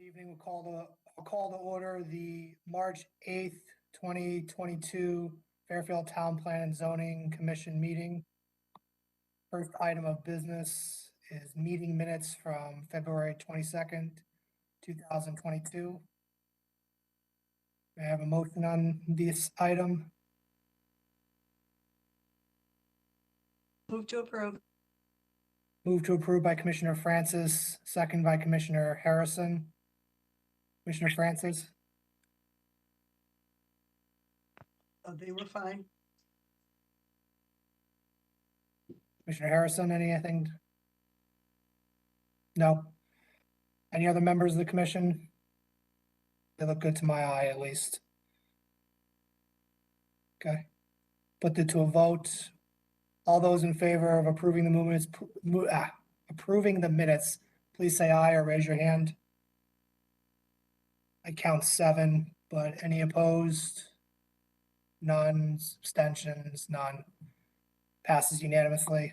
Evening. I'll call to order the March 8th, 2022 Fairfield Town Plan and Zoning Commission meeting. First item of business is meeting minutes from February 22nd, 2022. May I have a motion on this item? Move to approve. Move to approve by Commissioner Francis, second by Commissioner Harrison. Commissioner Francis? They were fine. Commissioner Harrison, anything? No. Any other members of the commission? They look good to my eye, at least. Okay. Put it to a vote. All those in favor of approving the minutes, please say aye or raise your hand. I count 7, but any opposed? None. Abstentions? None. Passes unanimously.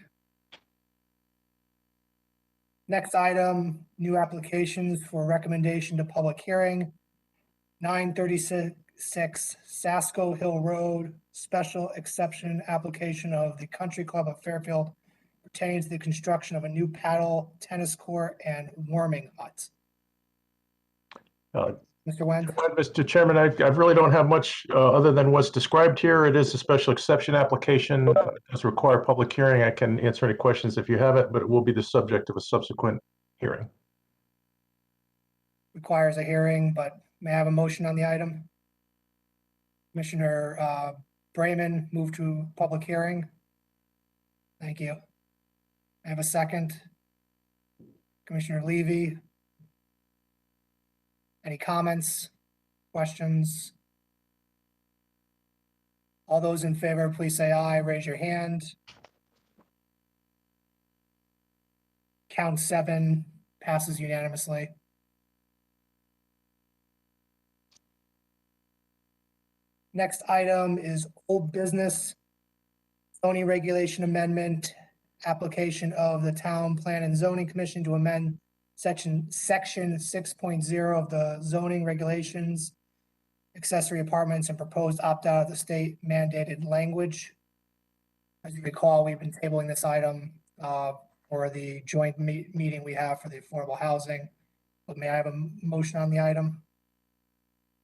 Next item, new applications for recommendation to public hearing. 936 Sasko Hill Road, special exception application of the Country Club of Fairfield pertaining to the construction of a new paddle tennis court and warming hut. Mr. Wen? Mr. Chairman, I really don't have much other than what's described here. It is a special exception application. It does require public hearing. I can answer any questions if you have it, but it will be the subject of a subsequent hearing. Requires a hearing, but may I have a motion on the item? Commissioner Brayman, move to public hearing. Thank you. I have a second. Commissioner Levy. Any comments, questions? All those in favor, please say aye, raise your hand. Count 7, passes unanimously. Next item is old business, zoning regulation amendment, application of the Town Plan and Zoning Commission to amend section 6.0 of the zoning regulations, accessory apartments, and proposed opt-out of the state mandated language. As you recall, we've been tabling this item for the joint meeting we have for the affordable housing. But may I have a motion on the item?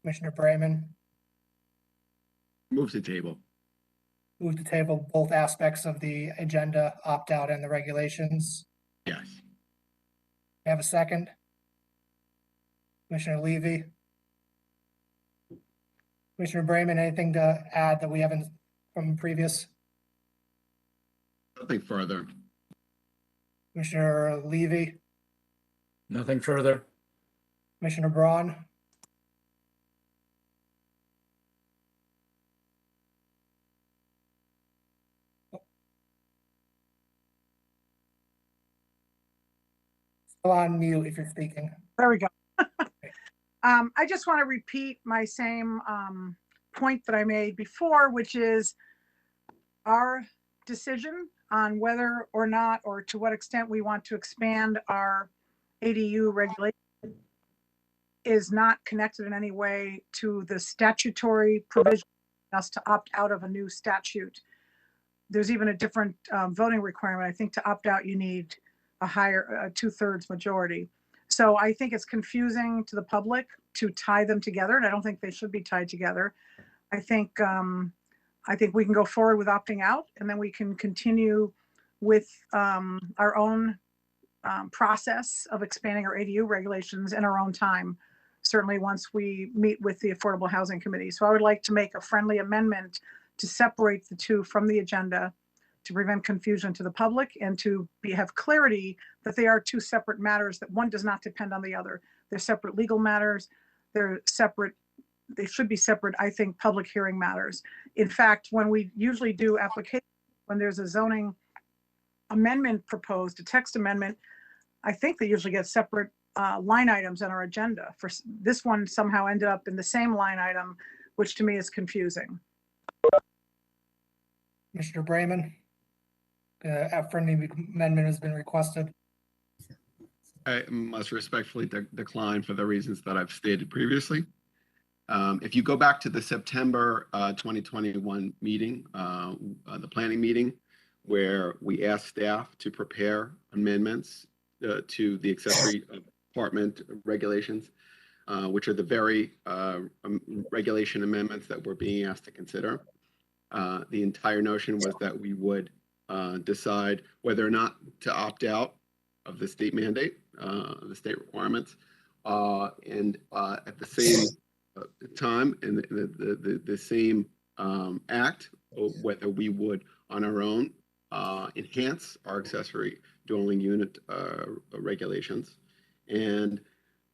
Commissioner Brayman? Move to table. Move to table both aspects of the agenda, opt-out and the regulations. Yes. May I have a second? Commissioner Levy? Commissioner Brayman, anything to add that we haven't from previous? Nothing further. Commissioner Levy? Nothing further. Commissioner Braun? Still on mute if you're speaking. There we go. I just want to repeat my same point that I made before, which is our decision on whether or not, or to what extent we want to expand our ADU regulation is not connected in any way to the statutory provision us to opt out of a new statute. There's even a different voting requirement. I think to opt out, you need a higher 2/3 majority. So I think it's confusing to the public to tie them together, and I don't think they should be tied together. I think we can go forward with opting out, and then we can continue with our own process of expanding our ADU regulations in our own time, certainly once we meet with the Affordable Housing Committee. So I would like to make a friendly amendment to separate the two from the agenda to prevent confusion to the public and to have clarity that they are two separate matters, that one does not depend on the other. They're separate legal matters. They're separate. They should be separate, I think, public hearing matters. In fact, when we usually do applications, when there's a zoning amendment proposed, a text amendment, I think they usually get separate line items on our agenda. For this one somehow ended up in the same line item, which to me is confusing. Commissioner Brayman? A friendly amendment has been requested. I must respectfully decline for the reasons that I've stated previously. If you go back to the September 2021 meeting, the planning meeting, where we asked staff to prepare amendments to the accessory apartment regulations, which are the very regulation amendments that we're being asked to consider. The entire notion was that we would decide whether or not to opt out of the state mandate, the state requirements, and at the same time, in the same act, whether we would on our own enhance our accessory dwelling unit regulations. And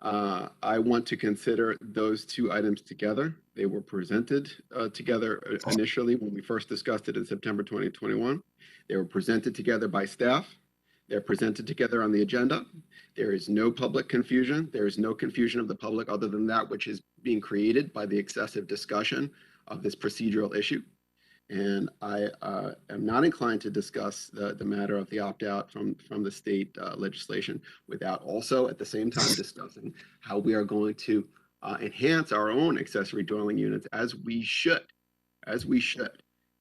I want to consider those two items together. They were presented together initially when we first discussed it in September 2021. They were presented together by staff. They're presented together on the agenda. There is no public confusion. There is no confusion of the public other than that which is being created by the excessive discussion of this procedural issue. And I am not inclined to discuss the matter of the opt-out from the state legislation without also at the same time discussing how we are going to enhance our own accessory dwelling units as we should.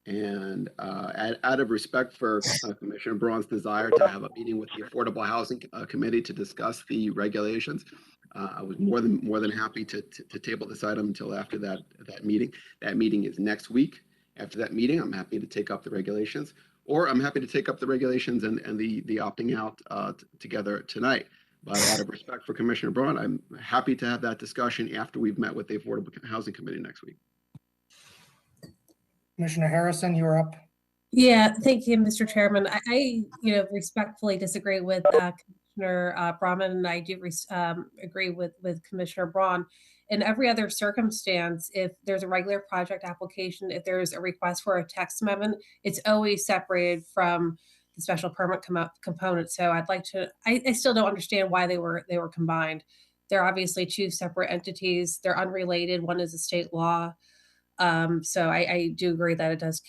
And out of respect for Commissioner Braun's desire to have a meeting with the Affordable Housing Committee to discuss the regulations, I was more than happy to table this item until after that meeting. That meeting is next week. After that meeting, I'm happy to take up the regulations, or I'm happy to take up the regulations and the opting out together tonight. But out of respect for Commissioner Braun, I'm happy to have that discussion after we've met with the Affordable Housing Committee next week. Commissioner Harrison, you're up. Yeah, thank you, Mr. Chairman. I respectfully disagree with Commissioner Brahman, and I do agree with Commissioner Braun. In every other circumstance, if there's a regular project application, if there's a request for a text amendment, it's always separated from the special permit component. So I'd like to, I still don't understand why they were combined. They're obviously two separate entities. They're unrelated. One is a state law. So I do agree that it does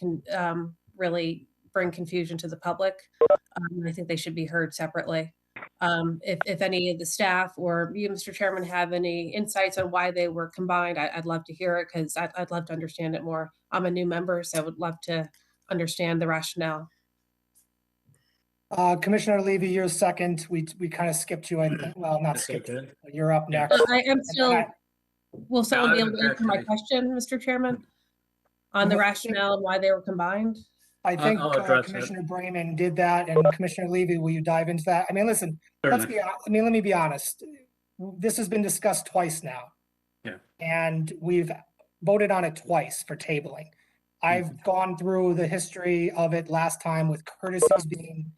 really bring confusion to the public. I think they should be heard separately. If any of the staff or you, Mr. Chairman, have any insights on why they were combined, I'd love to hear it because I'd love to understand it more. I'm a new member, so I would love to understand the rationale. Commissioner Levy, you're second. We kind of skipped you. I think. Well, not Yes, I skipped. did. You're up next. I am still. Will someone I be able would to answer my actually- question, Mr. Chairman, on the No, I rationale and why they were combined? I think I'll address it. Commissioner Brayman did that, and Commissioner Levy, will you dive into that? I mean, listen, let me be honest. This has been discussed twice now. Yeah. And we've voted on it twice for tabling. I've gone through the history of it last time with courtesies being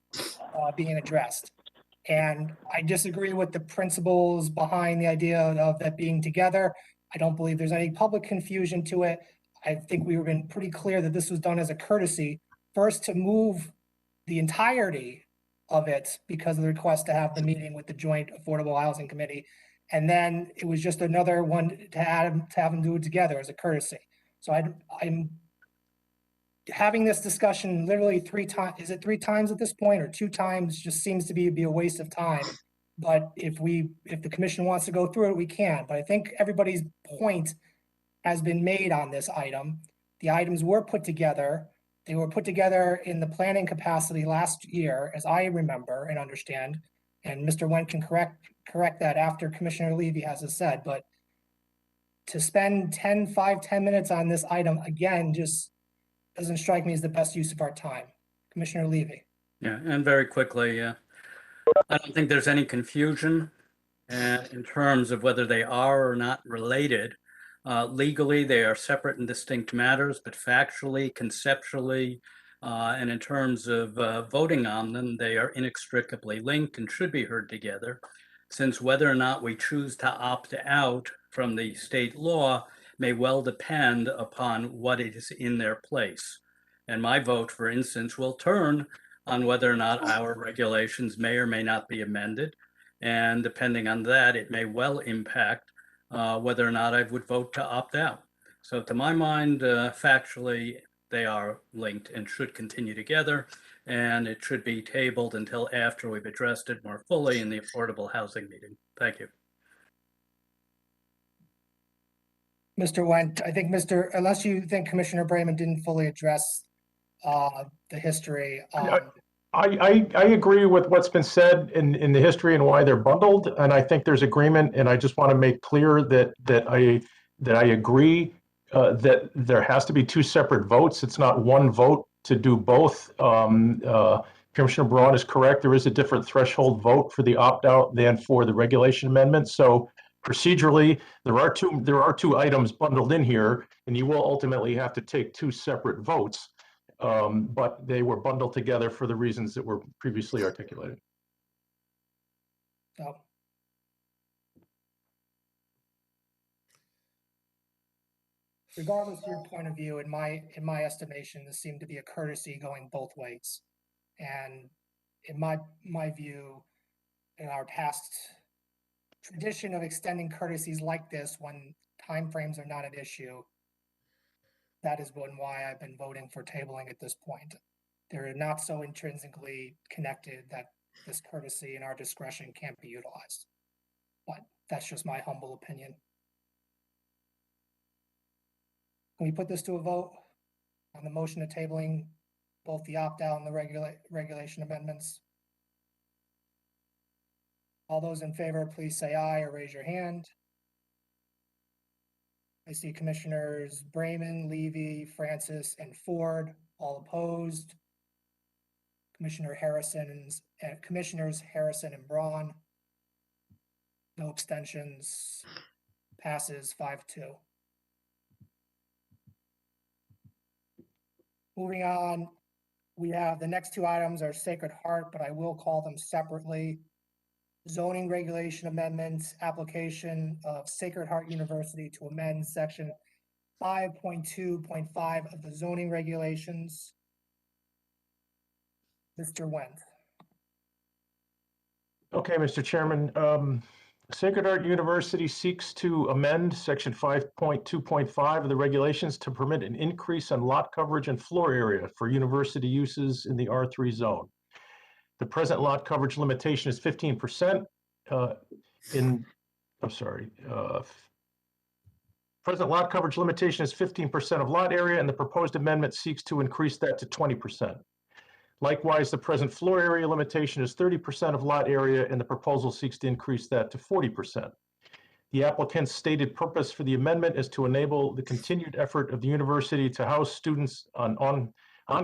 addressed. And I disagree with the principles behind the idea of that being together. I don't believe there's any public confusion to it. I think we've been pretty clear that this was done as a courtesy, first to move the entirety of it because of the request to have the meeting with the Joint Affordable Housing Committee. And then it was just another one to have them do it together as a courtesy. So I'm having this discussion literally 3 times. Is it 3 times at this point or 2 times? Just seems to be a waste of time. But if the commission wants to go through it, we can. But I think everybody's point has been made on this item. The items were put together. They were put together in the planning capacity last year, as I remember and understand. And Mr. Wendt can correct that after Commissioner Levy has it said. But to spend 10 minutes on this item again just doesn't strike me as the best use of our time. Commissioner Levy. Yeah, and very quickly, I don't think there's any confusion in terms of whether they are or not related. Legally, they are separate and distinct matters, but factually, conceptually, and in terms of voting on them, they are inextricably linked and should be heard together, since whether or not we choose to opt out from the state law may well depend upon what is in their place. And my vote, for instance, will turn on whether or not our regulations may or may not be amended. And depending on that, it may well impact whether or not I would vote to opt out. So to my mind, factually, they are linked and should continue together. and it should be tabled until after we've addressed it more fully in the affordable housing meeting. Thank you. Mr. Went, I think unless you think Commissioner Brayman didn't fully address the history. I agree with what's been said in the history and why they're bundled, and I think there's agreement, and I just want to make clear that I agree that there has to be two separate votes. It's not one vote to do both. Commissioner Braun is correct. There is a different threshold vote for the opt-out than for the regulation amendment. So procedurally, there are two items bundled in here, and you will ultimately have to take two separate votes. But they were bundled together for the reasons that were previously articulated. So. Regardless of your point of view, in my estimation, this seemed to be a courtesy going both ways. And in my view, in our past tradition of extending courtesies like this when timeframes are not an issue, that is why I've been voting for tabling at this point. They're not so intrinsically connected that this courtesy and our discretion can't be utilized. But that's just my humble opinion. Can we put this to a vote on the motion of tabling both the opt-out and the regulation amendments? All those in favor, please say aye or raise your hand. I see Commissioners Brayman, Levy, Francis, and Ford all opposed. Commissioners Harrison and Braun. No abstentions. Passes 5-2. Moving on, we have the next two items are Sacred Heart, but I will call them separately. Zoning regulation amendments, application of Sacred Heart University to amend section 5.2.5 of the zoning regulations. Mr. Wendt. Okay, Mr. Chairman. Sacred Heart University seeks to amend section 5.2.5 of the regulations to permit an increase in lot coverage and floor area for university uses in the R3 zone. The present lot coverage limitation is 15%. Present lot coverage limitation is 15% of lot area, and the proposed amendment seeks to increase that to 20%. Likewise, the present floor area limitation is 30% of lot area, and the proposal seeks to increase that to 40%. The applicant's stated purpose for the amendment is to enable the continued effort of the university to house students on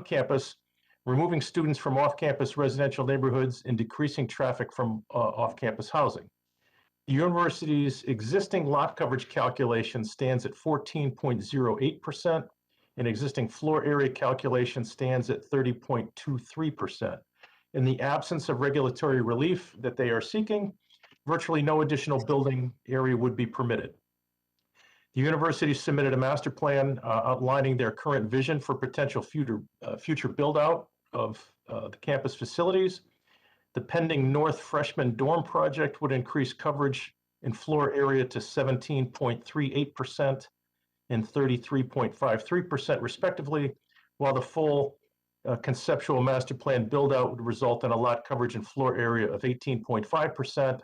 campus, removing students from off-campus residential neighborhoods and decreasing traffic from off-campus housing. The university's existing lot coverage calculation stands at 14.08%, and existing floor area calculation stands at 30.23%. In the absence of regulatory relief that they are seeking, virtually no additional building area would be permitted. The university submitted a master plan outlining their current vision for potential future build-out of the campus facilities. The pending North Freshman Dorm project would increase coverage and floor area to 17.38% and 33.53% respectively, while the full conceptual master plan build-out would result in a lot coverage and floor area of 18.5%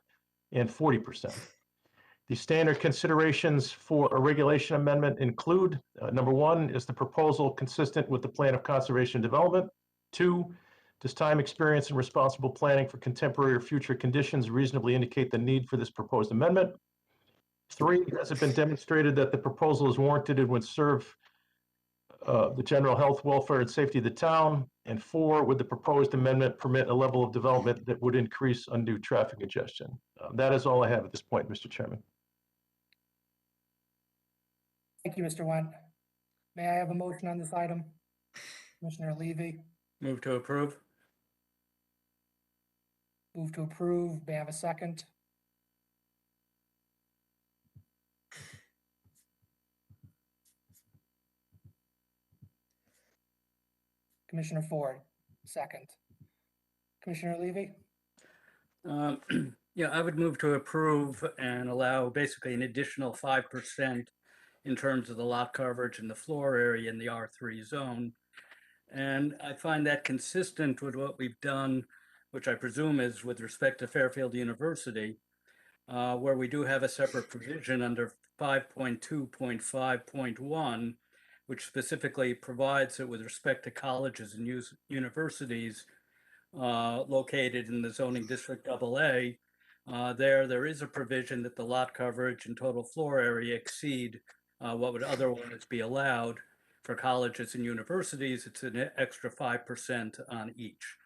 and 40%. The standard considerations for a regulation amendment include, number one, is the proposal consistent with the plan of conservation and development? 2, does time, experience, and responsible planning for contemporary or future conditions reasonably indicate the need for this proposed amendment? 3, has it been demonstrated that the proposal is warranted and would serve the general health, welfare, and safety of the town? And 4, would the proposed amendment permit a level of development that would increase undue traffic congestion? That is all I have at this point, Mr. Chairman. Thank you, Mr. Wendt. May I have a motion on this item? Commissioner Levy, Move to approve. move to approve. May I have a second? Commissioner Ford, second. Commissioner Levy, Yeah, I would move to approve and allow basically an additional 5% in terms of the lot coverage and the floor area in the R3 zone. And I find that consistent with what we've done, which I presume is with respect to Fairfield University, where we do have a separate provision under 5.2.5.1, which specifically provides that with respect to colleges and universities located in the zoning district AA, there is a provision that the lot coverage and total floor area exceed what would otherwise be allowed. For colleges and universities, it's an extra 5% on each.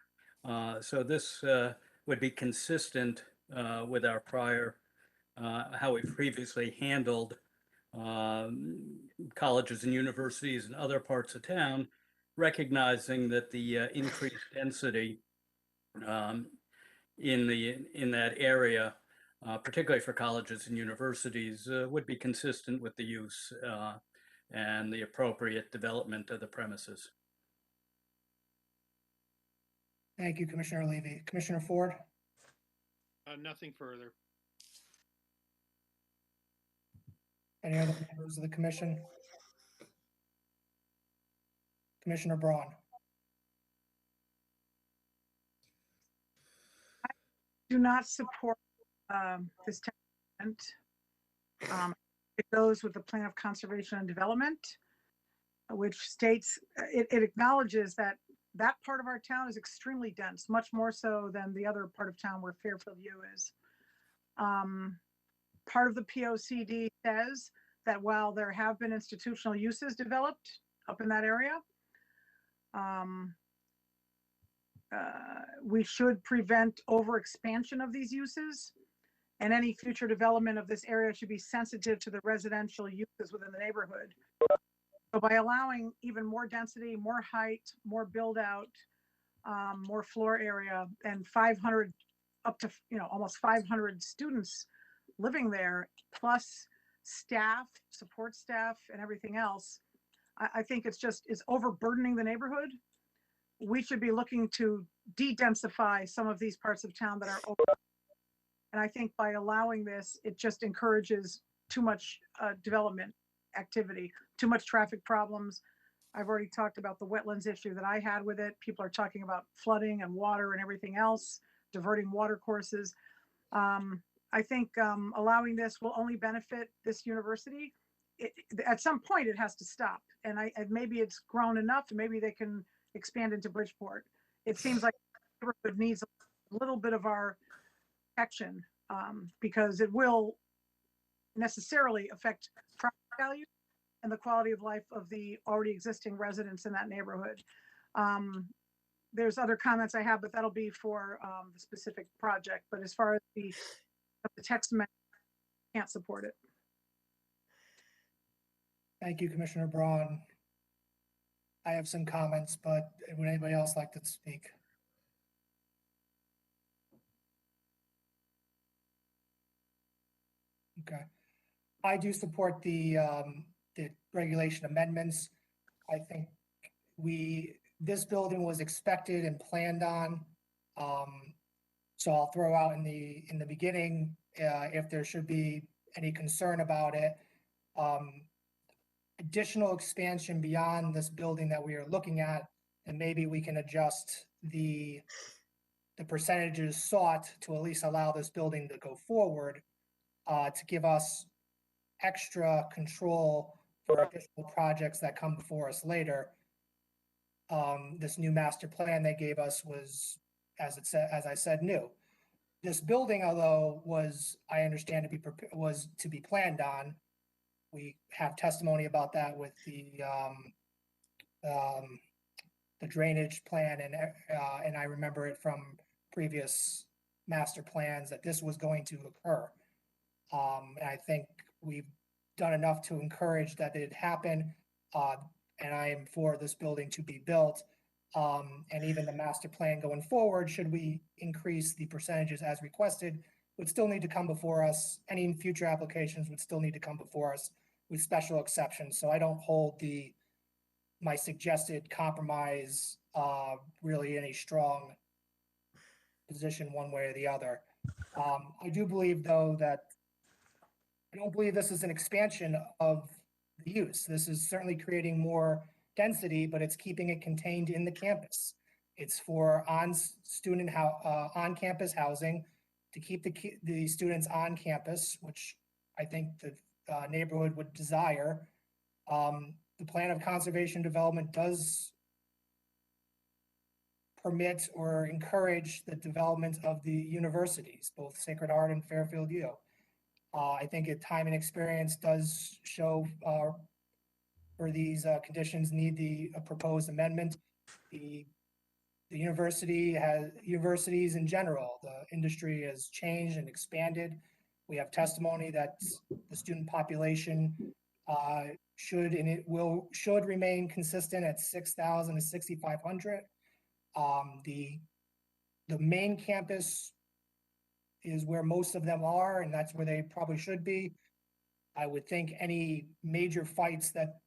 So this would be consistent with our prior, how we previously handled colleges and universities in other parts of town, recognizing that the increased density in that area, particularly for colleges and universities, would be consistent with the use and the appropriate development of the premises. Thank you, Commissioner Levy. Commissioner Ford? Nothing further. Any other members of the commission? Commissioner Braun? Do not support this amendment. It goes with the Plan of Conservation and Development, which states, it acknowledges that that part of our town is extremely dense, much more so than the other part of town where Fairfield U is. Part of the POCD says that while there have been institutional uses developed up in that area, we should prevent overexpansion of these uses, and any future development of this area should be sensitive to the residential uses within the neighborhood. So by allowing even more density, more height, more build out, more floor area, and 500 up to, almost 500 students living there, plus staff, support staff, and everything else, I think it's overburdening the neighborhood. We should be looking to de-densify some of these parts of town that are over. And I think by allowing this, it just encourages too much development activity, too much traffic problems. I've already talked about the wetlands issue that I had with it. People are talking about flooding and water and everything else, diverting water courses. I think allowing this will only benefit this university. At some point, it has to stop. And maybe it's grown enough, and maybe they can expand into Bridgeport. It seems like the neighborhood needs a little bit of our protection because it will necessarily affect property value and the quality of life of the already existing residents in that neighborhood. There's other comments I have, but that'll be for the specific project. But as far as the text amendment, can't support it. Thank you, Commissioner Braun. I have some comments, but would anybody else like to speak? Okay. I do support the regulation amendments. I think this building was expected and planned on. So I'll throw out in the beginning, if there should be any concern about it. Additional expansion beyond this building that we are looking at, and maybe we can adjust the percentages sought to at least allow this building to go forward, to give us extra control for additional projects that come before us later. This new master plan they gave us was, as I said, new. This building, although I understand was to be planned on, we have testimony about that with the drainage plan, and I remember it from previous master plans that this was going to occur. And I think we've done enough to encourage that it happen. And I am for this building to be built. And even the master plan going forward, should we increase the percentages as requested, would still need to come before us. Any future applications would still need to come before us with special exceptions. So I don't hold my suggested compromise really any strong position one way or the other. I do believe, though, that I don't believe this is an expansion of the use. This is certainly creating more density, but it's keeping it contained in the campus. It's for on-campus housing to keep the students on campus, which I think the neighborhood would desire. The plan of conservation development does permit or encourage the development of the universities, both Sacred Heart and Fairfield U. I think time and experience does show where these conditions need the proposed amendment. The universities in general, the industry has changed and expanded. We have testimony that the student population should remain consistent at 6,000 to 6,500. The main campus is where most of them are, and that's where they probably should be. I would think any major fights that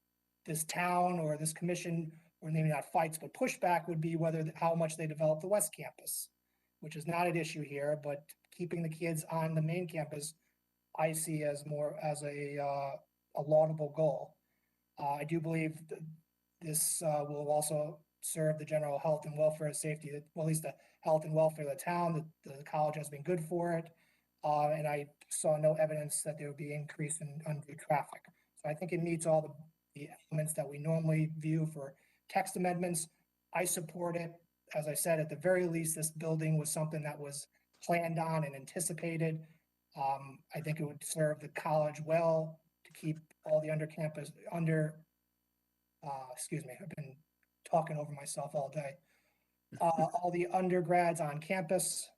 this town or this commission, or maybe not fights, but pushback would be how much they develop the West Campus, which is not an issue here, but keeping the kids on the main campus, I see as a laudable goal. I do believe that this will also serve the general health and welfare and safety, well, at least the health and welfare of the town. The college has been good for it. And I saw no evidence that there would be increase in undue traffic. So I think it meets all the elements that we normally view for text amendments. I support it. As I said, at the very least, this building was something that was planned on and anticipated. I think it would serve the college well to keep all the excuse me, I've been talking over myself all day. All the undergrads on campus.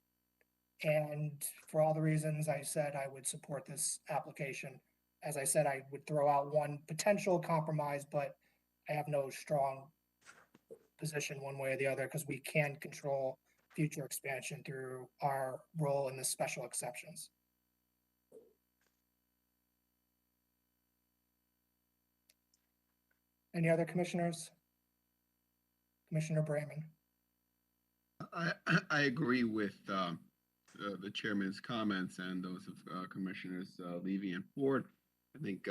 And for all the reasons I said, I would support this application. As I said, I would throw out one potential compromise, but I have no strong position one way or the other because we can control future expansion through our role in the special exceptions. Any other commissioners? Commissioner Brayman. I agree with the chairman's comments and those of Commissioners Levy and Ford. I think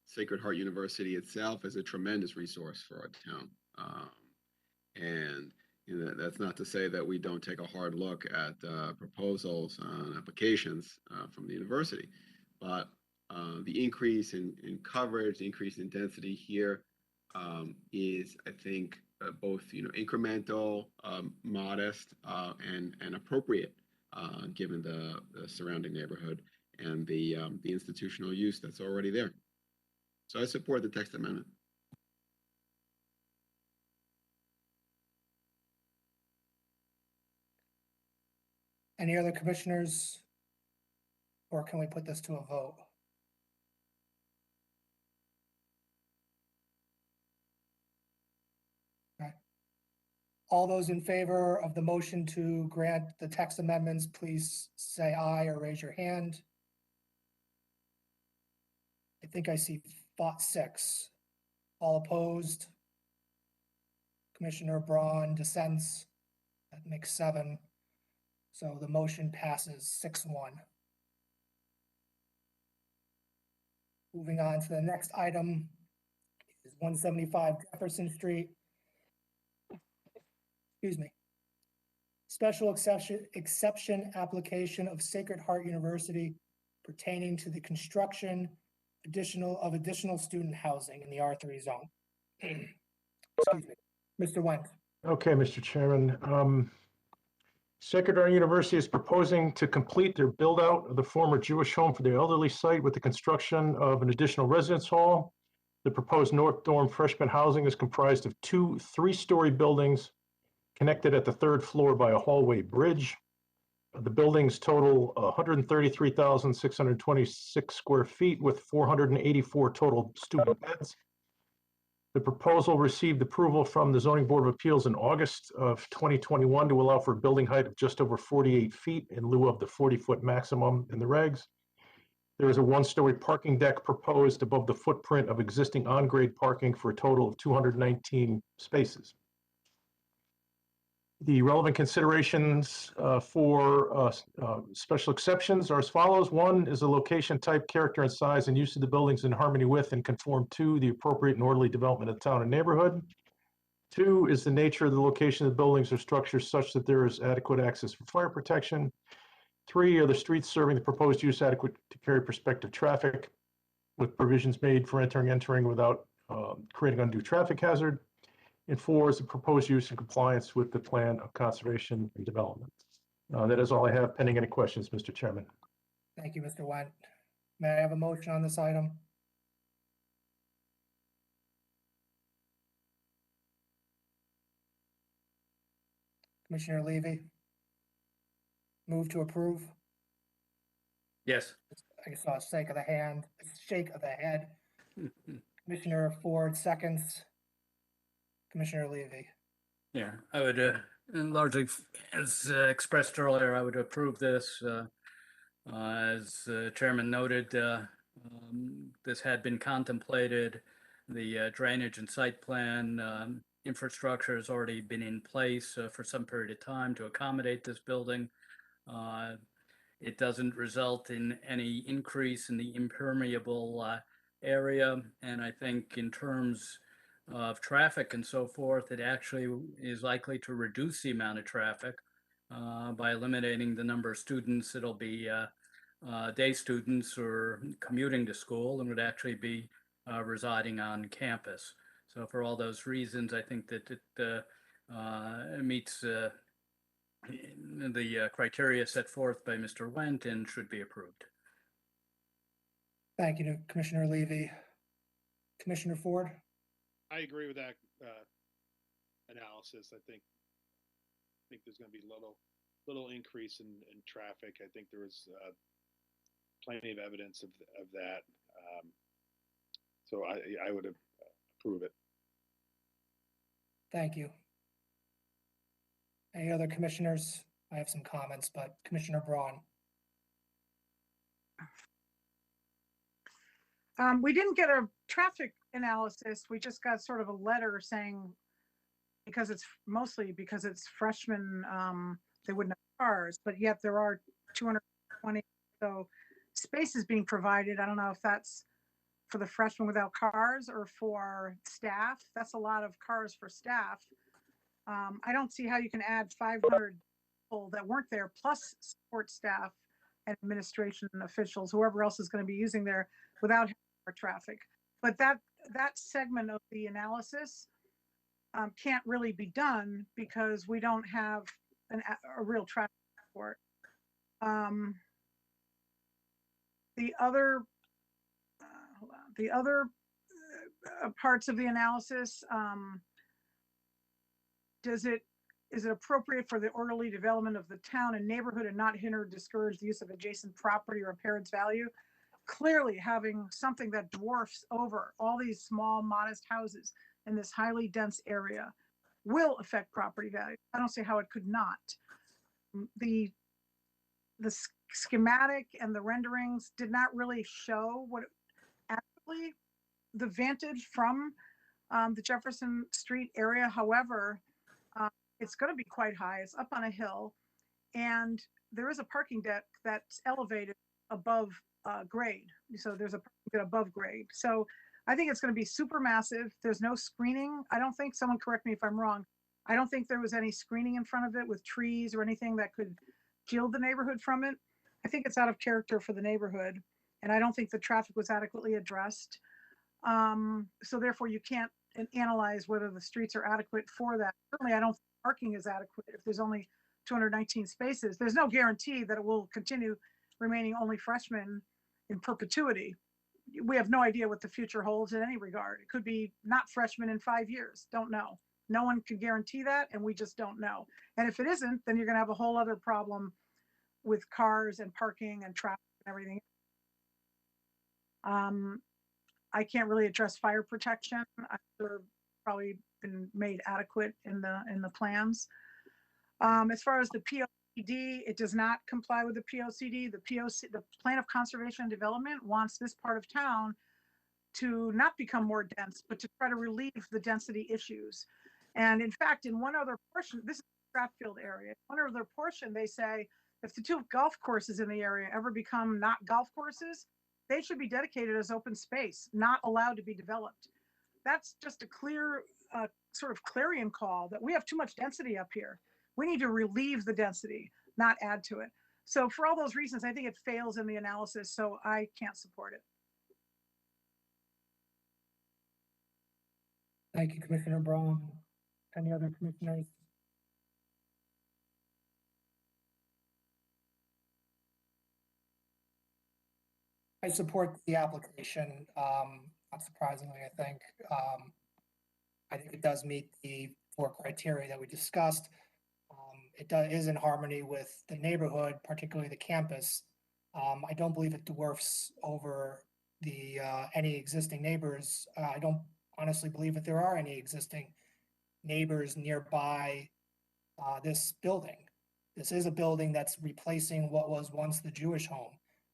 Sacred Heart University itself is a tremendous resource for our town. And that's not to say that we don't take a hard look at proposals and applications from the university, but the increase in coverage, the increase in density here is, I think, both incremental, modest, and appropriate given the surrounding neighborhood and the institutional use that's already there. So I support the text amendment. Any other commissioners? Or can we put this to a vote? Okay. All those in favor of the motion to grant the text amendments, please say aye or raise your hand. I think I see 6. All opposed? Commissioner Braun dissents. That makes 7. So the motion passes 6-1. Moving on to the next item is 175 Jefferson Street. Excuse me. Special exception application of Sacred Heart University pertaining to the construction of additional student housing in the R3 zone. Excuse me. Mr. Wentz. Okay, Mr. Chairman. Sacred Heart University is proposing to complete their build-out of the former Jewish home for the elderly site with the construction of an additional residence hall. The proposed North Dorm freshman housing is comprised of 2 3-story buildings connected at the 3rd floor by a hallway bridge. The buildings total 133,626 square feet with 484 total student beds. The proposal received approval from the Zoning Board of Appeals in August of 2021 to allow for a building height of just over 48 feet in lieu of the 40-foot maximum in the regs. There is a 1-story parking deck proposed above the footprint of existing on-grade parking for a total of 219 spaces. The relevant considerations for special exceptions are as follows. One is the location, type, character, and size and use of the buildings in harmony with and conform to the appropriate and orderly development of the town and neighborhood. Two is the nature of the location of the buildings or structures such that there is adequate access for fire protection. Three, are the streets serving the proposed use adequate to carry prospective traffic with provisions made for entering without creating undue traffic hazard. And four is the proposed use in compliance with the plan of conservation and development. That is all I have pending any questions, Mr. Chairman. Thank you, Mr. Wendt. May I have a motion on this item? Commissioner Levy? Move to approve? Yes. I saw a shake of the head. Commissioner Ford seconds. Commissioner Levy? Yeah, I would largely, as expressed earlier, I would approve this. As the chairman noted, this had been contemplated. The drainage and site plan infrastructure has already been in place for some period of time to accommodate this building. It doesn't result in any increase in the impermeable area. And I think in terms of traffic and so forth, it actually is likely to reduce the amount of traffic by eliminating the number of students. It'll be day students or commuting to school and would actually be residing on campus. So for all those reasons, I think that it meets the criteria set forth by Mr. Wendt and should be approved. Thank you to Commissioner Levy. Commissioner Ford? I agree with that analysis. I think there's going to be little increase in traffic. I think there was plenty of evidence of that. So I would approve it. Thank you. Any other commissioners? I have some comments, but Commissioner Braun? We didn't get a traffic analysis. We just got sort of a letter saying because it's freshmen, they wouldn't have cars, but yet there are 220 so spaces being provided. I don't know if that's for the freshmen without cars or for staff. That's a lot of cars for staff. I don't see how you can add 500 people that weren't there, plus support staff and administration and officials, whoever else is going to be using there without more traffic. But that segment of the analysis can't really be done because we don't have a real traffic report. The other parts of the analysis, is it appropriate for the orderly development of the town and neighborhood and not hinder or discourage the use of adjacent property or impair its value? Clearly, having something that dwarfs over all these small, modest houses in this highly dense area will affect property value. I don't see how it could not. The schematic and the renderings did not really show what actually the vantage from the Jefferson Street area. However, it's going to be quite high. It's up on a hill, and there is a parking deck that's elevated above grade. So there's a parking deck above grade. So I think it's going to be super massive. There's no screening. I don't think, someone correct me if I'm wrong, I don't think there was any screening in front of it with trees or anything that could shield the neighborhood from it. I think it's out of character for the neighborhood, and I don't think the traffic was adequately addressed. So therefore, you can't analyze whether the streets are adequate for that. Certainly, I don't think parking is adequate if there's only 219 spaces. There's no guarantee that it will continue remaining only freshmen in perpetuity. We have no idea what the future holds in any regard. It could be not freshmen in 5 years. Don't know. No one can guarantee that, and we just don't know. And if it isn't, then you're going to have a whole other problem with cars and parking and traffic and everything. I can't really address fire protection. They're probably been made adequate in the plans. As far as the POCD, it does not comply with the POCD. The Plan of Conservation and Development wants this part of town to not become more dense, but to try to relieve the density issues. And in fact, in one other portion, this is Stratfield area. One of their portion, they say, if the two golf courses in the area ever become not golf courses, they should be dedicated as open space, not allowed to be developed. That's just a clear sort of clarion call that we have too much density up here. We need to relieve the density, not add to it. So for all those reasons, I think it fails in the analysis, so I can't support it. Thank you, Commissioner Braun. Any other commissioners? I support the application, not surprisingly, I think. I think it does meet the 4 criteria that we discussed. It is in harmony with the neighborhood, particularly the campus. I don't believe it dwarfs over the any existing neighbors. I don't honestly believe that there are any existing neighbors nearby this building. This is a building that's replacing what was once the Jewish home.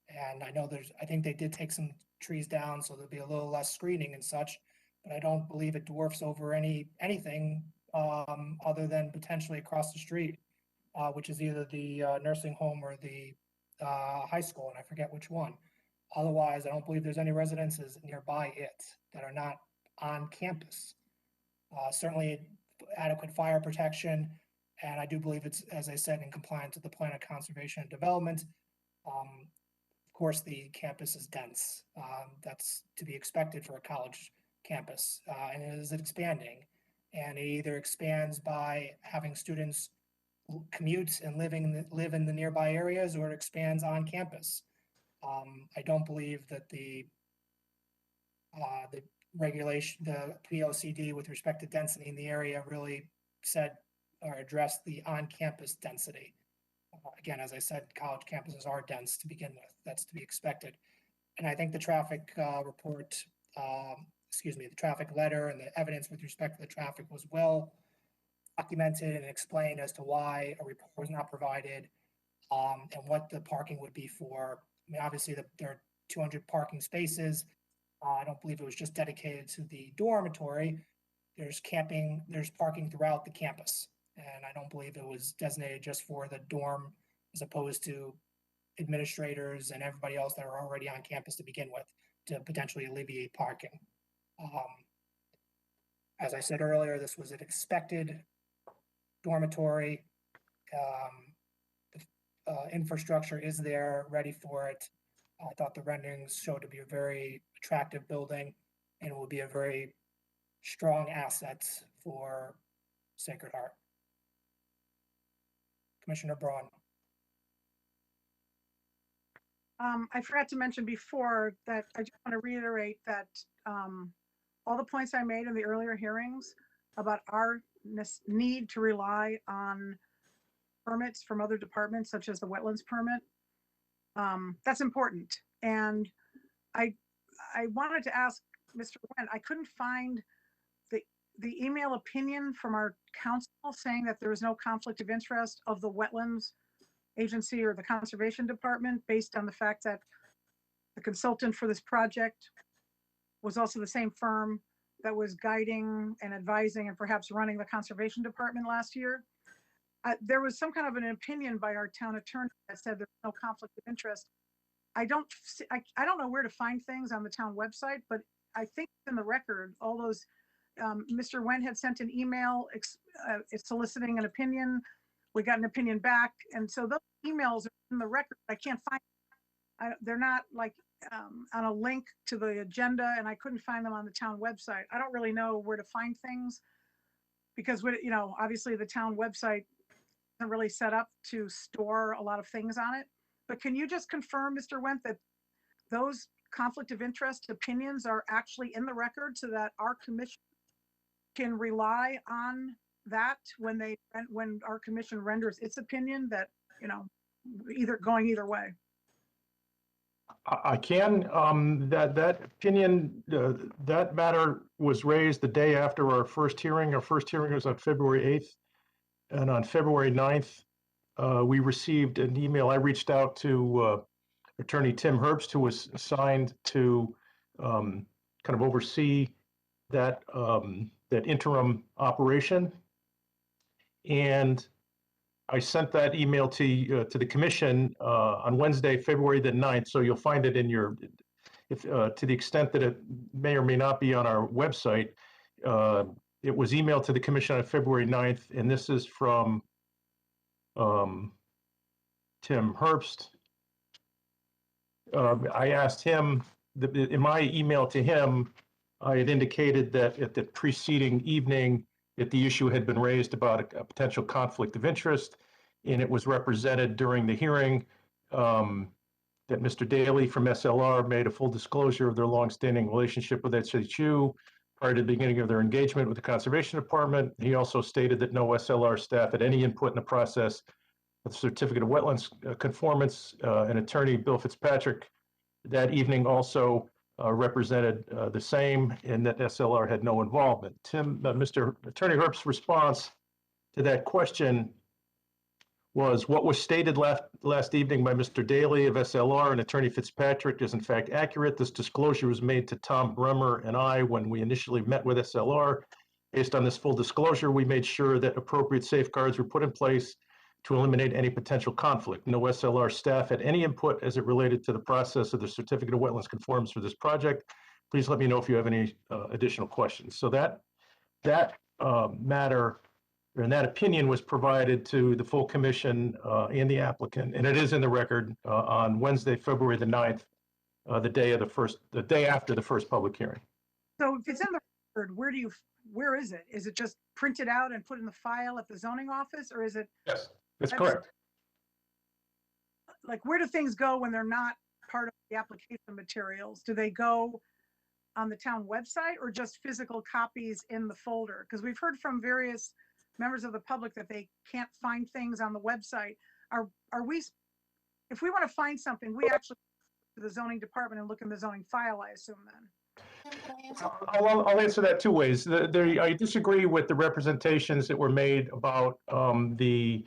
And I know I think they did take some trees down, so there'll be a little less screening and such, but I don't believe it dwarfs over anything other than potentially across the street, which is either the nursing home or the high school, and I forget which one. Otherwise, I don't believe there's any residences nearby it that are not on campus. Certainly adequate fire protection, and I do believe it's, as I said, in compliance with the Plan of Conservation and Development. Of course, the campus is dense. That's to be expected for a college campus, and it is expanding. And it either expands by having students commute and live in the nearby areas, or it expands on campus. I don't believe that the regulation, the POCD with respect to density in the area really said or addressed the on-campus density. Again, as I said, college campuses are dense to begin with. That's to be expected. And I think the traffic report, the traffic letter and the evidence with respect to the traffic was well documented and explained as to why a report was not provided, and what the parking would be for. I mean, obviously there are 200 parking spaces. I don't believe it was just dedicated to the dormitory. There's parking throughout the campus. And I don't believe it was designated just for the dorm as opposed to administrators and everybody else that are already on campus to begin with to potentially alleviate parking. As I said earlier, this was an expected dormitory. The infrastructure is there, ready for it. I thought the renderings showed to be a very attractive building, and it will be a very strong asset for Sacred Heart. Commissioner Braun. I forgot to mention before that I just want to reiterate that all the points I made in the earlier hearings about our need to rely on permits from other departments, such as the wetlands permit, that's important. And I wanted to ask Mr. Wendt, I couldn't find the email opinion from our council saying that there is no conflict of interest of the wetlands agency or the conservation department, based on the fact that the consultant for this project was also the same firm that was guiding and advising and perhaps running the conservation department last year. There was some kind of an opinion by our town attorney that said there's no conflict of interest. I don't know where to find things on the town website, but I think in the record, all those, Mr. Wendt had sent an email soliciting an opinion. We got an opinion back. And so those emails are in the record. I can't find, they're not like on a link to the agenda, and I couldn't find them on the town website. I don't really know where to find things because, obviously the town website isn't really set up to store a lot of things on it. But can you just confirm, Mr. Wendt, that those conflict of interest opinions are actually in the record so that our commission can rely on that when our commission renders its opinion, that, either going either way? I can. That opinion, that matter was raised the day after our first hearing. Our first hearing was on February 8th. And on February 9th, we received an email. I reached out to Attorney Tim Herbst, who was assigned to kind of oversee that, that interim operation. And I sent that email to the commission on Wednesday, February the 9th, so you'll find it in your, if to the extent that it may or may not be on our website. It was emailed to the commission on February 9th, and this is from Tim Herbst. I asked him, in my email to him, I had indicated that at the preceding evening, that the issue had been raised about a potential conflict of interest, and it was represented during the hearing that Mr. Daly from SLR made a full disclosure of their longstanding relationship with SHU prior to the beginning of their engagement with the Conservation Department. He also stated that no SLR staff had any input in the process of the Certificate of Wetlands Conformance. And attorney Bill Fitzpatrick that evening also represented the same, and that SLR had no involvement. Mr. Attorney Herbst's response to that question was, what was stated last evening by Mr. Daly of SLR and Attorney Fitzpatrick is in fact accurate. This disclosure was made to Tom Bremer and I when we initially met with SLR. Based on this full disclosure, we made sure that appropriate safeguards were put in place to eliminate any potential conflict. No SLR staff had any input as it related to the process of the Certificate of Wetlands Conformance for this project. Please let me know if you have any additional questions. So that matter, and that opinion was provided to the full commission and the applicant, and it is in the record on Wednesday, February the 9th, the day after the first public hearing. So if it's in the record, where is it? Is it just printed out and put in the file at the zoning office, or is it? Yes, that's correct. Like, where do things go when they're not part of the application materials? Do they go on the town website or just physical copies in the folder? Because we've heard from various members of the public that they can't find things on the website. Are we, if we want to find something, we actually go to the zoning department and look in the zoning file, I assume then? I'll answer that two ways. I disagree with the representations that were made about the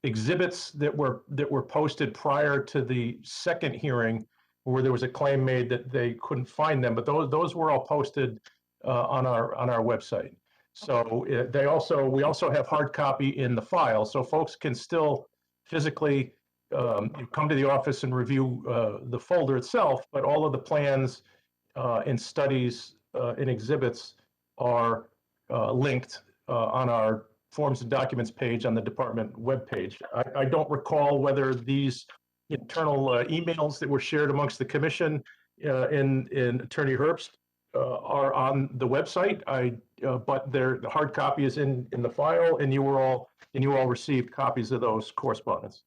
exhibits that were posted prior to the second hearing, where there was a claim made that they couldn't find them, but those were all posted on our website. So we also have hard copy in the file, so folks can still physically come to the office and review the folder itself, but all of the plans and studies and exhibits are linked on our forms and documents page on the department webpage. I don't recall whether these internal emails that were shared amongst the commission and Attorney Herbst are on the website. But the hard copy is in the file, and you all received copies of those correspondence.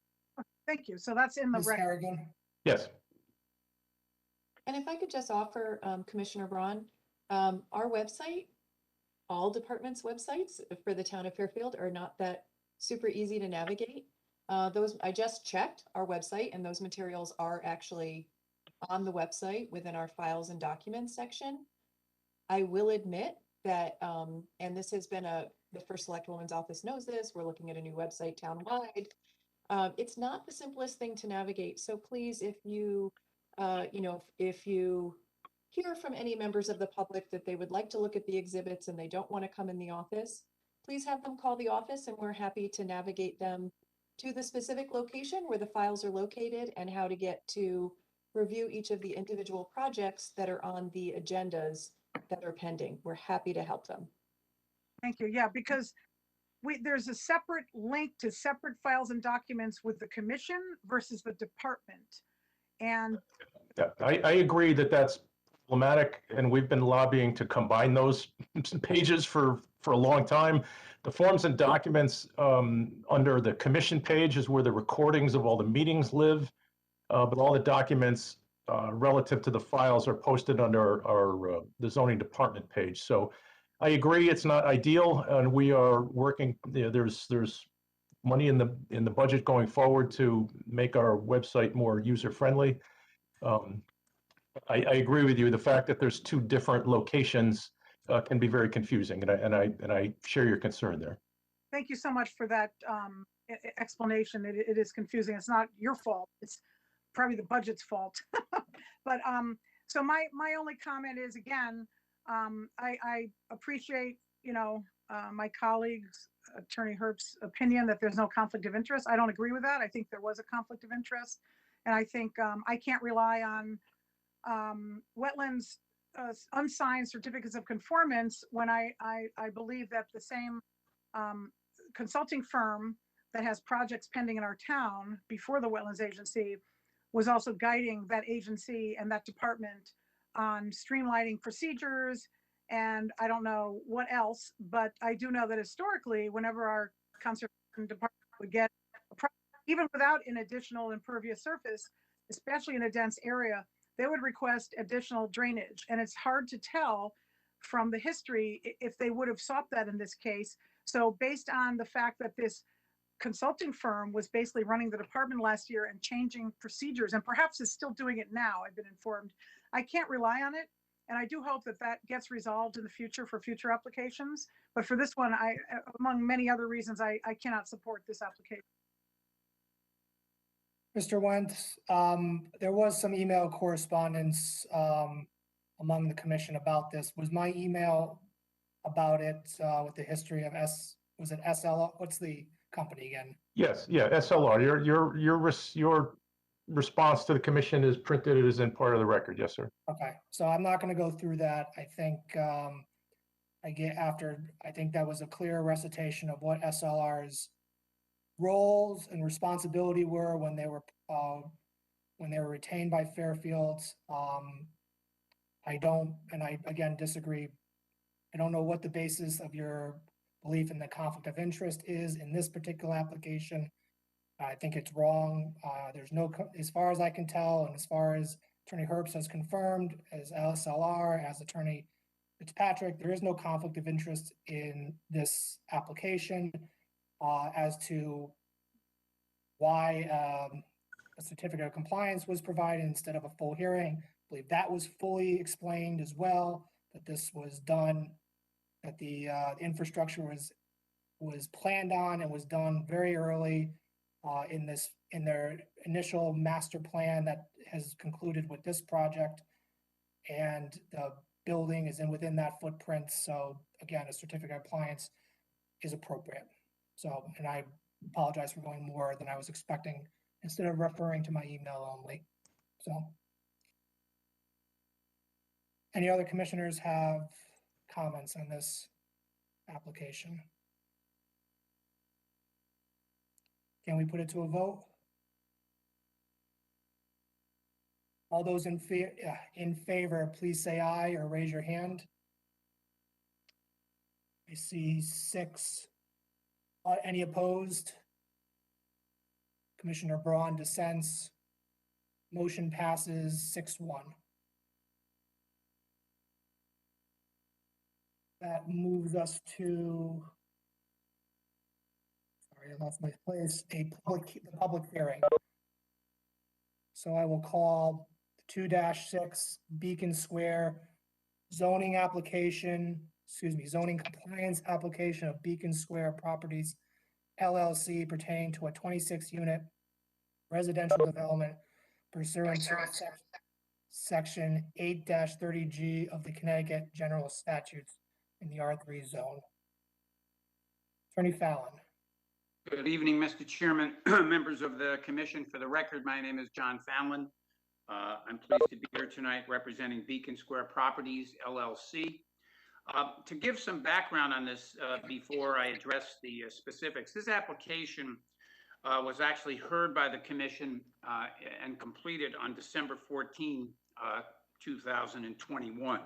Thank you. So that's in the Ms. record. Harrigan? Yes. And if I could just offer Commissioner Braun, our website, all departments' websites for the town of Fairfield are not that super easy to navigate. I just checked our website, and those materials are actually on the website within our files and documents section. I will admit that, and this has been the first select woman's office knows this, we're looking at a new website townwide. It's not the simplest thing to navigate. So please, if you hear from any members of the public that they would like to look at the exhibits and they don't want to come in the office, please have them call the office, and we're happy to navigate them to the specific location where the files are located and how to get to review each of the individual projects that are on the agendas that are pending. We're happy to help them. Thank you. Yeah, because there's a separate link to separate files and documents with the commission versus the department. And Yeah, I agree that that's problematic, and we've been lobbying to combine those pages for a long time. The forms and documents under the commission page is where the recordings of all the meetings live, but all the documents relative to the files are posted under the zoning department page. So I agree it's not ideal, and we are working. There's money in the budget going forward to make our website more user friendly. I agree with you. The fact that there's two different locations can be very confusing, and I share your concern there. thank you so much for that explanation. It is confusing. It's not your fault. It's probably the budget's fault. But so my only comment is, again, I appreciate, my colleague's Attorney Herbst's opinion that there's no conflict of interest. I don't agree with that. I think there was a conflict of interest. And I think I can't rely on wetlands unsigned certificates of conformance when I believe that the same consulting firm that has projects pending in our town before the Wetlands Agency was also guiding that agency and that department on streamlining procedures. And I don't know what else, but I do know that historically, whenever our conservation department would get a project, even without an additional impervious surface, especially in a dense area, they would request additional drainage. And it's hard to tell from the history if they would have sought that in this case. So based on the fact that this consulting firm was basically running the department last year and changing procedures, and perhaps is still doing it now, I've been informed, I can't rely on it. And I do hope that that gets resolved in the future for future applications. But for this one, among many other reasons, I cannot support this application. Mr. Wentz, there was some email correspondence among the commission about this. Was my email about it with the history of was it SL? What's the company again? Yes, yeah, SLR. Your response to the commission is printed. It is in part of the record. Yes, sir. Okay, so I'm not going to go through that. I think I think that was a clear recitation of what SLR's roles and responsibility were when they were retained by Fairfields. I again disagree. I don't know what the basis of your belief in the conflict of interest is in this particular application. I think it's wrong. There's no, as far as I can tell, and as far as Attorney Herbst has confirmed, as LSLR, as Attorney Fitzpatrick, there is no conflict of interest in this application. As to why a certificate of compliance was provided instead of a full hearing, I believe that was fully explained as well, that this was done, that the infrastructure was planned on and was done very early in their initial master plan that has concluded with this project, and the building is within that footprint. So again, a certificate of compliance is appropriate. So, and I apologize for going more than I was expecting instead of referring to my email only. So, any other commissioners have comments on this application? Can we put it to a vote? All those in favor, please say aye or raise your hand. I see 6. Any opposed? Commissioner Braun dissents. Motion passes 6-1. That moves us to, sorry, I lost my place, the public hearing. So I will call 2-6 Beacon Square zoning compliance application of Beacon Square Properties LLC pertaining to a 26-unit residential development pursuant to section 8-30G of the Connecticut General Statutes in the R3 zone. Attorney Fallon. Good evening, Mr. Chairman, members of the commission. For the record, my name is John Fallon. I'm pleased to be here tonight representing Beacon Square Properties, LLC. To give some background on this before I address the specifics, this application was actually heard by the commission and completed on December 14, 2021.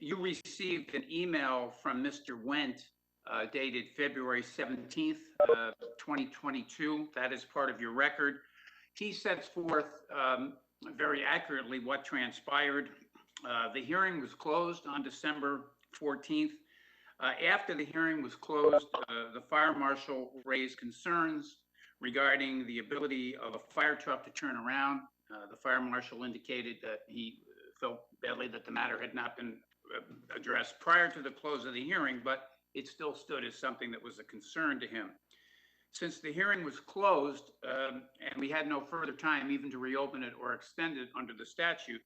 You received an email from Mr. Wendt dated February 17th, 2022. That is part of your record. He sets forth very accurately what transpired. The hearing was closed on December 14th. After the hearing was closed, the fire marshal raised concerns regarding the ability of a fire truck to turn around. The fire marshal indicated that he felt badly that the matter had not been addressed prior to the close of the hearing, but it still stood as something that was a concern to him. Since the hearing was closed and we had no further time even to reopen it or extend it under the statute,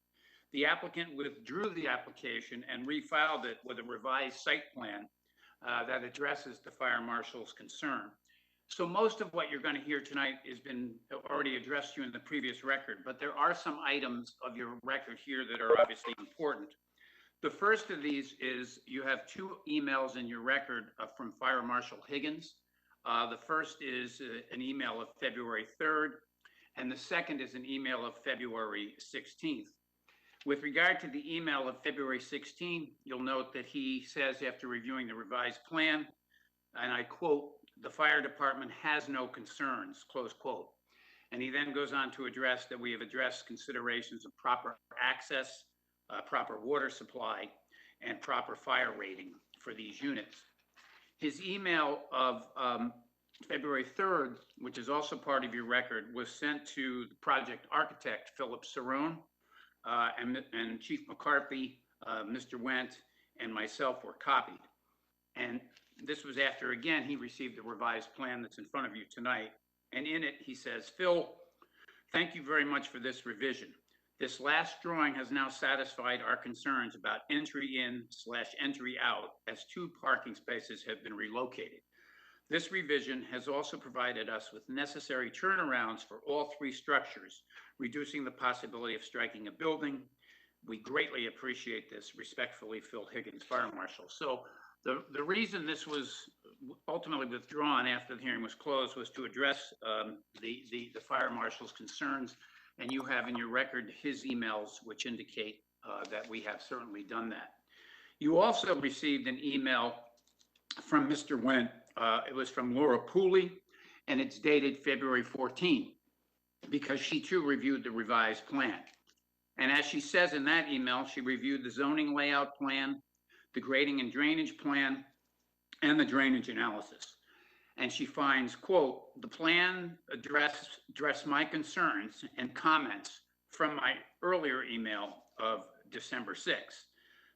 the applicant withdrew the application and refiled it with a revised site plan that addresses the fire marshal's concern. So most of what you're going to hear tonight has been already addressed to you in the previous record, but there are some items of your record here that are obviously important. The first of these is you have two emails in your record from Fire Marshal Higgins. The first is an email of February 3rd, and the second is an email of February 16th. With regard to the email of February 16th, you'll note that he says, after reviewing the revised plan, and I quote, "The fire department has no concerns," close quote. And he then goes on to address that we have addressed considerations of proper access, proper water supply, and proper fire rating for these units. His email of February 3rd, which is also part of your record, was sent to the project architect, Philip Cerrone, and Chief McCarthy, Mr. Wendt, and myself were copied. And this was after, again, he received the revised plan that's in front of you tonight. And in it, he says, "Phil, thank you very much for this revision. This last drawing has now satisfied our concerns about entry in / entry out, as 2 parking spaces have been relocated. This revision has also provided us with necessary turnarounds for all 3 structures, reducing the possibility of striking a building. We greatly appreciate this. Respectfully, Phil Higgins, Fire Marshal." So the reason this was ultimately withdrawn after the hearing was closed was to address the fire marshal's concerns, and you have in your record his emails, which indicate that we have certainly done that. You also received an email from Mr. Wendt. It was from Laura Pooley, and it's dated February 14, because she too reviewed the revised plan. And as she says in that email, she reviewed the zoning layout plan, the grading and drainage plan, and the drainage analysis. And she finds, quote, "The plan addressed my concerns and comments from my earlier email of December 6th.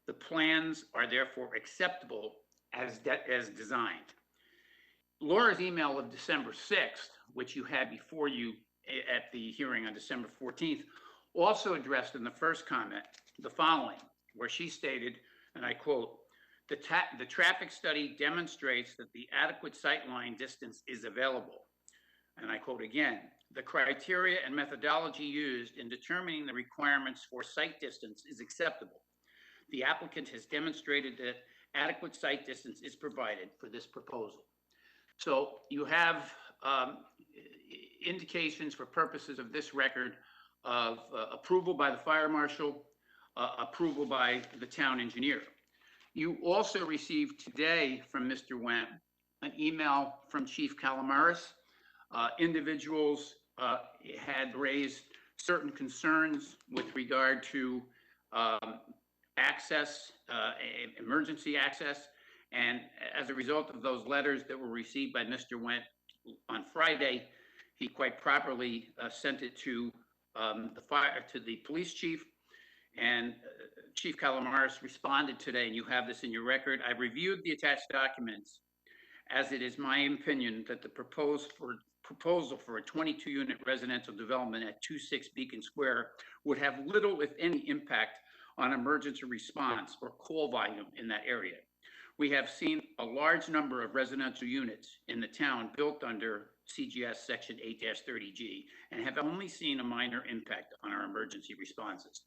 The plans are therefore acceptable as designed." Laura's email of December 6th, which you had before you at the hearing on December 14th, also addressed in the first comment the following, where she stated, and I quote, the traffic study demonstrates that the adequate sightline distance is available." And I quote again, "The criteria and methodology used in determining the requirements for sight distance is acceptable. The applicant has demonstrated that adequate sight distance is provided for this proposal." So you have indications for purposes of this record of approval by the fire marshal, approval by the town engineer. You also received today from Mr. Wendt an email from Chief Calamaris. Individuals had raised certain concerns with regard to access, emergency access. And as a result of those letters that were received by Mr. Wendt on Friday, he quite properly sent it to the police chief, and Chief Calamaris responded today, and you have this in your record. "I reviewed the attached documents, as it is my opinion that the proposal for a 22-unit residential development at 26 Beacon Square would have little, if any, impact on emergency response or call volume in that area. We have seen a large number of residential units in the town built under CGS Section 8-30G and have only seen a minor impact on our emergency responses."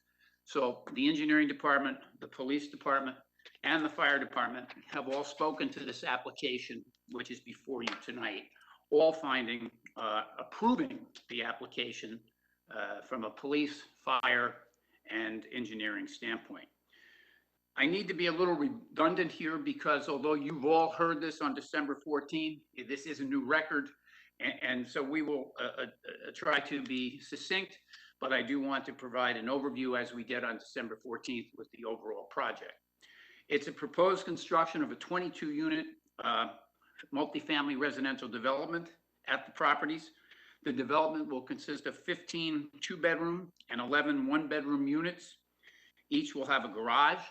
So the engineering department, the police department, and the fire department have all spoken to this application, which is before you tonight, all finding, approving the application from a police, fire, and engineering standpoint. I need to be a little redundant here because although you've all heard this on December 14, this is a new record. And so we will try to be succinct, but I do want to provide an overview as we did on December 14th with the overall project. It's a proposed construction of a 22-unit multifamily residential development at the properties. The development will consist of 15 two-bedroom and 11 one-bedroom units. Each will have a garage.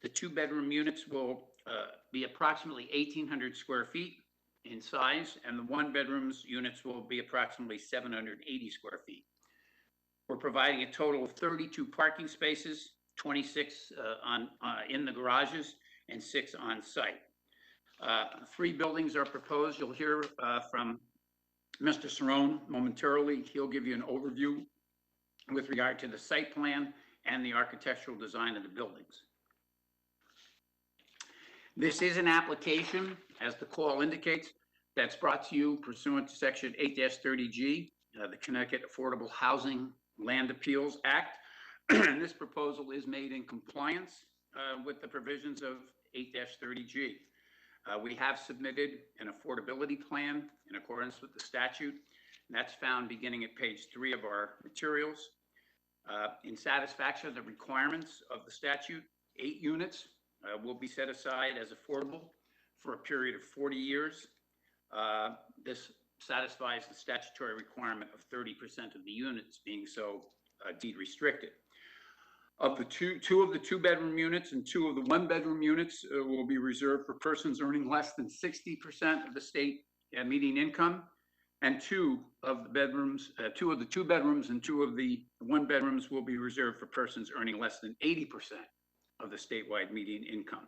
The two-bedroom units will be approximately 1,800 square feet in size, and the one-bedrooms units will be approximately 780 square feet. We're providing a total of 32 parking spaces, 26 in the garages, and 6 on site. 3 buildings are proposed. You'll hear from Mr. Cerrone momentarily. He'll give you an overview with regard to the site plan and the architectural design of the buildings. This is an application, as the call indicates, that's brought to you pursuant to Section 8-30G, the Connecticut Affordable Housing Land Appeals Act. And this proposal is made in compliance with the provisions of 8-30G. We have submitted an affordability plan in accordance with the statute, and that's found beginning at page 3 of our materials. In satisfaction of the requirements of the statute, 8 units will be set aside as affordable for a period of 40 years. This satisfies the statutory requirement of 30% of the units being so deed restricted. Of the two of the 2-bedroom units and 2 of the 1-bedroom units will be reserved for persons earning less than 60% of the state median income, and 2 of the 2 bedrooms and 2 of the 1-bedrooms will be reserved for persons earning less than 80% of the statewide median income.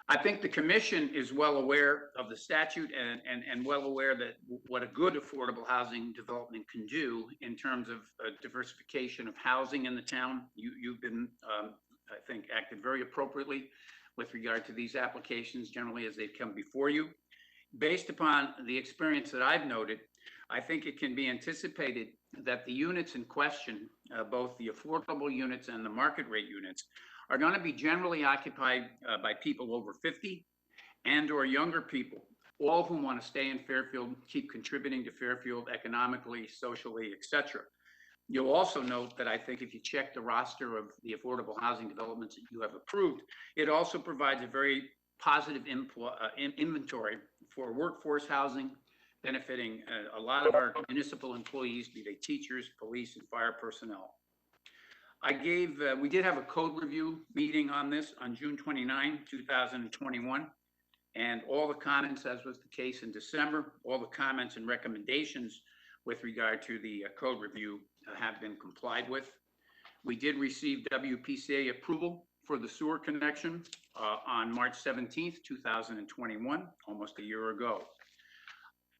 I think the commission is well aware of the statute and well aware that what a good affordable housing development can do in terms of diversification of housing in the town. You've been, I think, acted very appropriately with regard to these applications generally as they've come before you. Based upon the experience that I've noted, I think it can be anticipated that the units in question, both the affordable units and the market rate units, are going to be generally occupied by people over 50 and or younger people, all who want to stay in Fairfield, keep contributing to Fairfield economically, socially, etc. You'll also note that I think if you check the roster of the affordable housing developments that you have approved, it also provides a very positive inventory for workforce housing, benefiting a lot of our municipal employees, be they teachers, police, and fire personnel. We did have a code review meeting on this on June 29, 2021, and all the comments, as was the case in December, all the comments and recommendations with regard to the code review have been complied with. We did receive WPCA approval for the sewer connection on March 17th, 2021, almost a year ago.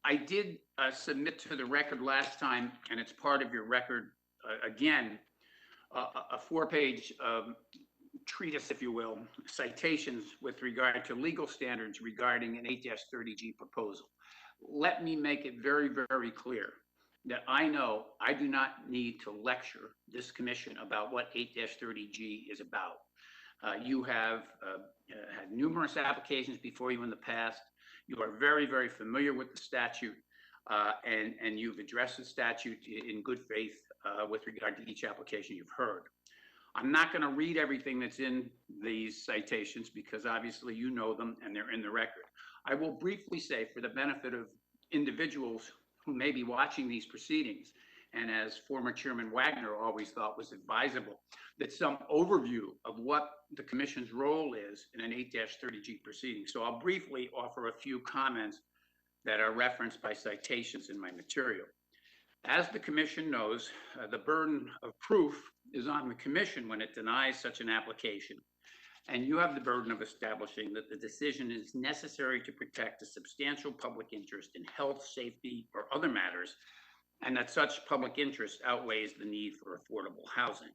I did submit to the record last time, and it's part of your record again, a 4-page treatise, if you will, citations with regard to legal standards regarding an 8-30G proposal. Let me make it very, very clear that I know I do not need to lecture this commission about what 8-30G is about. You have had numerous applications before you in the past. You are very, very familiar with the statute, and you've addressed the statute in good faith with regard to each application you've heard. I'm not going to read everything that's in these citations because obviously you know them and they're in the record. I will briefly say, for the benefit of individuals who may be watching these proceedings, and as former Chairman Wagner always thought was advisable, that some overview of what the commission's role is in an 8-30G proceeding. So I'll briefly offer a few comments that are referenced by citations in my material. As the commission knows, the burden of proof is on the commission when it denies such an application. And you have the burden of establishing that the decision is necessary to protect a substantial public interest in health, safety, or other matters, and that such public interest outweighs the need for affordable housing.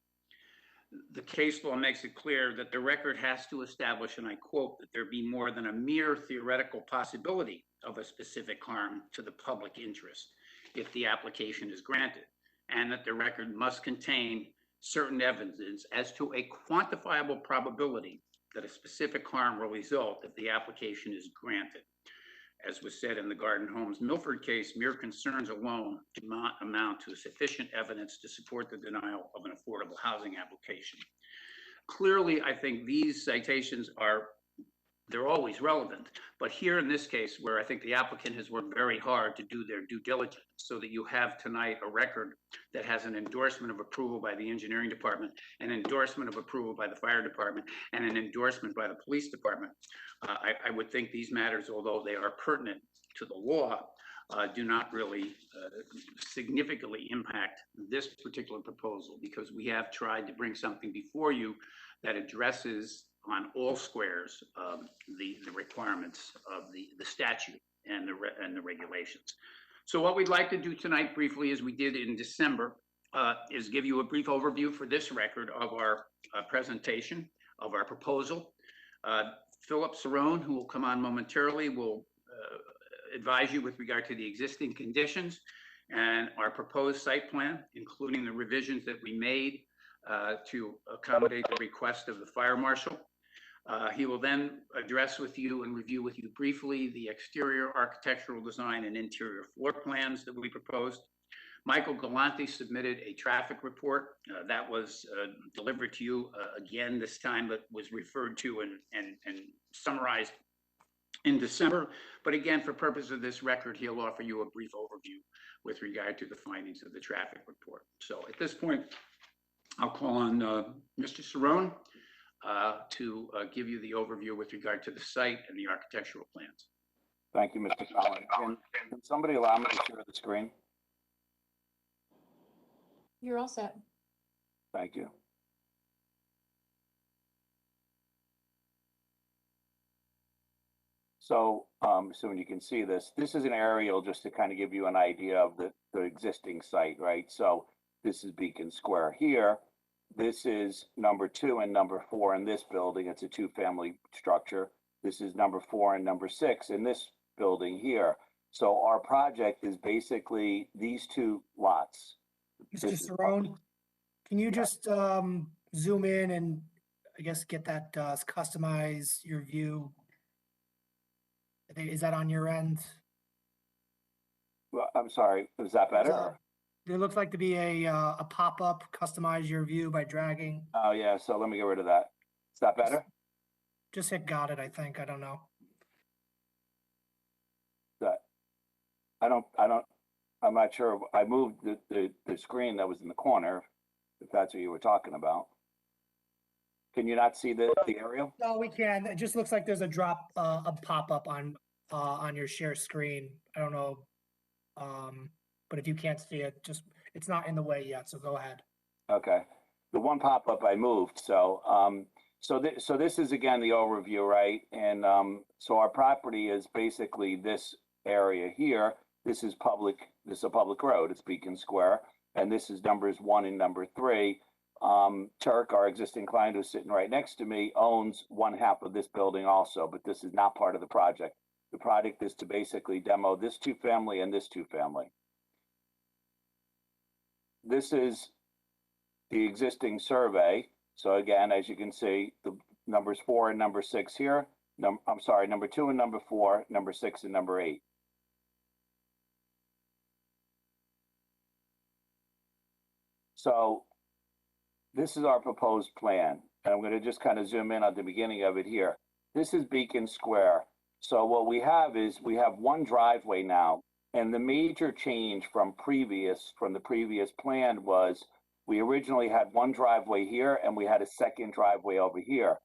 The case law makes it clear that the record has to establish, and I quote, that there be more than a mere theoretical possibility of a specific harm to the public interest if the application is granted, and that the record must contain certain evidence as to a quantifiable probability that a specific harm will result if the application is granted. As was said in the Garden Homes Milford case, mere concerns alone do not amount to sufficient evidence to support the denial of an affordable housing application. Clearly, I think these citations they're always relevant, but here in this case, where I think the applicant has worked very hard to do their due diligence so that you have tonight a record that has an endorsement of approval by the engineering department, an endorsement of approval by the fire department, and an endorsement by the police department. I would think these matters, although they are pertinent to the law, do not really significantly impact this particular proposal, because we have tried to bring something before you that addresses on all squares, the requirements of the statute and the regulations. So what we'd like to do tonight briefly, as we did in December, is give you a brief overview for this record of our presentation of our proposal. Philip Cerrone, who will come on momentarily, will advise you with regard to the existing conditions and our proposed site plan, including the revisions that we made to accommodate the request of the fire marshal. He will then address with you and review with you briefly the exterior architectural design and interior floor plans that we proposed. Michael Galante submitted a traffic report that was delivered to you again this time, but was referred to and summarized in December. But again, for purpose of this record, he'll offer you a brief overview with regard to the findings of the traffic report. So at this point, I'll call on Mr. Cerrone to give you the overview with regard to the site and the architectural plans. Thank you, Mr. Fallon. Can somebody allow me to share the screen? You're all set. Thank you. So, so when you can see this, this is an aerial just to kind of give you an idea of the existing site, right? So this is Beacon Square here. This is number 2 and number 4 in this building. It's a 2-family structure. This is number 4 and number 6 in this building here. So our project is basically these 2 lots. Mr. Cerrone, can you just zoom in and I guess get that customize your view? Is that on your end? Well, I'm sorry, is that better? There looks like to be a pop-up, customize your view by dragging. Oh yeah, so let me get rid of that. Is that better? Just hit got it, I think. I don't know. That I'm not sure. I moved the screen that was in the corner, if that's what you were talking about. Can you not see the aerial? No, we can. It just looks like there's a pop-up on your share screen. I don't know. But if you can't see it, it's not in the way yet, so go ahead. Okay. The one pop-up I moved, so so this is again the overview, right? And so our property is basically this area here. This is a public road. It's Beacon Square, and this is numbers 1 and number 3. Turk, our existing client who's sitting right next to me, owns 1/2 of this building also, but this is not part of the project. The project is to basically demo this 2-family and this 2-family. This is the existing survey. So again, as you can see, the numbers 4 and number 6 here. I'm sorry, number 2 and number 4, number 6 and number 8. So this is our proposed plan. And I'm going to just kind of zoom in on the beginning of it here. This is Beacon Square. So what we have is we have one driveway now. And the major change from the previous plan was we originally had one driveway here and we had a second driveway over here.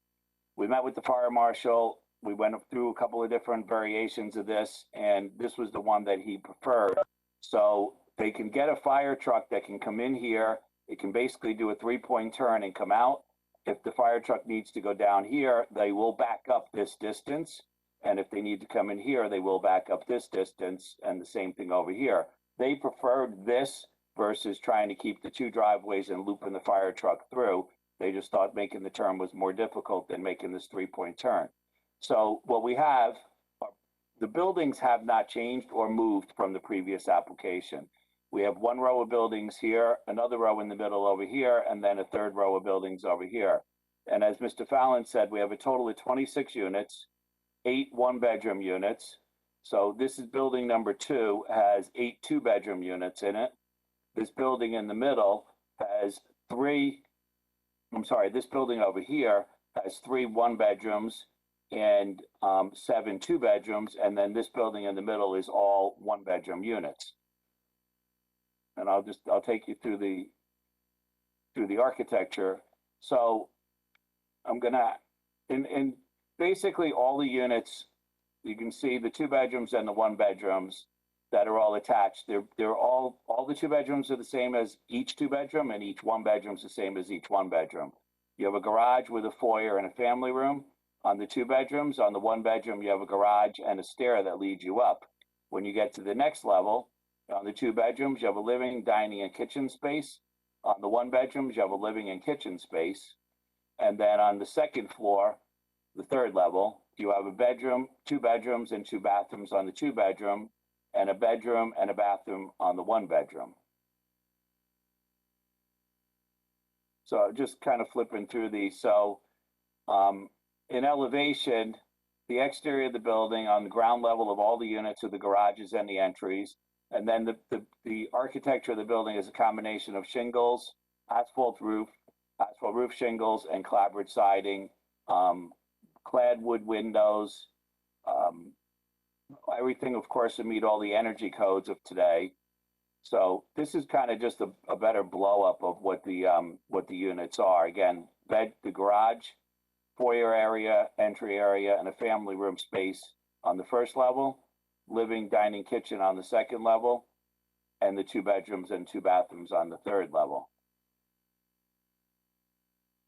We met with the fire marshal. We went through a couple of different variations of this, and this was the one that he preferred. So they can get a fire truck that can come in here. It can basically do a 3-point turn and come out. If the fire truck needs to go down here, they will back up this distance. And if they need to come in here, they will back up this distance, and the same thing over here. They preferred this versus trying to keep the 2 driveways and looping the fire truck through. They just thought making the turn was more difficult than making this 3-point turn. So what we have, the buildings have not changed or moved from the previous application. We have one row of buildings here, another row in the middle over here, and then a third row of buildings over here. And as Mr. Fallon said, we have a total of 26 units. 8 1-bedroom units. So this is building number 2, has 8 2-bedroom units in it. This building in the middle has this building over here has 3 1-bedrooms and 7 2-bedrooms. And then this building in the middle is all 1-bedroom units. And I'll take you through the architecture. So I'm gonna, in basically all the units, you can see the 2 bedrooms and the 1 bedrooms that are all attached. They're all the 2 bedrooms are the same as each 2 bedroom, and each 1 bedroom is the same as each 1 bedroom. you have a garage with a foyer and a family room. On the 2 bedrooms, on the 1 bedroom, you have a garage and a stair that leads you up. When you get to the next level, on the 2 bedrooms, you have a living, dining, and kitchen space. On the 1 bedrooms, you have a living and kitchen space. And then on the 2nd floor, the 3rd level, you have a bedroom, 2 bedrooms, and 2 bathrooms on the 2 bedroom, and a bedroom and a bathroom on the 1 bedroom. So just kind of flipping through these. So in elevation, the exterior of the building on the ground level of all the units are the garages and the entries. And then the architecture of the building is a combination of shingles, asphalt roof shingles, and clapboard siding, clad wood windows, everything, of course, to meet all the energy codes of today. So this is kind of just a better blow up of what the units are. Again, the garage, foyer area, entry area, and a family room space on the 1st level, living, dining, kitchen on the 2nd level, and the 2 bedrooms and 2 bathrooms on the 3rd level.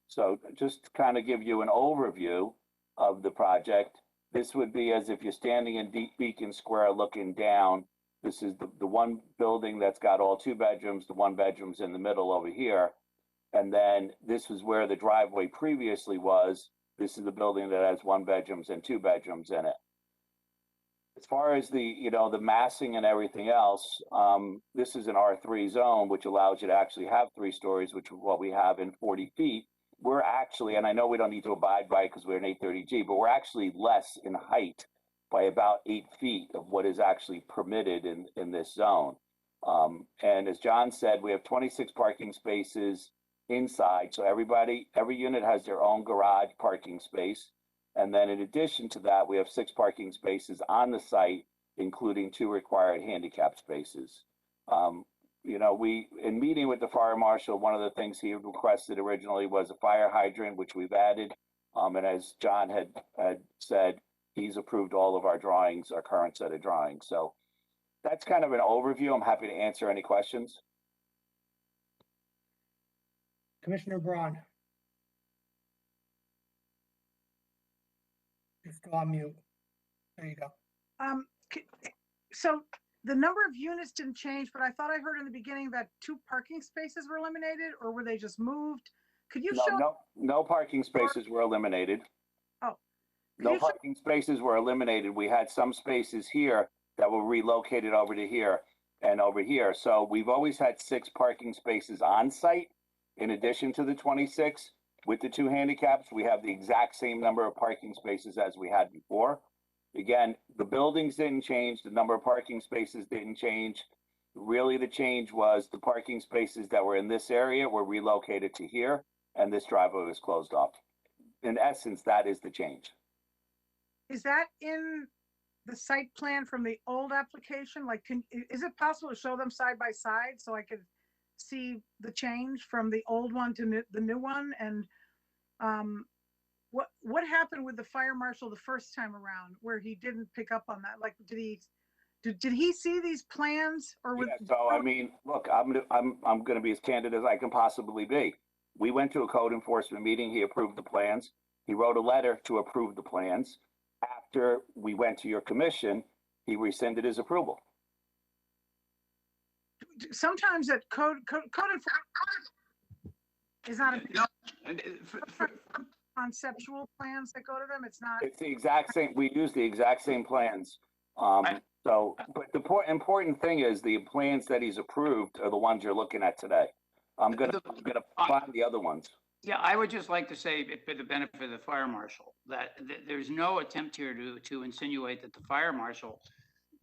So just to kind of give you an overview of the project, this would be as if you're standing in Beacon Square looking down. This is the one building that's got all 2 bedrooms, the 1 bedroom's in the middle over here. And then this is where the driveway previously was. This is the building that has 1 bedrooms and 2 bedrooms in it. As far as the massing and everything else, this is an R3 zone, which allows you to actually have 3 stories, which is what we have in 40 feet. We're actually, and I know we don't need to abide by it because we're an 830G, but we're actually less in height by about 8 feet of what is actually permitted in this zone. And as John said, we have 26 parking spaces inside. So every unit has their own garage parking space. And then in addition to that, we have 6 parking spaces on the site, including 2 required handicap spaces. In meeting with the fire marshal, one of the things he requested originally was a fire hydrant, which we've added. And as John had said, he's approved all of our drawings, our current set of drawings. So that's kind of an overview. I'm happy to answer any questions. Commissioner Braun. Just go on mute. There you go. So the number of units didn't change, but I thought I heard in the beginning that 2 parking spaces were eliminated, or were they just moved? Could you show? No parking spaces were eliminated. Oh. No parking spaces were eliminated. We had some spaces here that were relocated over to here and over here. So we've always had 6 parking spaces on site. In addition to the 26, with the 2 handicaps, we have the exact same number of parking spaces as we had before. Again, the buildings didn't change. The number of parking spaces didn't change. Really, the change was the parking spaces that were in this area were relocated to here, and this driveway was closed off. In essence, that is the change. Is that in the site plan from the old application? Like, is it possible to show them side by side so I could see the change from the old one to the new one? And what happened with the fire marshal the first time around where he didn't pick up on that? Like, did he see these plans or? Yeah, so I mean, look, I'm going to be as candid as I can possibly be. We went to a code enforcement meeting. He approved the plans. He wrote a letter to approve the plans. After we went to your commission, he rescinded his approval. Sometimes that code enforcement is not conceptual plans that go to them. It's not. It's the exact same. We use the exact same plans. But the important thing is the plans that he's approved are the ones you're looking at today. I'm gonna find the other ones. Yeah, I would just like to say, for the benefit of the fire marshal, that there's no attempt here to insinuate that the fire marshal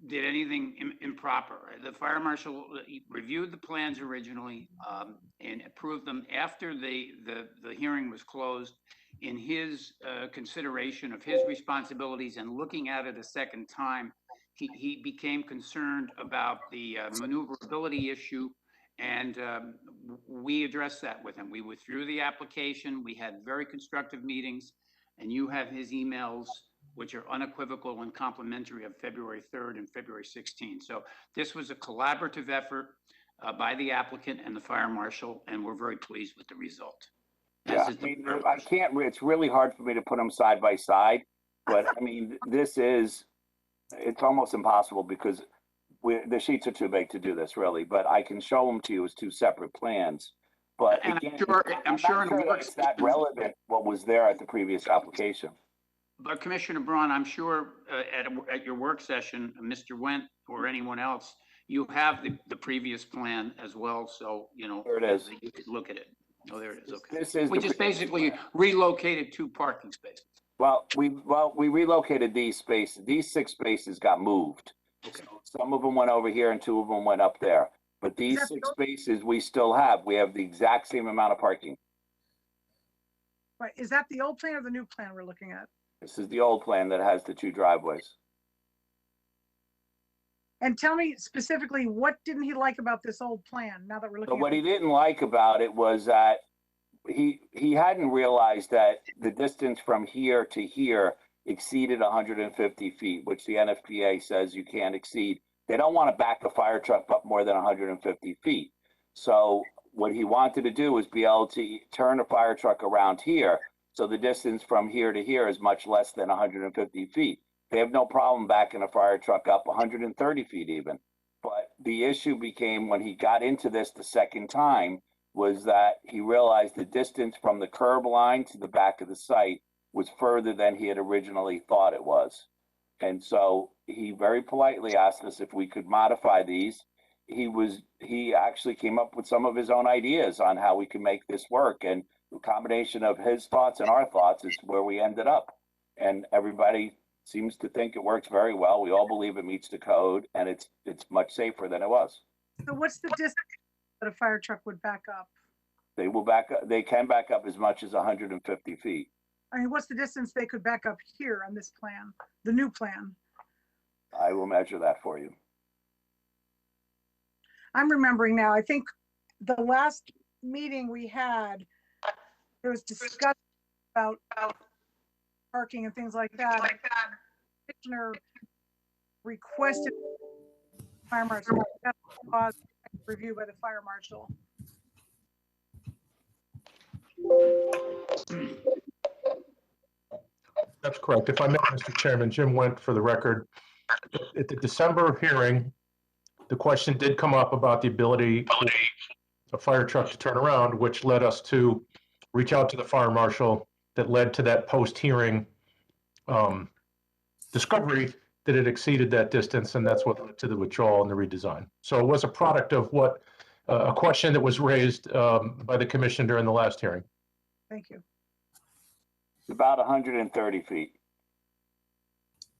did anything improper. The fire marshal reviewed the plans originally and approved them after the hearing was closed. In his consideration of his responsibilities and looking at it a second time, he became concerned about the maneuverability issue. And we addressed that with him. We withdrew the application. We had very constructive meetings, and you have his emails, which are unequivocal and complimentary, of February 3rd and February 16th. So this was a collaborative effort by the applicant and the fire marshal, and we're very pleased with the result. Yeah, is I mean, the I can't, it's really hard for me to put them side by side, but I mean, it's almost impossible because the sheets are too big to do this really, but I can show them to you as two separate plans. But And again, I'm sure in a not work that it's that relevant what was there at the previous application. But Commissioner Braun, I'm sure at your work session, Mr. Went or anyone else, you have the previous plan as well, so, you know. There it is. You could look at it. Oh, there it is, okay. This is We the just previous basically plan. relocated 2 parking spaces. Well, we relocated these spaces. These 6 spaces got moved. Okay. So some of them went over here and 2 of them went up there. But these that 6 spaces we still have. We have the exact same amount of parking. Right, is that the old plan or the new plan we're looking at? This is the old plan that has the 2 driveways. And tell me specifically, what didn't he like about this old plan, now that we're But looking what at? he didn't like about it was that he hadn't realized that the distance from here to here exceeded 150 feet, which the NFPA says you can't exceed. They don't want to back a fire truck up more than 150 feet. So what he wanted to do was be able to turn a fire truck around here. So the distance from here to here is much less than 150 feet. They have no problem backing a fire truck up 130 feet even. But the issue became when he got into this the second time was that he realized the distance from the curb line to the back of the site was further than he had originally thought it was. And so he very politely asked us if we could modify these. He actually came up with some of his own ideas on how we can make this work. And the combination of his thoughts and our thoughts is where we ended up. And everybody seems to think it works very well. We all believe it meets the code and it's much safer than it was. So what's the distance that a fire truck would back up? They will back up, they can back up as much as 150 feet. I mean, what's the distance they could back up here on this plan, the new plan? I will measure that for you. I'm remembering now, I think the last meeting we had, there was discussion about parking and things like that. Commissioner requested fire marshal, review by the fire marshal. That's correct. If I may, Mr. Chairman, Jim Went for the record. At the December hearing, the question did come up about the ability for a fire truck to turn around, which led us to reach out to the fire marshal that led to that post-hearing discovery that it exceeded that distance, and that's what led to the withdrawal and the redesign. So it was a product of what a question that was raised by the commission during the last hearing. Thank you. About 130 feet.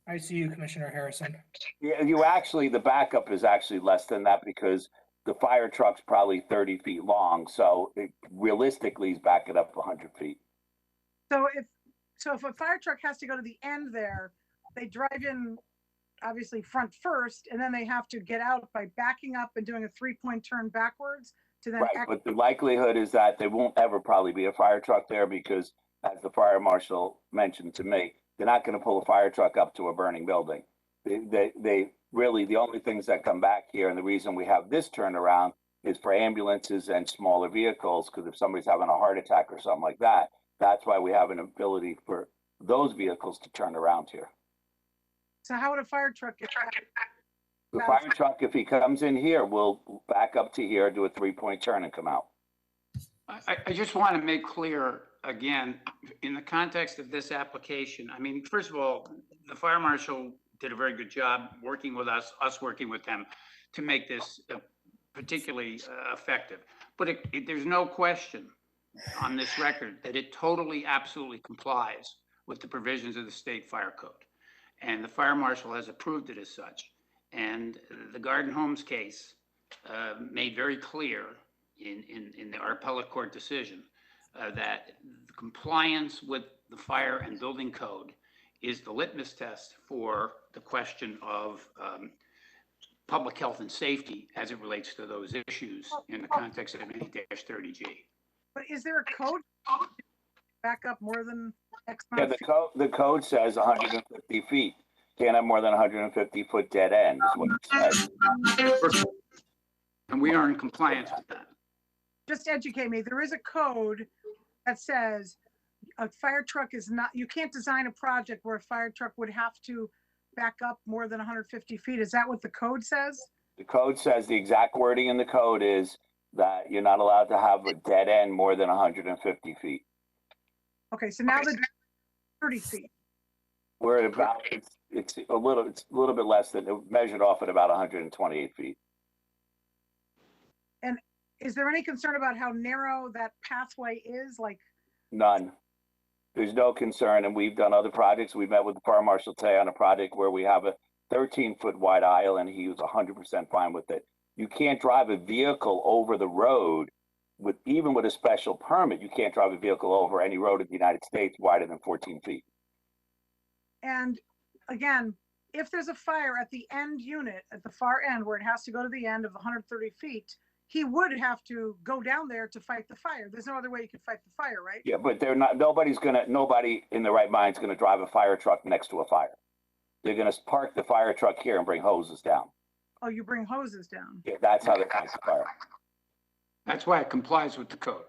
I see you, Commissioner Harrison. Yeah, the backup is actually less than that because the fire truck's probably 30 feet long. So realistically, he's backing up 100 feet. So if a fire truck has to go to the end there, they drive in obviously front first, and then they have to get out by backing up and doing a 3-point turn backwards to then. Right, but the likelihood is that there won't ever probably be a fire truck there because, as the fire marshal mentioned to me, they're not going to pull a fire truck up to a burning building. They really, the only things that come back here, and the reason we have this turnaround is for ambulances and smaller vehicles, because if somebody's having a heart attack or something like that, that's why we have an ability for those vehicles to turn around here. So how would a fire truck get back? The fire truck, if he comes in here, will back up to here, do a 3-point turn and come out. I just want to make clear, again, in the context of this application, I mean, first of all, the fire marshal did a very good job working with us working with them to make this particularly effective. But there's no question on this record that it totally, absolutely complies with the provisions of the state fire code. And the fire marshal has approved it as such. And the Garden Homes case made very clear in our appellate court decision that the compliance with the fire and building code is the litmus test for the question of public health and safety as it relates to those issues in the context of 8-30G. But is there a code back up more than X Yeah, amount of feet? the code says 150 feet. Can't have more than 150 foot dead end is what it says. And we are in compliance with that. Just educate me. There is a code that says a fire truck is not, you can't design a project where a fire truck would have to back up more than 150 feet. Is that what the code says? The code says, the exact wording in the code is that you're not allowed to have a dead end more than 150 feet. Okay, so now the 30 feet. We're at about, it's a little bit less than, measured off at about 128 feet. And is there any concern about how narrow that pathway is? Like, None. There's no concern, and we've done other projects. We met with the fire marshal today on a project where we have a 13-foot wide aisle, and he was 100% fine with it. You can't drive a vehicle over the road even with a special permit. You can't drive a vehicle over any road in the United States wider than 14 feet. and again, if there's a fire at the end unit, at the far end where it has to go to the end of 130 feet, he would have to go down there to fight the fire. There's no other way you could fight the fire, right? Yeah, but nobody in the right mind is gonna drive a fire truck next to a fire. They're gonna park the fire truck here and bring hoses down. Oh, you bring hoses down. Yeah, that's how they fight the fire. That's why it complies with the code.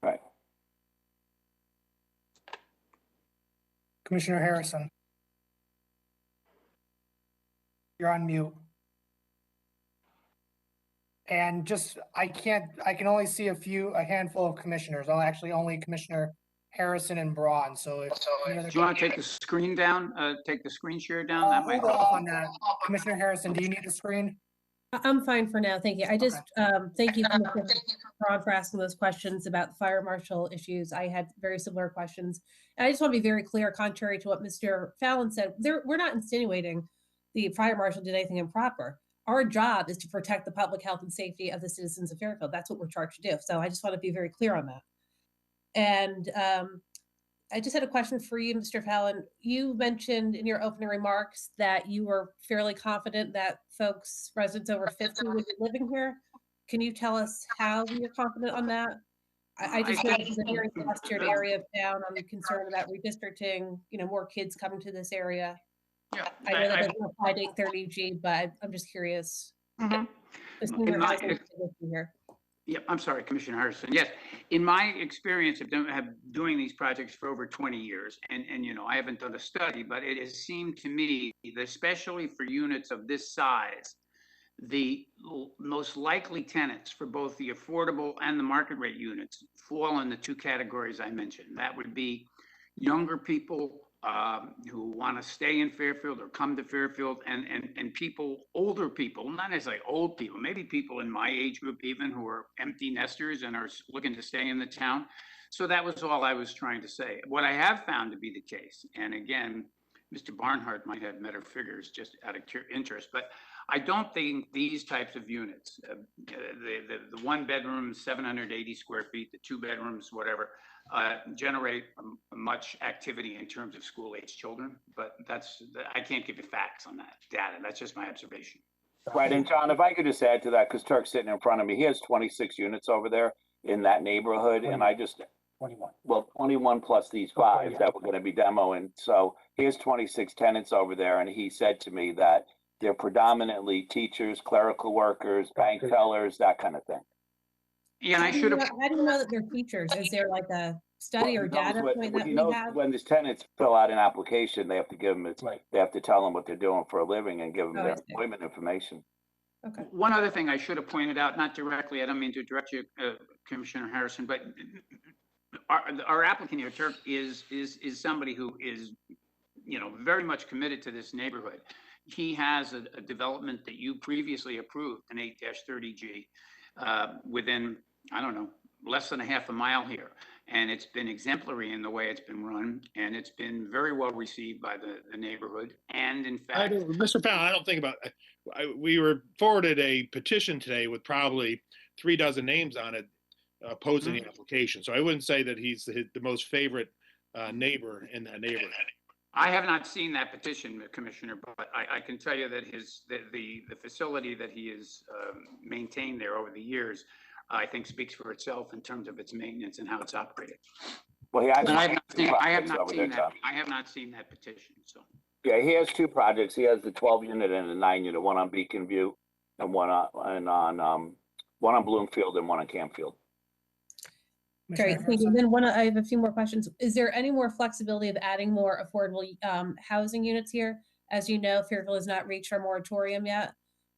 Right. Commissioner Harrison. You're on mute. And just, I can only see a handful of commissioners. Only Commissioner Harrison and Braun, so if. Do you want to take the screen down, take the screen share down? That might Hold help. off on that. Commissioner Harrison, do you need the screen? I'm fine for now, thank you. I just, thank you, Commissioner Braun, for asking those questions about the fire marshal issues. I had very similar questions. And I just want to be very clear, contrary to what Mr. Fallon said, we're not insinuating the fire marshal did anything improper. Our job is to protect the public health and safety of the citizens of Fairfield. That's what we're charged to do. So I just want to be very clear on that. And I just had a question for you, Mr. Fallon. You mentioned in your opening remarks that you were fairly confident that folks, residents over 50 would be living here. Can you tell us how you're confident on that? I just know this is a very clustered area of town. I'm concerned about redistricting, more kids coming to this area. Yeah. I know that doesn't apply to 830G, but I'm just curious. The senior In my- housing is here. Yep, I'm sorry, Commissioner Harrison. Yes, in my experience of doing these projects for over 20 years, and I haven't done a study, but it has seemed to me that especially for units of this size, the most likely tenants for both the affordable and the market rate units fall in the two categories I mentioned. That would be younger people who want to stay in Fairfield or come to Fairfield, and people, older people, not necessarily old people, maybe people in my age group even, who are empty nesters and are looking to stay in the town. So that was all I was trying to say. What I have found to be the case, and again, Mr. Barnhart might have better figures just out of interest, but I don't think these types of units, the one bedroom, 780 square feet, the two bedrooms, whatever, generate much activity in terms of school age children, but I can't give you facts on that data. That's just my observation. Right, and John, if I could just add to that, because Turk's sitting in front of me, he has 26 units over there in that neighborhood, and 21. Well, 21 plus these five that we're going to be demoing. So he has 26 tenants over there, and he said to me that they're predominantly teachers, clerical workers, bank tellers, that kind of thing. Yeah, and I should have. How do you know that they're teachers? Is there like a study or data point that we have? When these tenants fill out an application, they have to give them, they have to tell them what they're doing for a living and give them their employment information. Okay. One other thing I should have pointed out, not directly, I don't mean to direct you, Commissioner Harrison, but our applicant here, Turk, is somebody who is, very much committed to this neighborhood. He has a development that you previously approved, an 8-30G, within, I don't know, less than a half a mile here. And it's been exemplary in the way it's been run, and it's been very well received by the neighborhood. And in fact, Mr. Fallon, I don't think about it. We were forwarded a petition today with probably 36 names on it opposing the application. So I wouldn't say that he's the most favorite neighbor in that neighborhood. I have not seen that petition, Commissioner, but I can tell you that the facility that he has maintained there over the years, I think speaks for itself in terms of its maintenance and how it's operated. Well, he actually, I have not seen that petition. So yeah, he has two projects. He has the 12 unit and the 9 unit, one on Beacon View and one on Bloomfield and one on Campfield. Commissioner Great, thank you. Harrison? Then I have a few more questions. Is there any more flexibility of adding more affordable housing units here? As you know, Fairfield has not reached our moratorium yet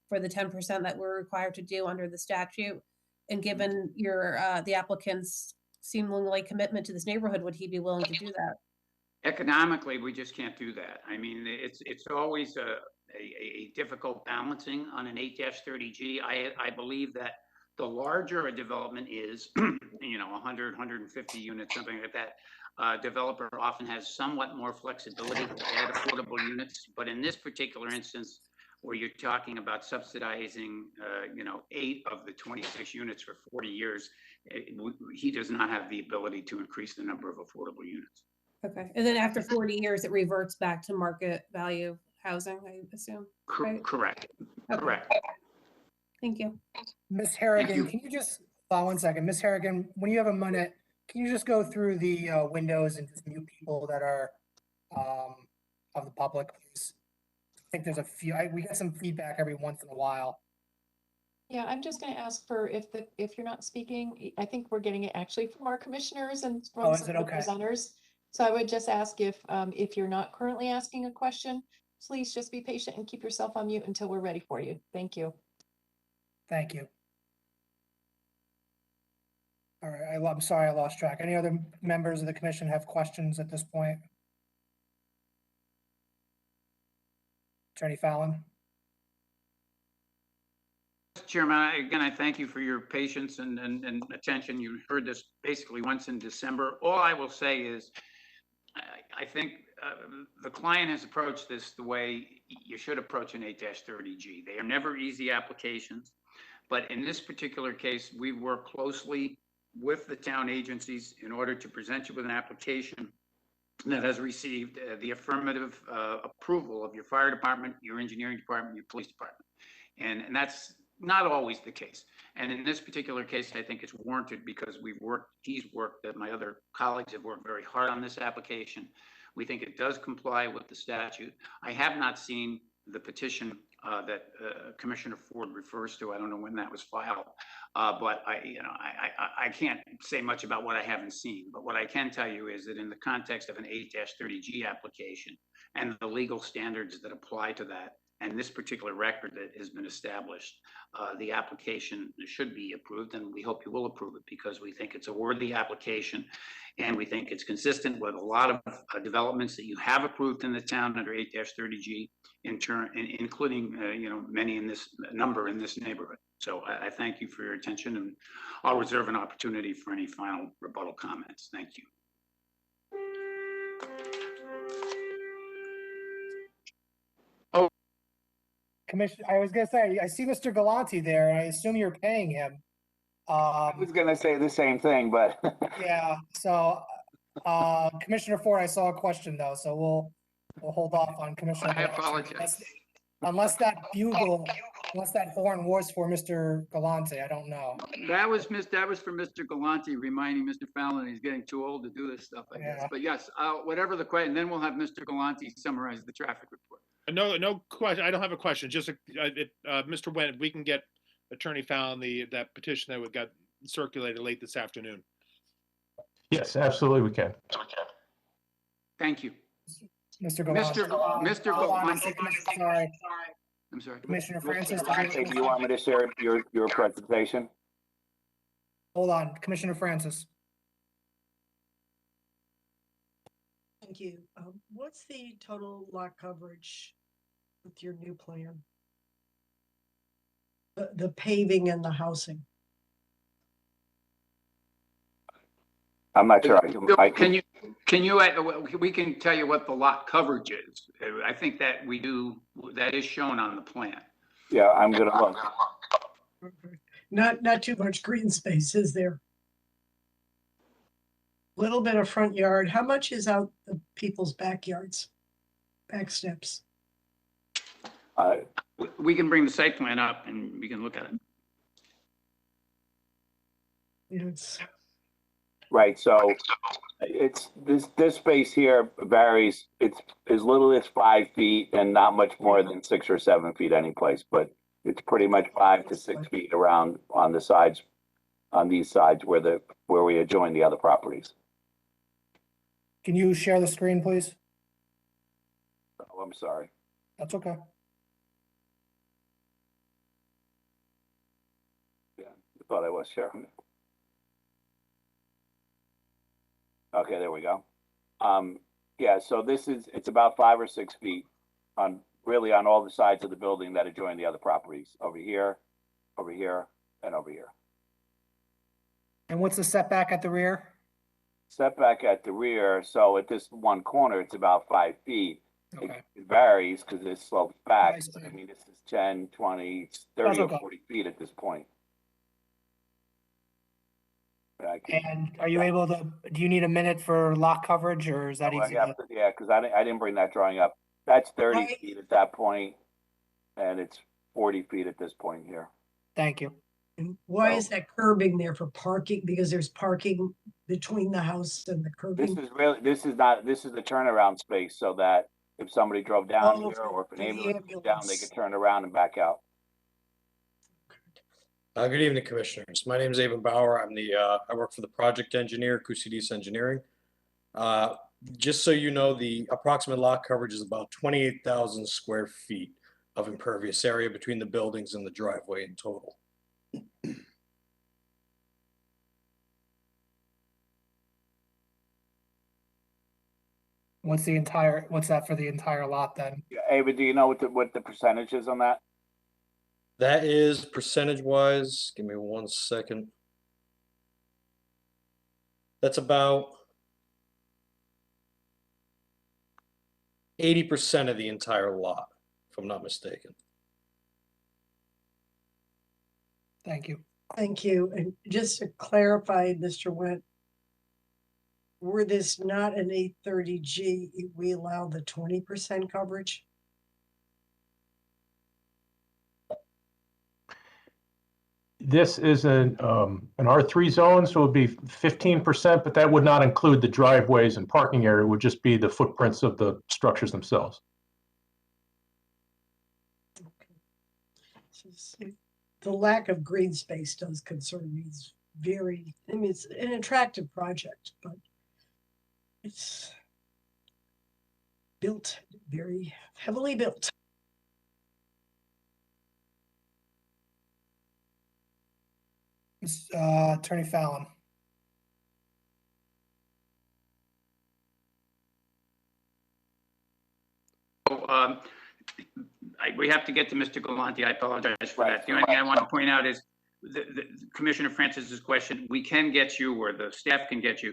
for the 10% that we're required to do under the statute. And given the applicant's seemingly commitment to this neighborhood, would he be willing to do that? Economically, we just can't do that. I mean, it's always a difficult balancing on an 8-30G. I believe that the larger a development is, 100, 150 units, something like that, developer often has somewhat more flexibility to add affordable units. But in this particular instance, where you're talking about subsidizing, 8 of the 26 units for 40 years, he does not have the ability to increase the number of affordable units. Okay, and then after 40 years, it reverts back to market value housing, I assume, right? Correct. Okay. Correct. Thank you. Ms. Harrigan, you. can you just, 1 second, Ms. Harrigan, when you have a minute, can you just go through the windows and just mute people that are of the public, please? I think there's a few, we get some feedback every once in a while. Yeah, I'm just going to ask for if you're not speaking, I think we're getting it actually from our commissioners and Oh, from is some it of the okay? presenters. So I would just ask if you're not currently asking a question, please just be patient and keep yourself on mute until we're ready for you. Thank you. Thank you. All right, I'm sorry I lost track. Any other members of the commission have questions at this point? Attorney Fallon? Chairman, again, I thank you for your patience and attention. You heard this basically once in December. All I will say is, I think the client has approached this the way you should approach an 8-30G. They are never easy applications, but in this particular case, we work closely with the town agencies in order to present you with an application that has received the affirmative approval of your fire department, your engineering department, your police department. And that's not always the case. And in this particular case, I think it's warranted because he's worked, my other colleagues have worked very hard on this application. We think it does comply with the statute. I have not seen the petition that Commissioner Ford refers to. I don't know when that was filed, but I can't say much about what I haven't seen. But what I can tell you is that in the context of an 8-30G application and the legal standards that apply to that, and this particular record that has been established, the application should be approved, and we hope you will approve it because we think it's a worthy application, and we think it's consistent with a lot of developments that you have approved in the town under 8-30G, including many in this number in this neighborhood. So I thank you for your attention, and I'll reserve an opportunity for any final rebuttal comments. Thank you. Commissioner, I was gonna say, I see Mr. Galante there, and I assume you're paying him. I was gonna say the same thing, but Yeah, so, Commissioner Ford, I saw a question though, so we'll hold off on Commissioner. I Galante. apologize. Unless that horn was for Mr. Galante, I don't know. That was for Mr. Galante, reminding Mr. Fallon he's getting too old to do this stuff, I guess. Yeah. But yes, whatever the question, then we'll have Mr. Galante summarize the traffic report. No question. I don't have a question. Just Mr. Wendt, we can get Attorney Fallon that petition that got circulated late this afternoon. Yes, absolutely, we can. Thank you. Mr. Galante. Mr. Hold on a Galante. second, sorry. I'm sorry. Commissioner Francis. do you want me to share your presentation? Hold on, Commissioner Francis. Thank you. What's the total lot coverage with your new plan? The paving and the housing. I'm not sure. We can tell you what the lot coverage is. I think that that is shown on the plan. Yeah, I'm gonna look. Not too much green space, is there? Little bit of front yard. How much is out the people's backyards? Back steps? We can bring the site plan up and we can look at it. Yes. Right, so it's this space here varies. It's as little as 5 feet and not much more than 6 or 7 feet any place, but it's pretty much 5 to 6 feet around on the sides on these sides where we adjoin the other properties. Can you share the screen, please? Oh, I'm sorry. That's okay. Yeah, I thought I was sharing. Okay, there we go. Yeah, so it's about 5 or 6 feet really on all the sides of the building that adjoin the other properties, over here, and over here. And what's the setback at the rear? Setback at the rear, so at this one corner, it's about 5 feet. Okay. It varies because it slopes back. I see. I mean, this is 10, 20, 30 or okay. 40 feet at this point. And are you able to, do you need a minute for lot coverage, or is that easy? Yeah, because I didn't bring that drawing up. That's 30 Right. feet at that point, and it's 40 feet at this point here. Thank you. And why is that curbing there for parking? Because there's parking between the house and the curbing? This is the turnaround space so that if somebody drove down Oh, here or if an for the ambulance came down, they ambulance. could turn around and back out. Good evening, Commissioners. My name is Avon Bauer. I work for the project engineer, Cusidis Engineering. Just so you know, the approximate lot coverage is about 28,000 square feet of impervious area between the buildings and the driveway in total. What's that for the entire lot then? Ava, do you know what the percentage is on that? That is percentage-wise, give me 1 second. That's about 80% of the entire lot, if I'm not mistaken. Thank you. Thank you. And just to clarify, Mr. Went, were this not an 830G, we allow the 20% coverage? This is an R3 zone, so it would be 15%, but that would not include the driveways and parking area. It would just be the footprints of the structures themselves. The lack of green space does concern me. It's I mean, it's an attractive project, but it's built very heavily built. Attorney Fallon. We have to get to Mr. Galante. I apologize for that. The only thing I want to point out is the Commissioner Francis's question. We can get you, or the staff can get you,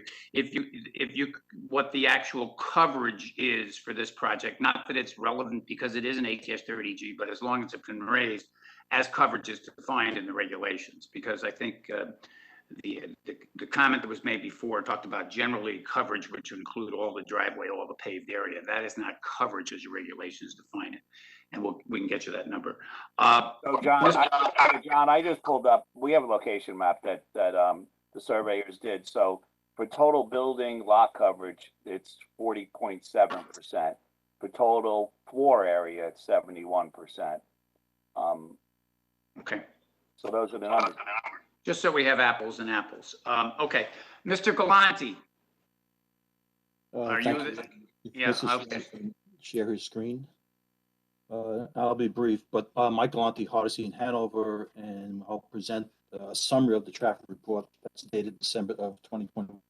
what the actual coverage is for this project. Not that it's relevant because it is an ATS-30G, but as long as it's been raised as coverage is defined in the regulations, because I think the comment that was made before talked about generally coverage, which would include all the driveway, all the paved area. That is not coverage as your regulations define it. And we can get you that number. So John, I just pulled up, we have a location map that the surveyors did. So for total building lot coverage, it's 40.7%. For total floor area, it's 71%. Okay. So those are the numbers. Just so we have apples and apples. Okay, Mr. Galante. Are you? Yeah, okay. Share his screen. I'll be brief, but Mike Galante, Hardesty in Hanover, and I'll present a summary of the traffic report that's dated December of 2021.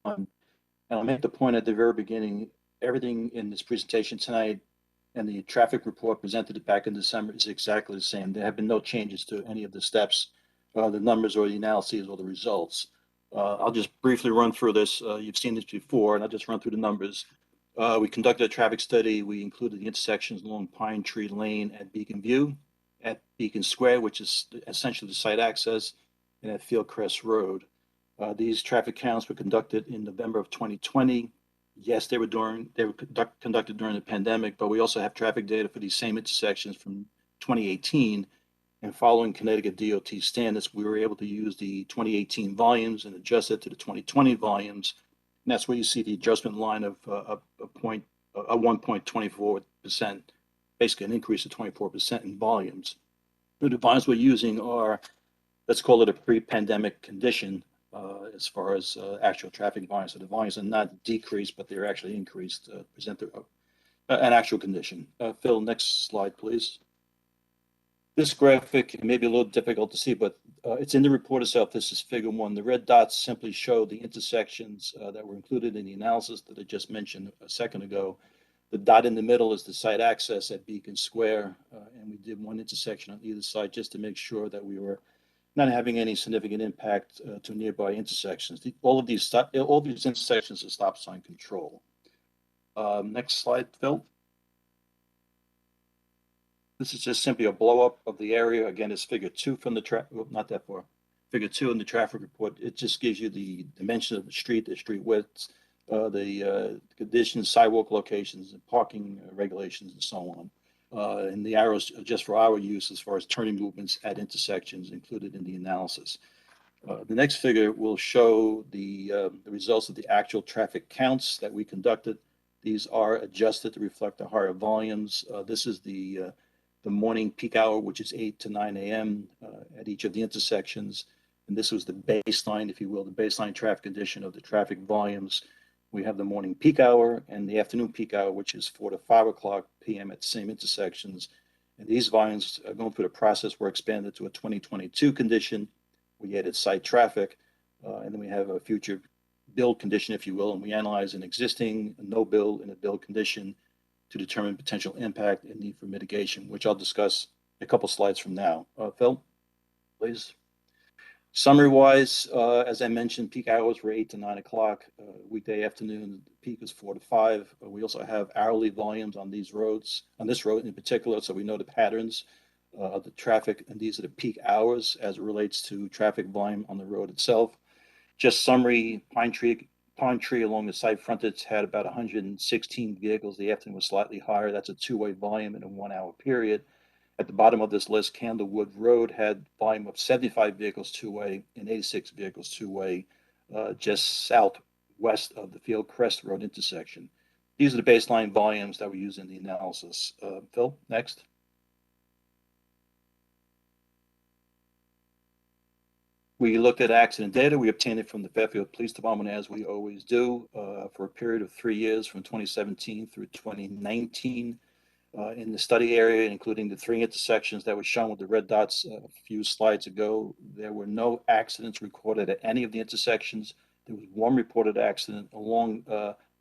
And I'll make the point at the very beginning, everything in this presentation tonight and the traffic report presented back in December is exactly the same. There have been no changes to any of the steps, the numbers or the analyses or the results. I'll just briefly run through this. You've seen this before, and I'll just run through the numbers. We conducted a traffic study. We included the intersections along Pine Tree Lane at Beacon View, at Beacon Square, which is essentially the site access, and at Fieldcrest Road. These traffic counts were conducted in November of 2020. Yes, they were conducted during the pandemic, but we also have traffic data for these same intersections from 2018. And following Connecticut DOT standards, we were able to use the 2018 volumes and adjust it to the 2020 volumes. And that's where you see the adjustment line of a 1.24%, basically an increase of 24% in volumes. The volumes we're using are let's call it a pre-pandemic condition as far as actual traffic volumes. So the volumes are not decreased, but they're actually increased, present an actual condition. Phil, next slide, please. This graphic may be a little difficult to see, but it's in the report itself. This is figure 1. The red dots simply show the intersections that were included in the analysis that I just mentioned a second ago. The dot in the middle is the site access at Beacon Square, and we did one intersection on either side just to make sure that we were not having any significant impact to nearby intersections. All of these intersections are stop sign control. Next slide, Phil. This is just simply a blow up of the area. Again, it's figure 2 from the traffic, not that far. Figure 2 in the traffic report. It just gives you the dimension of the street widths, the conditions, sidewalk locations, and parking regulations, and so on. And the arrows are just for our use as far as turning movements at intersections included in the analysis. The next figure will show the results of the actual traffic counts that we conducted. These are adjusted to reflect the higher volumes. This is the morning peak hour, which is 8 to 9 a.m. At each of the intersections. And this was the baseline, if you will, the baseline traffic condition of the traffic volumes. We have the morning peak hour and the afternoon peak hour, which is 4 to 5 o'clock p.m. at the same intersections. And these volumes are going through the process were expanded to a 2022 condition. We added site traffic, and then we have a future build condition, if you will, and we analyze an existing no build and a build condition to determine potential impact and need for mitigation, which I'll discuss a couple slides from now. Phil, please. Summary-wise, as I mentioned, peak hours were 8 to 9 o'clock. Weekday afternoon, the peak is 4 to 5. We also have hourly volumes on these roads, on this road in particular, so we know the patterns of the traffic, and these are the peak hours as it relates to traffic volume on the road itself. Just summary, Pine Tree along the site frontage had about 116 vehicles. The afternoon was slightly higher. That's a two-way volume in a 1 hour period. At the bottom of this list, Candlewood Road had volume of 75 vehicles two-way and 86 vehicles two-way, just southwest of the Field Crest Road intersection. These are the baseline volumes that we use in the analysis. Phil, next. We looked at accident data. We obtained it from the Fairfield Police Department, as we always do, for a period of 3 years, from 2017 through 2019. In the study area, including the 3 intersections that were shown with the red dots a few slides ago, there were no accidents recorded at any of the intersections. There was 1 reported accident along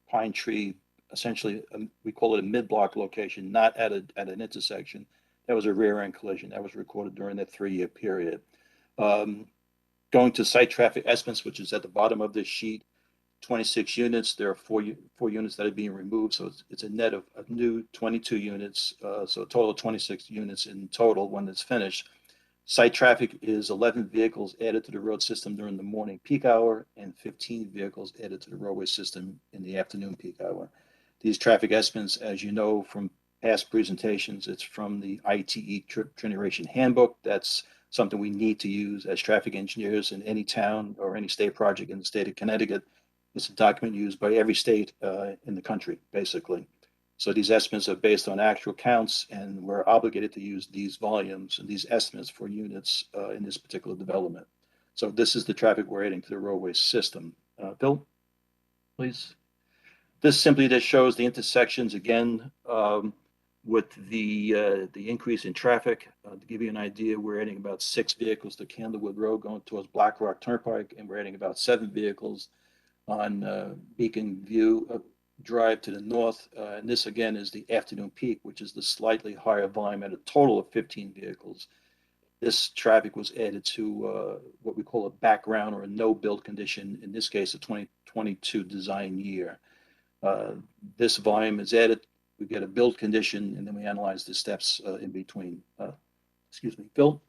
Pine Tree, essentially, we call it a mid-block location, not at an intersection. That was a rear-end collision that was recorded during that 3-year period. Going to site traffic estimates, which is at the bottom of this sheet, 26 units. There are four units that are being removed, so it's a net of new 22 units, so a total of 26 units in total when it's finished. Site traffic is 11 vehicles added to the road system during the morning peak hour and 15 vehicles added to the roadway system in the afternoon peak hour. These traffic estimates, as you know from past presentations, it's from the ITE Trip Generation Handbook. That's something we need to use as traffic engineers in any town or any state project in the state of Connecticut. It's a document used by every state in the country, basically. So these estimates are based on actual counts, and we're obligated to use these volumes and these estimates for units in this particular development. So this is the traffic we're adding to the roadway system. Bill, please. This simply just shows the intersections again with the increase in traffic. To give you an idea, we're adding about 6 vehicles to Candlewood Road going towards Black Rock Turnpike, and we're adding about 7 vehicles on Beacon View Drive to the north. And this again is the afternoon peak, which is the slightly higher volume at a total of 15 vehicles. This traffic was added to what we call a background or a no build condition, in this case, a 2022 design year. This volume is added, we get a build condition, and then we analyze the steps in between. Excuse me, Phil?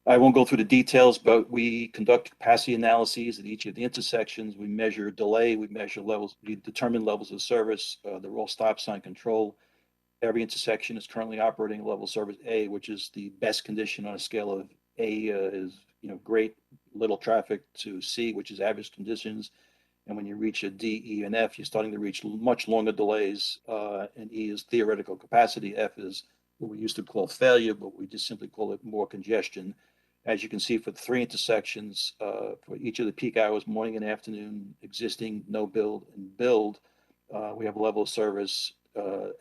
I won't go through the details, but we conduct capacity analyses at each of the intersections. We measure delay, we measure levels, we determine levels of service. They're all stop sign control. Every intersection is currently operating level service A, which is the best condition on a scale of A is great little traffic to C, which is average conditions. And when you reach a D, E, and F, you're starting to reach much longer delays. And E is theoretical capacity. F is what we used to call failure, but we just simply call it more congestion. As you can see, for the 3 intersections, for each of the peak hours, morning and afternoon, existing, no build, and build, we have a level of service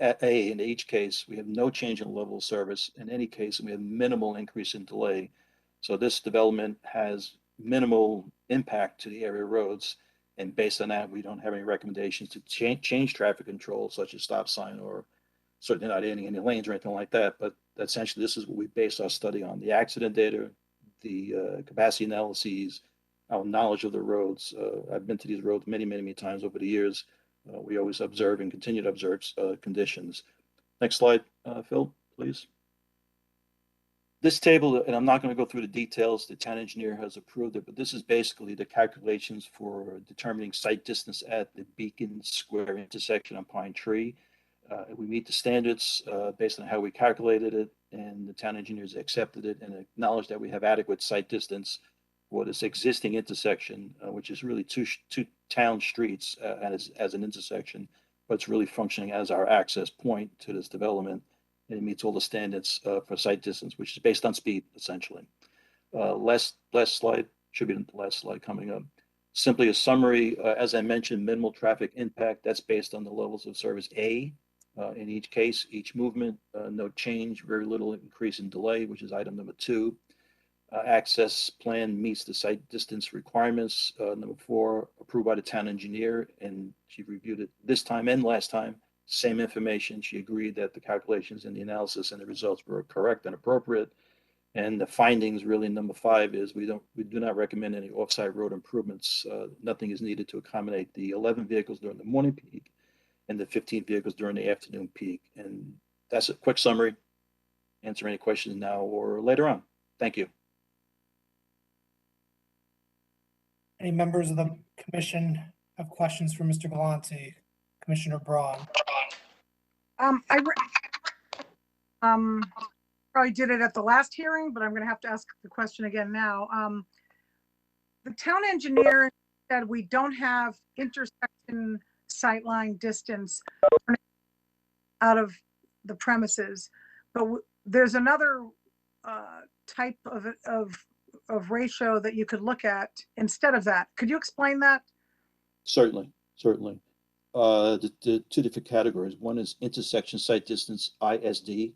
at A. In each case, we have no change in level of service. In any case, we have minimal increase in delay. So this development has minimal impact to the area roads. And based on that, we don't have any recommendations to change traffic control, such as stop sign, or certainly not adding any lanes or anything like that. But essentially, this is what we base our study on: the accident data, the capacity analyses, our knowledge of the roads. I've been to these roads many, many, many times over the years. We always observe and continue to observe conditions. Next slide, Phil, please. This table, and I'm not going to go through the details, the town engineer has approved it, but this is basically the calculations for determining site distance at the Beacon Square intersection on Pine Tree. We meet the standards based on how we calculated it, and the town engineers accepted it and acknowledged that we have adequate site distance for this existing intersection, which is really two town streets as an intersection, but it's really functioning as our access point to this development. And it meets all the standards for site distance, which is based on speed, essentially. Last slide, should be the last slide coming up. Simply a summary, as I mentioned, minimal traffic impact. That's based on the levels of service A in each case, each movement, no change, very little increase in delay, which is item number 2. Access plan meets the site distance requirements. Number 4, approved by the town engineer, and she reviewed it this time and last time. Same information. She agreed that the calculations and the analysis and the results were correct and appropriate. And the findings, really, number 5 is we do not recommend any off-site road improvements. Nothing is needed to accommodate the 11 vehicles during the morning peak and the 15 vehicles during the afternoon peak. And that's a quick summary. Answer any questions now or later on. Thank you. Any members of the commission have questions for Mr. Galante? Commissioner Braun. Probably did it at the last hearing, but I'm going to have to ask the question again now. The town engineer said we don't have intersection sightline distance out of the premises, but there's another type of ratio that you could look at instead of that. Could you explain that? Certainly. The 2 different categories. One is intersection site distance, ISD,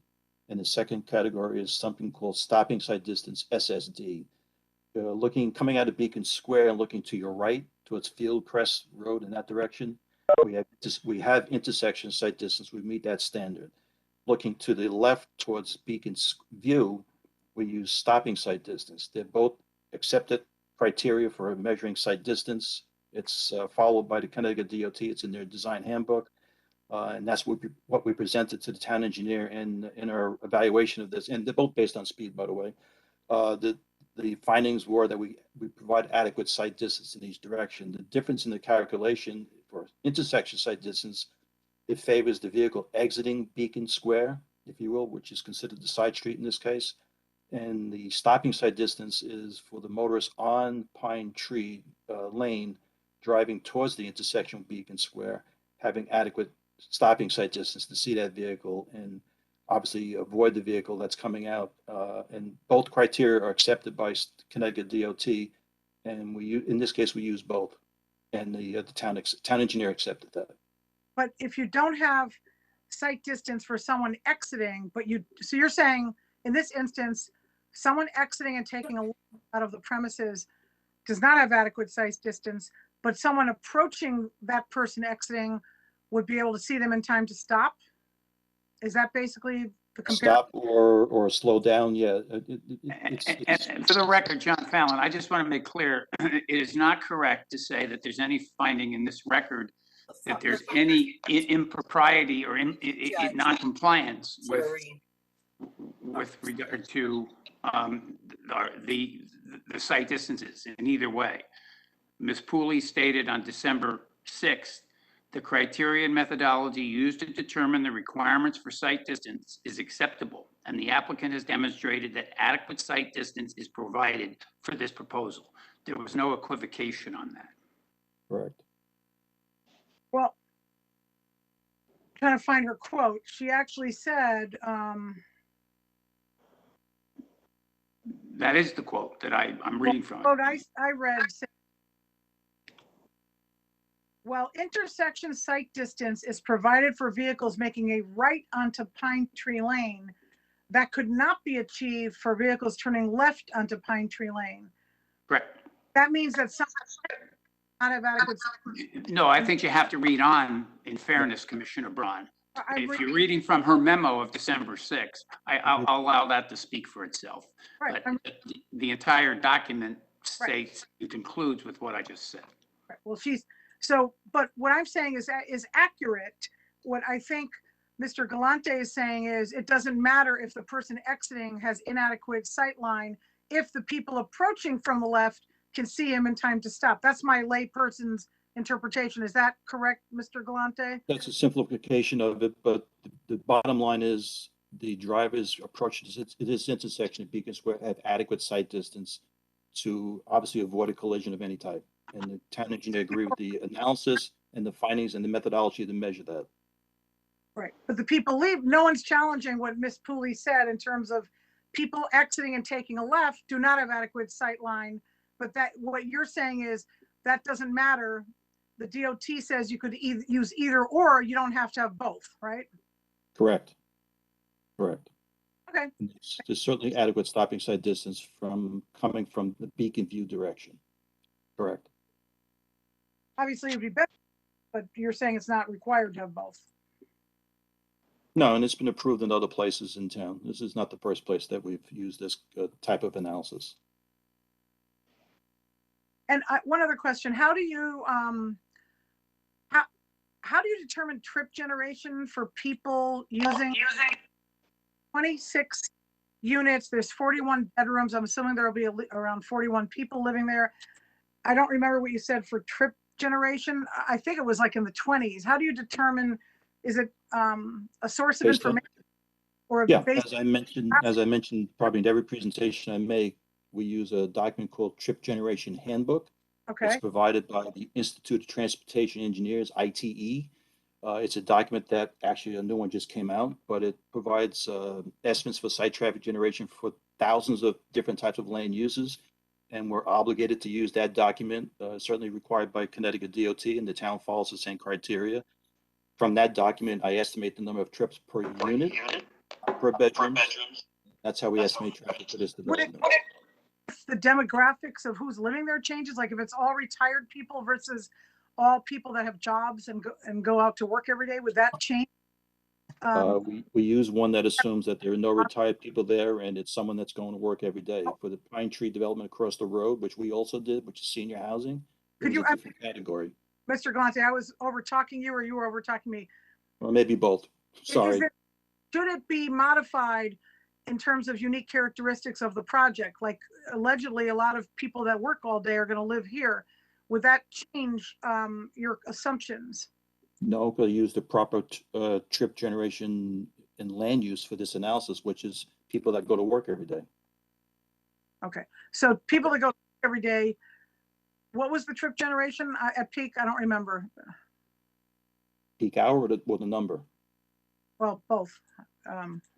and the second category is something called stopping site distance, SSD. Coming out of Beacon Square and looking to your right towards Fieldcrest Road in that direction, we have intersection site distance. We meet that standard. Looking to the left towards Beacon's View, we use stopping site distance. They're both accepted criteria for measuring site distance. It's followed by the Connecticut DOT. It's in their design handbook. And that's what we presented to the town engineer in our evaluation of this. And they're both based on speed, by the way. The findings were that we provide adequate site distance in each direction. The difference in the calculation for intersection site distance, it favors the vehicle exiting Beacon Square, if you will, which is considered the side street in this case. And the stopping site distance is for the motorist on Pine Tree Lane driving towards the intersection of Beacon Square, having adequate stopping site distance to see that vehicle and obviously avoid the vehicle that's coming out. And both criteria are accepted by Connecticut DOT. And in this case, we use both. And the town engineer accepted that. But if you don't have site distance for someone exiting, so you're saying in this instance, someone exiting and taking a look out of the premises does not have adequate site distance, but someone approaching that person exiting would be able to see them in time to stop? Is that basically the comparison? Stop or slow down, yeah. And for the record, John Fallon, I just want to make clear, it is not correct to say that there's any finding in this record that there's any impropriety or non-compliance with regard to the site distances in either way. Ms. Pooley stated on December 6th, the criteria and methodology used to determine the requirements for site distance is acceptable, and the applicant has demonstrated that adequate site distance is provided for this proposal. There was no equivocation on that. Correct. Well, trying to find her quote. She actually said, That is the quote that I'm reading from. Quote I read said, "While intersection sight distance is provided for vehicles making a right onto Pine Tree Lane, that could not be achieved for vehicles turning left onto Pine Tree Lane." Correct. That means that some not have adequate. No, I think you have to read on, in fairness, Commissioner Braun. I If agree. you're reading from her memo of December 6th, I'll allow that to speak for itself. Right, But the entire document Right. states, it concludes with what I just said. Right. Well, but what I'm saying is accurate. What I think Mr. Galante is saying is it doesn't matter if the person exiting has inadequate sight line if the people approaching from the left can see him in time to stop. That's my layperson's interpretation. Is that correct, Mr. Galante? That's a simplification of it, but the bottom line is the drivers approaching this intersection at Beacon Square have adequate sight distance to obviously avoid a collision of any type. And the town engineer agreed with the analysis and the findings and the methodology to measure that. Right. But the people leave, no one's challenging what Ms. Pooley said in terms of people exiting and taking a left do not have adequate sight line. But that what you're saying is that doesn't matter. The DOT says you could use either or, you don't have to have both, right? Correct. Correct. Okay. There's certainly adequate stopping sight distance coming from the Beacon View direction. Correct. Obviously it'd be better, but you're saying it's not required to have both. No, and it's been approved in other places in town. This is not the first place that we've used this type of analysis. And one other question, how do you determine trip generation for people using 26 units? There's 41 bedrooms. I'm assuming there'll be around 41 people living there. I don't remember what you said for trip generation. I think it was like in the 20s. How do you determine, is it a source of information? Or Yeah, as I mentioned, probably in every presentation I make, we use a document called Trip Generation Handbook. Okay. It's provided by the Institute of Transportation Engineers, ITE. It's a document that actually a new one just came out, but it provides estimates for site traffic generation for thousands of different types of land uses. And we're obligated to use that document, certainly required by Connecticut DOT, and the town follows the same criteria. From that document, I estimate the number of trips per unit, per bedroom. That's how we estimate traffic for this development. The demographics of who's living there changes? Like if it's all retired people versus all people that have jobs and go out to work every day, would that change? We use one that assumes that there are no retired people there and it's someone that's going to work every day. For the Pine Tree development across the road, which we also did, which is senior housing, it's a different category. Mr. Galante, I was over talking you or you were over talking me? Or maybe both. Sorry. Should it be modified in terms of unique characteristics of the project? Like allegedly a lot of people that work all day are going to live here. Would that change your assumptions? No, because I use the proper trip generation and land use for this analysis, which is people that go to work every day. Okay, so people that go every day, what was the trip generation at peak? I don't remember. Peak hour or the number? Well, both.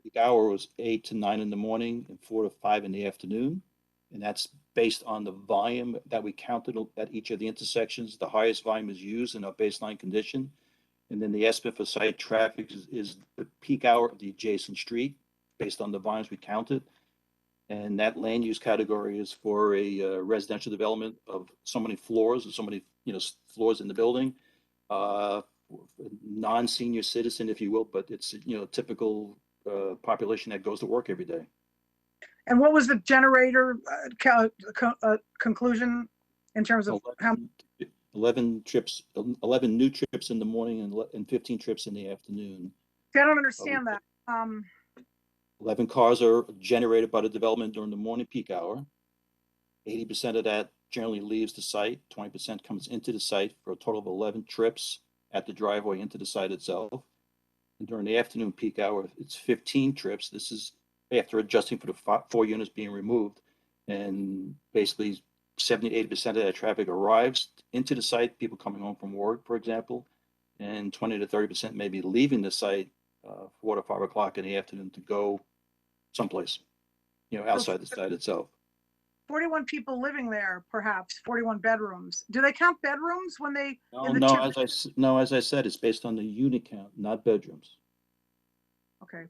Peak hour was 8 to 9 in the morning and 4 to 5 in the afternoon. And that's based on the volume that we counted at each of the intersections. The highest volume is used in our baseline condition. And then the estimate for site traffic is the peak hour of the adjacent street based on the volumes we counted. And that land use category is for a residential development of so many floors or so many floors in the building. Non-senior citizen, if you will, but it's typical population that goes to work every day. And what was the generator conclusion in terms of how 11 new trips in the morning and 15 trips in the afternoon. I don't understand that. 11 cars are generated by the development during the morning peak hour. 80% of that generally leaves the site. 20% comes into the site for a total of 11 trips at the driveway into the site itself. And during the afternoon peak hour, it's 15 trips. This is after adjusting for the 4 units being removed. And basically 70-80% of that traffic arrives into the site, people coming home from work, for example, and 20 to 30% may be leaving the site 4 to 5 o'clock in the afternoon to go someplace, outside the site itself. 41 people living there, perhaps 41 bedrooms. Do they count bedrooms when they? in the No, TIF? no, as I said, it's based on the unit count, not bedrooms. Okay,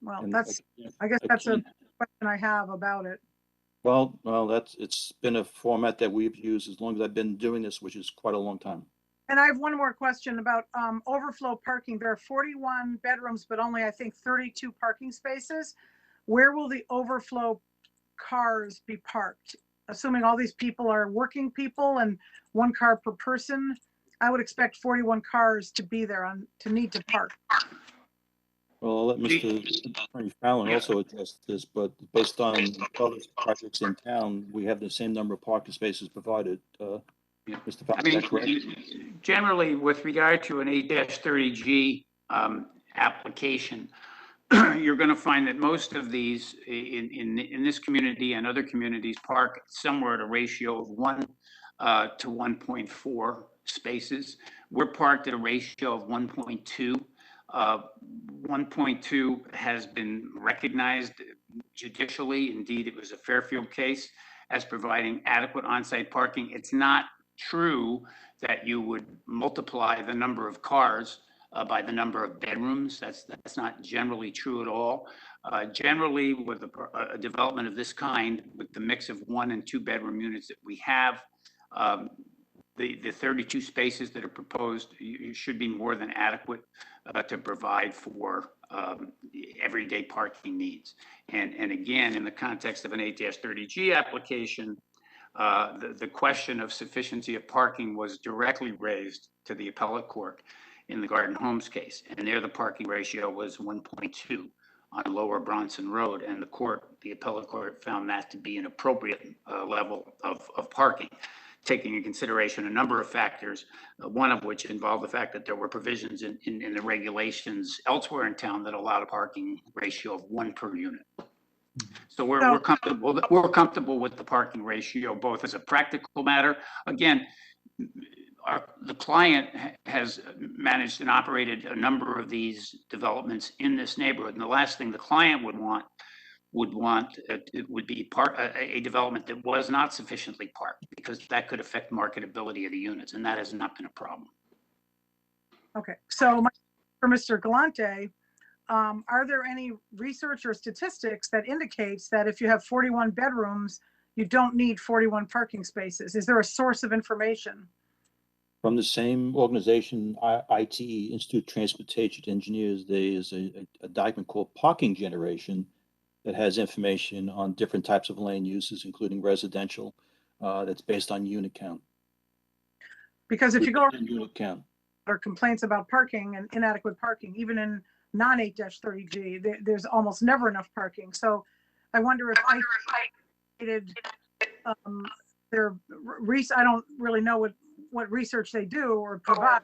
well, And that's, I guess I that's a can't- question I have about it. Well, it's been a format that we've used as long as I've been doing this, which is quite a long time. And I have one more question about overflow parking. There are 41 bedrooms, but only, I think, 32 parking spaces. Where will the overflow cars be parked? Assuming all these people are working people and one car per person, I would expect 41 cars to be there to need to park. Well, I'll let Mr. Attorney Fallon also address this, but based on other projects in town, we have the same number of parking spaces provided. Mr. I Fallon, is that correct? mean, generally, with regard to an 8-30G application, you're going to find that most of these in this community and other communities park somewhere at a ratio of 1 to 1.4 spaces. We're parked at a ratio of 1.2. 1.2 has been recognized judicially. Indeed, it was a Fairfield case as providing adequate on-site parking. It's not true that you would multiply the number of cars by the number of bedrooms. That's not generally true at all. Generally, with a development of this kind, with the mix of 1 and 2 bedroom units that we have, the 32 spaces that are proposed should be more than adequate to provide for everyday parking needs. And again, in the context of an 8-30G application, the question of sufficiency of parking was directly raised to the appellate court in the Garden Homes case. And there the parking ratio was 1.2 on Lower Bronson Road. And the appellate court found that to be an appropriate level of parking, taking into consideration a number of factors, one of which involved the fact that there were provisions in the regulations elsewhere in town that allowed a parking ratio of 1 per unit. So we're comfortable with the parking ratio, both as a practical matter. Again, the client has managed and operated a number of these developments in this neighborhood. And the last thing the client would want it would be a development that was not sufficiently parked, because that could affect marketability of the units, and that has not been a problem. Okay, so for Mr. Galante, are there any research or statistics that indicates that if you have 41 bedrooms, you don't need 41 parking spaces? Is there a source of information? From the same organization, ITE, Institute of Transportation Engineers, there is a document called Parking Generation that has information on different types of lane uses, including residential, that's based on unit count. Because if you go unit count, or complaints about parking and inadequate parking, even in non-8-30G, there's almost never enough parking. So I wonder if I don't really know what research they do or provide.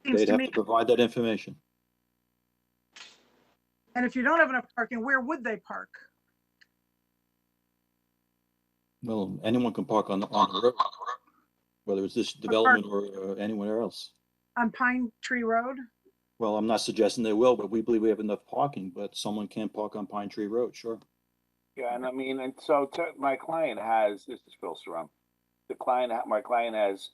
they'd have to provide that information. And if you don't have enough parking, where would they park? Well, anyone can park on the road, whether it's this development or anywhere else. On Pine Tree Road? Well, I'm not suggesting they will, but we believe we have enough parking, but someone can park on Pine Tree Road, sure. Yeah, and I mean, and so my client has, this is Phil Sarum. My client has,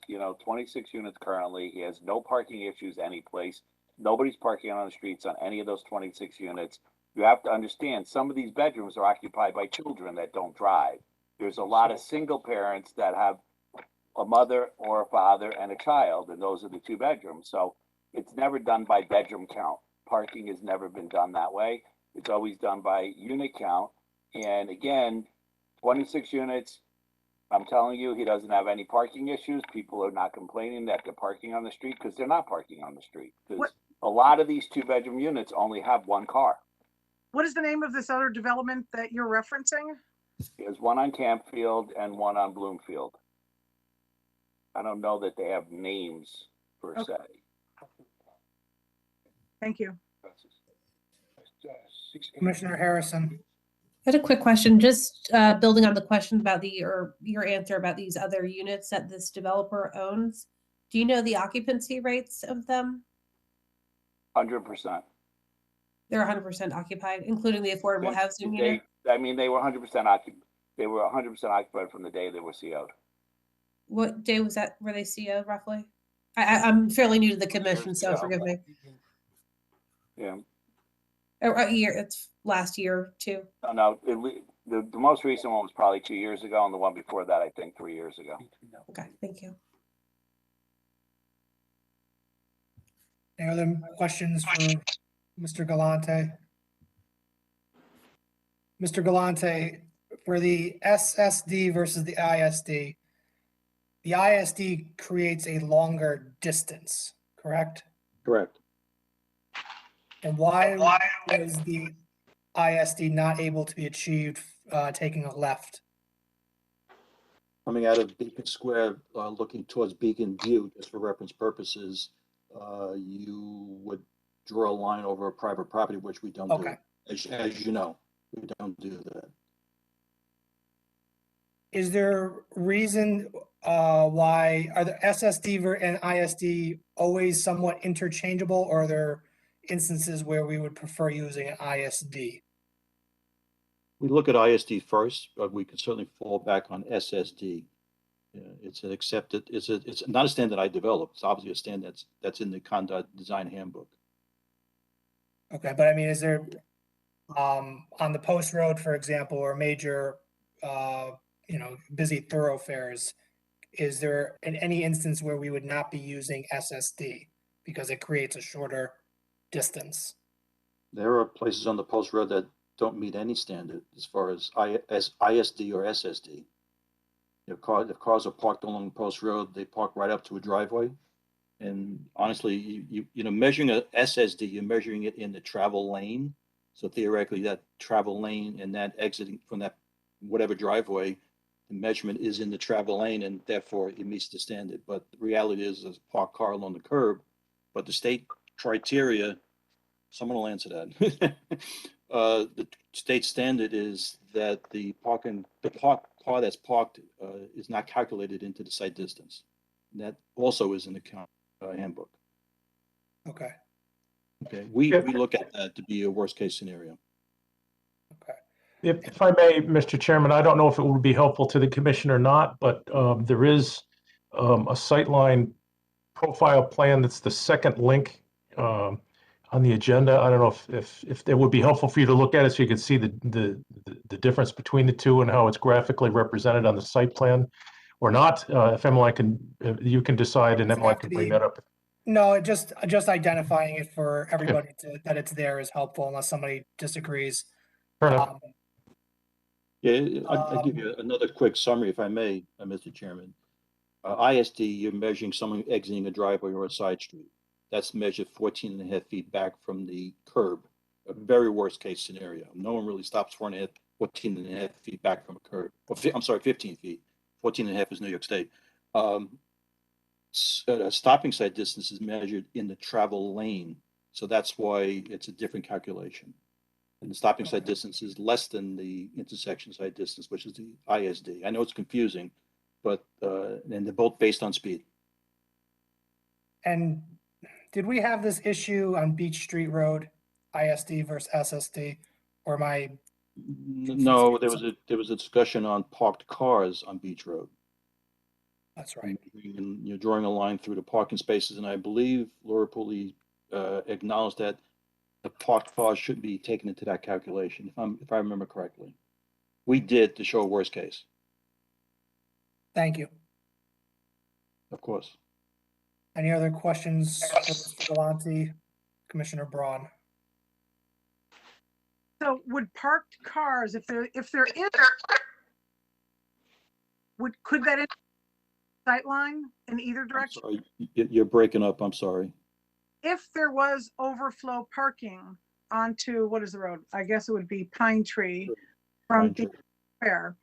26 units currently. He has no parking issues anyplace. Nobody's parking on the streets on any of those 26 units. You have to understand, some of these bedrooms are occupied by children that don't drive. There's a lot of single parents that have a mother or a father and a child, and those are the 2 bedrooms. So it's never done by bedroom count. Parking has never been done that way. It's always done by unit count. And again, 26 units, I'm telling you, he doesn't have any parking issues. People are not complaining that they're parking on the street, because they're not parking on the street. Because a lot of these 2-bedroom units only have 1 car. What is the name of this other development that you're referencing? There's one on Campfield and one on Bloomfield. I don't know that they have names per se. Thank you. Commissioner Harrison. I had a quick question, just building on the question about your answer about these other units that this developer owns. Do you know the occupancy rates of them? 100%. They're 100% occupied, including the affordable housing unit? They were 100% occupied. They were 100% occupied from the day they were CO'd. What day was that, were they CO roughly? I'm fairly new to the commission, so ago. forgive me. Yeah. A year, it's last year or two. No, the most recent one was probably 2 years ago, and the one before that, I think, 3 years ago. Okay, thank you. Any other questions for Mr. Galante? Mr. Galante, for the SSD versus the ISD creates a longer distance, correct? Correct. And why was the ISD not able to be achieved taking a left? Coming out of Beacon Square, looking towards Beacon View, just for reference purposes, you would draw a line over a private property, which we don't do. Okay. As you know, we don't do that. Is there reason why are the SSD and ISD always somewhat interchangeable, or are there instances where we would prefer using an ISD? We look at ISD first, but we can certainly fall back on SSD. It's an accepted, it's not a standard I developed. It's obviously a standard that's in the Conduct Design Handbook. Okay, but I mean, is there on the post road, for example, or major busy thoroughfares, is there in any instance where we would not be using SSD because it creates a shorter distance? There are places on the post road that don't meet any standard as far as ISD or SSD. If cars are parked along the post road, they park right up to a driveway. And honestly, measuring a SSD, you're measuring it in the travel lane. So theoretically, that travel lane and that exiting from that whatever driveway, the measurement is in the travel lane, and therefore it meets the standard. But the reality is, there's a parked car along the curb. But the state criteria, someone will answer that. The state standard is that the car that's parked is not calculated into the site distance. And that also is in the handbook. Okay. Okay, we look at that to be a worst case scenario. Okay. If I may, Mr. Chairman, I don't know if it would be helpful to the commission or not, but there is a sightline profile plan that's the second link on the agenda. I don't know if it would be helpful for you to look at it so you can see the difference between the two and how it's graphically represented on the site plan or not. If Emily you can decide, and Emily can bring that up. No, just identifying it for everybody that it's there is helpful, unless somebody disagrees. Fair enough. Yeah, I'll give you another quick summary, if I may, Mr. Chairman. ISD, you're measuring someone exiting a driveway or a side street. That's measured 14 and a half feet back from the curb, a very worst case scenario. No one really stops 14 and a half feet back from a curb. I'm sorry, 15 feet. 14 and a half is New York State. Stopping site distance is measured in the travel lane. So that's why it's a different calculation. And the stopping site distance is less than the intersection site distance, which is the ISD. I know it's confusing, but and they're both based on speed. And did we have this issue on Beach Street Road, ISD versus SSD, or am I? No, there was a discussion on parked cars on Beach Road. That's right. And you're drawing a line through the parking spaces, and I believe Laura Pulley acknowledged that the parked cars should be taken into that calculation, if I remember correctly. We did to show a worst case. Thank you. Of course. Any other questions for Mr. Galante, Commissioner Braun? So would parked cars, if they're in, could that sight line in either direction? Sorry, you're breaking up. I'm sorry. If there was overflow parking onto, what is the road? I guess it would be Pine Tree from Beach Square.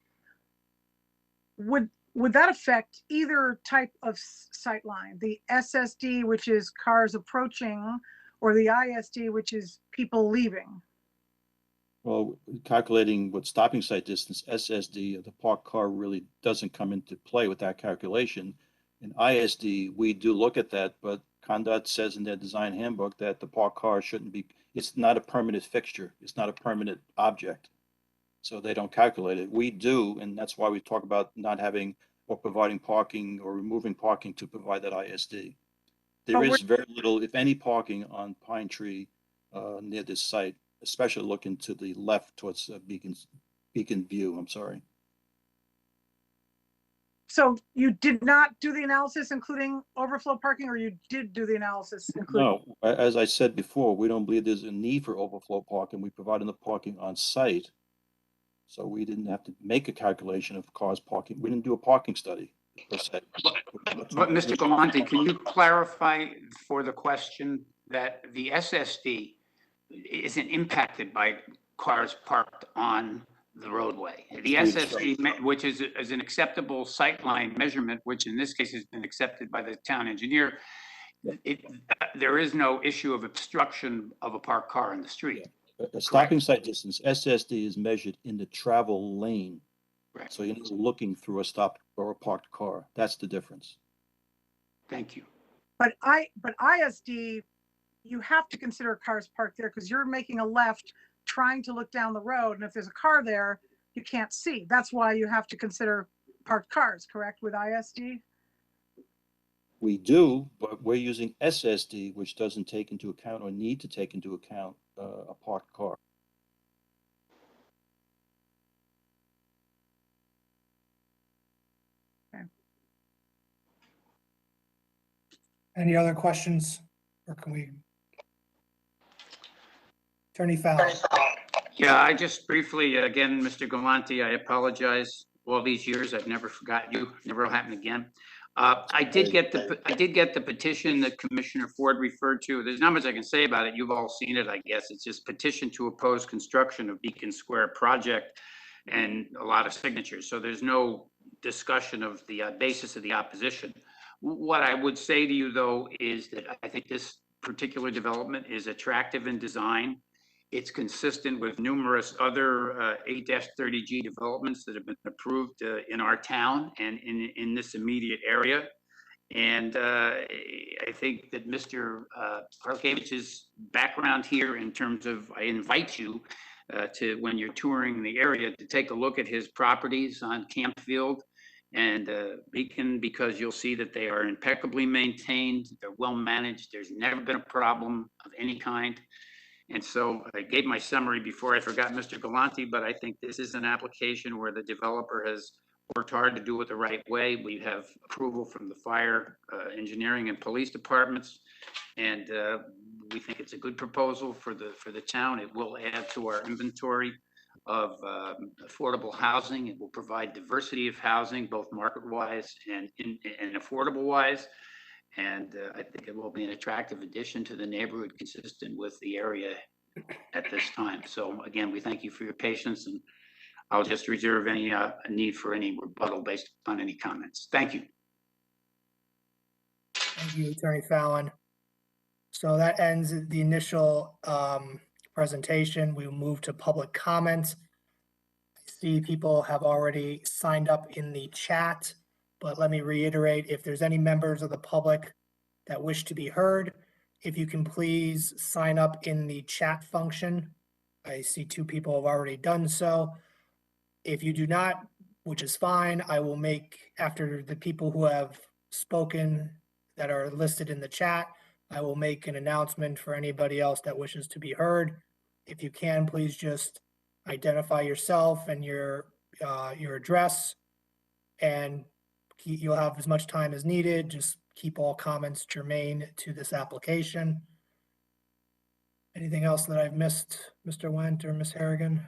Would that affect either type of sight line? The SSD, which is cars approaching, or the ISD, which is people leaving? Well, calculating what stopping site distance, SSD, the parked car really doesn't come into play with that calculation. In ISD, we do look at that, but Conduct says in their design handbook that the parked car shouldn't be, it's not a permanent fixture. It's not a permanent object. So they don't calculate it. We do, and that's why we talk about not having or providing parking or removing parking to provide that ISD. There is very little, if any, parking on Pine Tree near this site, especially looking to the left towards Beacon View, I'm sorry. So you did not do the analysis including overflow parking, or you did do the analysis including? No, as I said before, we don't believe there's a need for overflow parking. We provide enough parking on site. So we didn't have to make a calculation of cars parking. We didn't do a parking study per se. But Mr. Galante, can you clarify for the question that the SSD isn't impacted by cars parked on the roadway? The SSD, which is an acceptable sightline measurement, which in this case has been accepted by the town engineer, there is no issue of obstruction of a parked car in the street. A stopping sight distance, SSD, is measured in the travel lane. Right. So you're not looking through a stopped or a parked car. That's the difference. Thank you. But ISD, you have to consider cars parked there because you're making a left trying to look down the road. And if there's a car there, you can't see. That's why you have to consider parked cars, correct, with ISD? We do, but we're using SSD, which doesn't take into account or need to take into account a parked car. Okay. Any other questions, or can we? Attorney Fowler. Yeah, I just briefly, again, Mr. Galante, I apologize. All these years, I've never forgot you. Never will happen again. I did get the petition that Commissioner Ford referred to. There's not much I can say about it. You've all seen it, I guess. It's just petition to oppose construction of Beacon Square project and a lot of signatures. So there's no discussion of the basis of the opposition. What I would say to you, though, is that I think this particular development is attractive in design. It's consistent with numerous other 8-30G developments that have been approved in our town and in this immediate area. And I think that Mr. Parkavich's background here in terms of, I invite you to, when you're touring the area, to take a look at his properties on Campfield and Beacon, because you'll see that they are impeccably maintained. They're well managed. There's never been a problem of any kind. And so I gave my summary before I forgot Mr. Galante, but I think this is an application where the developer has worked hard to do it the right way. We have approval from the fire, engineering and police departments. And we think it's a good proposal for the town. It will add to our inventory of affordable housing. It will provide diversity of housing, both market-wise and affordable-wise. And I think it will be an attractive addition to the neighborhood consistent with the area at this time. So again, we thank you for your patience, and I'll just reserve any need for any rebuttal based upon any comments. Thank you. Thank you, Attorney Fallon. So that ends the initial presentation. We will move to public comment. I see people have already signed up in the chat, but let me reiterate, if there's any members of the public that wish to be heard, if you can please sign up in the chat function. I see 2 people have already done so. If you do not, which is fine, I will make, after the people who have spoken that are listed in the chat, I will make an announcement for anybody else that wishes to be heard. If you can, please just identify yourself and your address, and you'll have as much time as needed. Just keep all comments germane to this application. Anything else that I've missed, Mr. Wendt or Ms. Harrigan?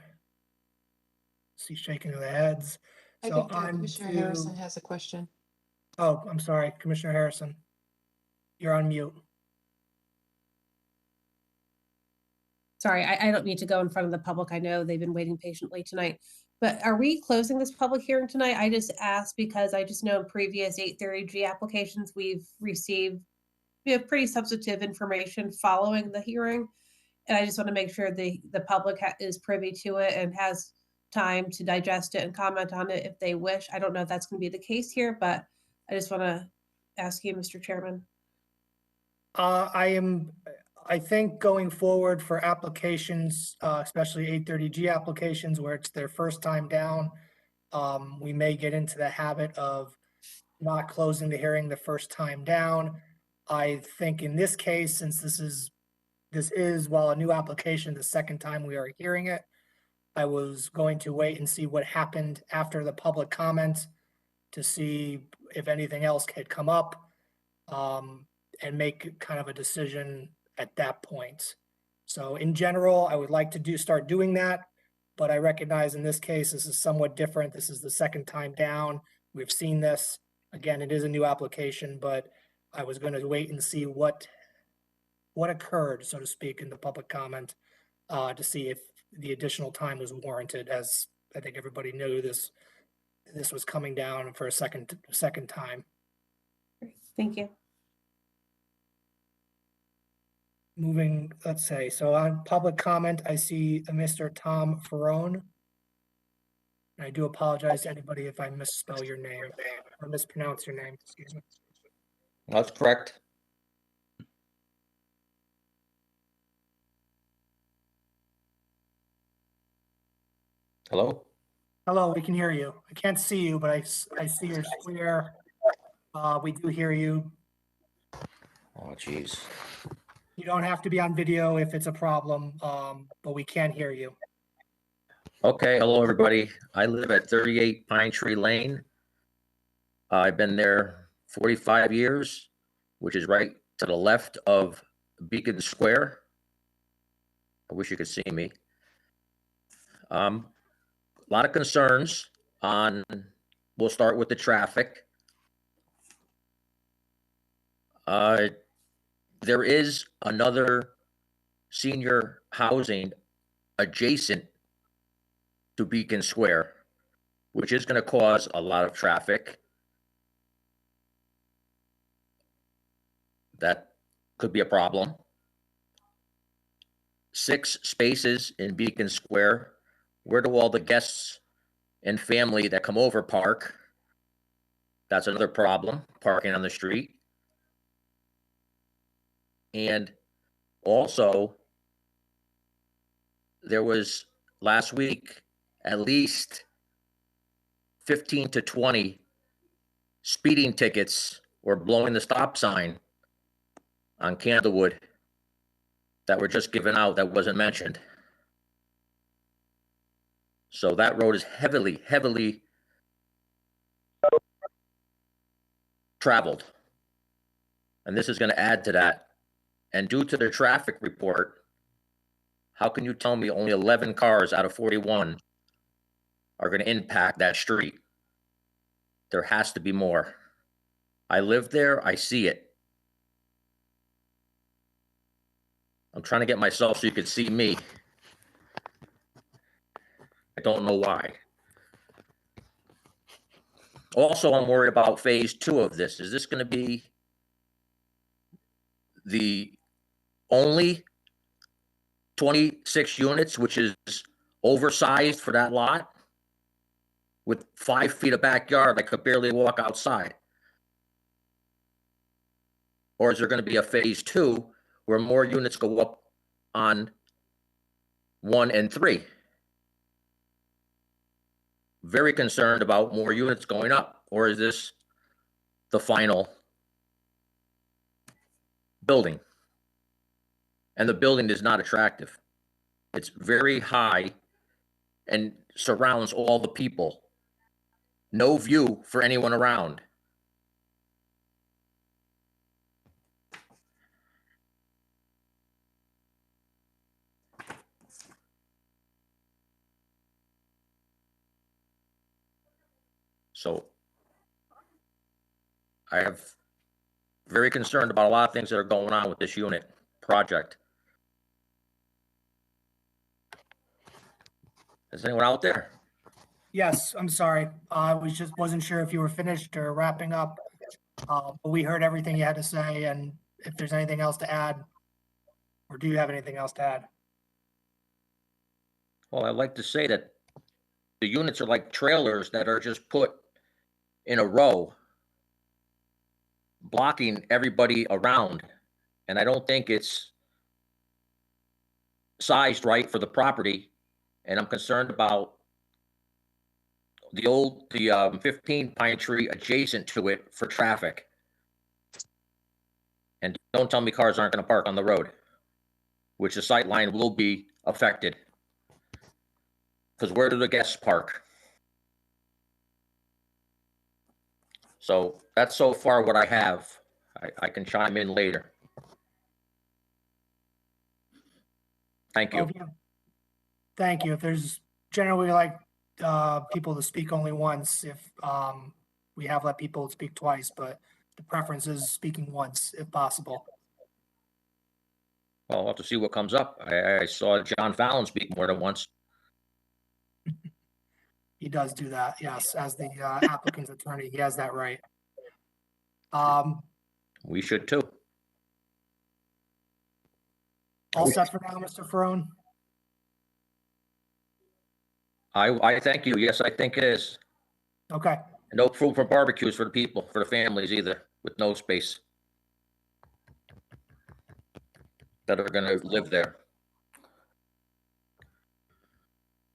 See shaking of the heads. I So think on Commissioner to- Harrison has a question. Oh, I'm sorry, Commissioner Harrison. You're on mute. Sorry, I don't need to go in front of the public. I know they've been waiting patiently tonight. But are we closing this public hearing tonight? I just asked because I just know in previous 830G applications, we've received pretty substantive information following the hearing. And I just want to make sure the public is privy to it and has time to digest it and comment on it if they wish. I don't know if that's going to be the case here, but I just want to ask you, Mr. Chairman. I think going forward for applications, especially 830G applications where it's their first time down, we may get into the habit of not closing the hearing the first time down. I think in this case, since this is, while a new application, the second time we are hearing it, I was going to wait and see what happened after the public comment to see if anything else had come up, and make kind of a decision at that point. So in general, I would like to start doing that, but I recognize in this case, this is somewhat different. This is the second time down. We've seen this. Again, it is a new application, but I was going to wait and see what occurred, so to speak, in the public comment, to see if the additional time was warranted, as I think everybody knew this was coming down for a second time. Thank you. Moving, let's say, so on public comment, I see a Mr. Tom Ferrone. I do apologize to anybody if I misspell your name or mispronounce your name, excuse me. That's correct. Hello? Hello, we can hear you. I can't see you, but I see your square. We do hear you. Oh, geez. You don't have to be on video if it's a problem, but we can hear you. Okay, hello, everybody. I live at 38 Pine Tree Lane. I've been there 45 years, which is right to the left of Beacon Square. I wish you could see me. A lot of concerns on, we'll start with the traffic. There is another senior housing adjacent to Beacon Square, which is going to cause a lot of traffic. That could be a problem. 6 spaces in Beacon Square. Where do all the guests and family that come over park? That's another problem, parking on the street. And also, there was last week at least 15 to 20 speeding tickets or blowing the stop sign on Candlewood that were just given out that wasn't mentioned. So that road is heavily traveled. And this is going to add to that. And due to the traffic report, how can you tell me only 11 cars out of 41 are going to impact that street? There has to be more. I live there, I see it. I'm trying to get myself so you can see me. I don't know why. Also, I'm worried about phase 2 of this. Is this going to be the only 26 units, which is oversized for that lot? With 5 feet of backyard, I could barely walk outside. Or is there going to be a phase 2 where more units go up on 1 and 3? Very concerned about more units going up. Or is this the final building? And the building is not attractive. It's very high and surrounds all the people. No view for anyone around. So I have very concerned about a lot of things that are going on with this unit project. Is anyone out there? Yes, I'm sorry. I wasn't sure if you were finished or wrapping up. But we heard everything you had to say, and if there's anything else to add, or do you have anything else to add? Well, I'd like to say that the units are like trailers that are just put in a row, blocking everybody around. And I don't think it's sized right for the property, and I'm concerned about the 15 Pine Tree adjacent to it for traffic. And don't tell me cars aren't going to park on the road, which the sight line will be affected. Because where do the guests park? So that's so far what I have. I can chime in later. Thank you. Okay. Thank you. If there's generally like people to speak only once, if we have let people speak twice, but the preference is speaking once if possible. Well, I'll have to see what comes up. I saw John Fallon speak more than once. He does do that, yes, as the applicant's attorney, he has that right. We should too. All set for now, Mr. Ferone? I thank you. Yes, I think it is. Okay, No food for barbecues for the people, for the families either, with no space that are going to live there.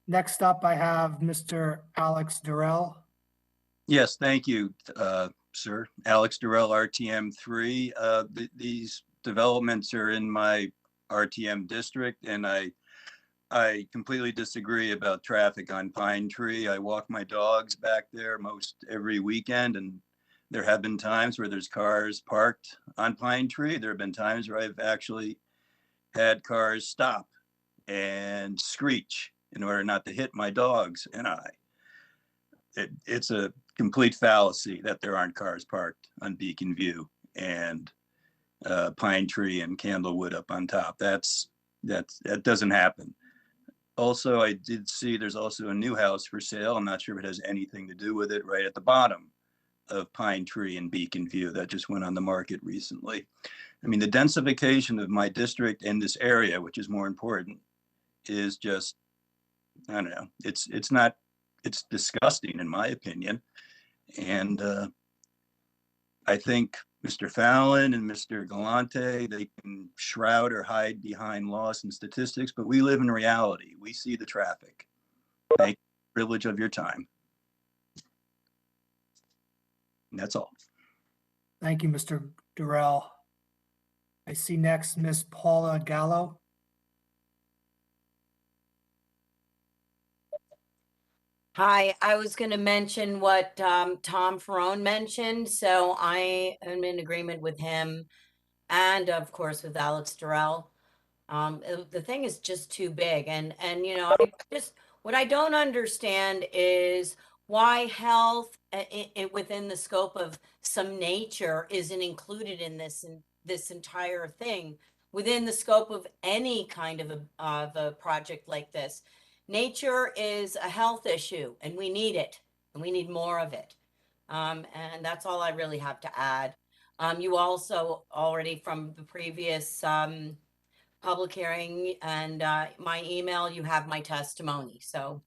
next up I have Mr. Alex Durrell. Yes, thank you, sir. Alex Durrell, RTM 3. These developments are in my RTM district, and I completely disagree about traffic on Pine Tree. I walk my dogs back there most every weekend, and there have been times where there's cars parked on Pine Tree. There have been times where I've actually had cars stop and screech in order not to hit my dogs and I. It's a complete fallacy that there aren't cars parked on Beacon View and Pine Tree and Candlewood up on top. That doesn't happen. Also, I did see there's also a new house for sale. I'm not sure if it has anything to do with it, right at the bottom of Pine Tree and Beacon View that just went on the market recently. I mean, the densification of my district in this area, which is more important, is just, I don't know, it's disgusting in my opinion. And I think Mr. Fallon and Mr. Galante, they can shroud or hide behind laws and statistics, but we live in reality. We see the traffic. Thank you for the privilege of your time. And that's all. Thank you, Mr. Durrell. I see next Miss Paula Gallo. Hi, I was going to mention what Tom Ferone mentioned, so I am in agreement with him and of course with Alex Durrell. The thing is just too big, and you know, what I don't understand is why health within the scope of some nature isn't included in this entire thing within the scope of any kind of a project like this. Nature is a health issue, and we need it, and we need more of it. And that's all I really have to add. You also already from the previous public hearing and my email, you have my testimony. So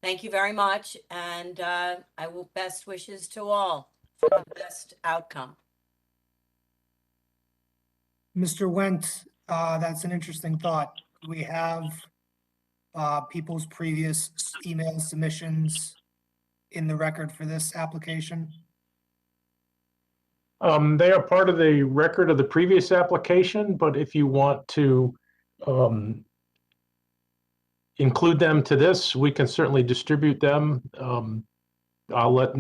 thank you very much, and I will best wishes to all for the best outcome. Mr. Wendt, that's an interesting thought. We have people's previous email submissions in the record for this application? They are part of the record of the previous application, but if you want to include them to this, we can certainly distribute them. I'll let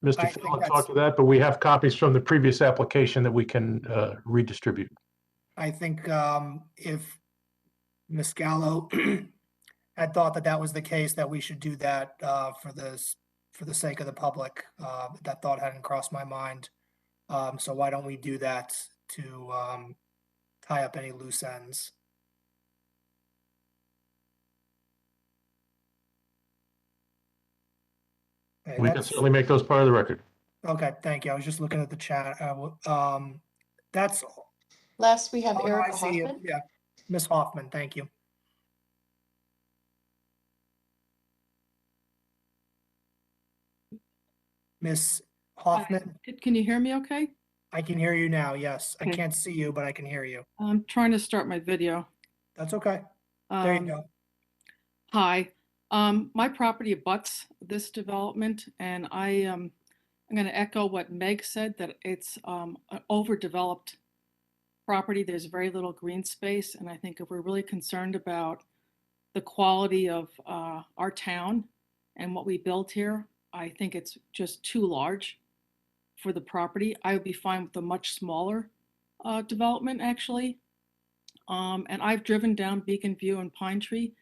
Mr. Fallon talk to that, but we have copies from the previous application that we can redistribute. I think if Ms. Gallo had thought that that was the case, that we should do that for the sake of the public. That thought hadn't crossed my mind. So why don't we do that to tie up any loose ends? Okay, We can certainly make those part of the record. Okay, thank you. I was just looking at the chat. That's Last, we have oh, no, Erica I see Hoffman. Yeah, Ms. Hoffman, thank you. Ms. Hoffman? Can you hear me okay? I can hear you now, yes. Okay. I can't see you, but I can hear you. I'm trying to start my video. That's okay. There you go. Hi, my property abuts this development, and I'm going to echo what Meg said, that it's an overdeveloped property. There's very little green space, and I think if we're really concerned about the quality of our town and what we built here, I think it's just too large for the property. I would be fine with a much smaller development, actually. And I've driven down Beacon View and Pine Tree,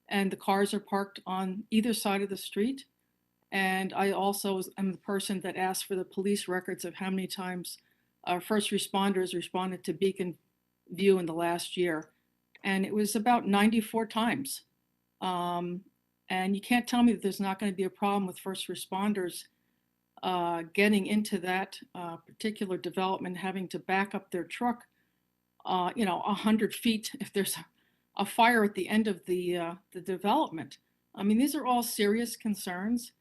and the cars are parked on either side of the street. And I also am the person that asked for the police records of how many times first responders responded to Beacon View in the last year. And it was about 94 times. And you can't tell me that there's not going to be a problem with first responders getting into that particular development, having to back up their truck 100 feet if there's a fire at the end of the development. I mean, these are all serious concerns,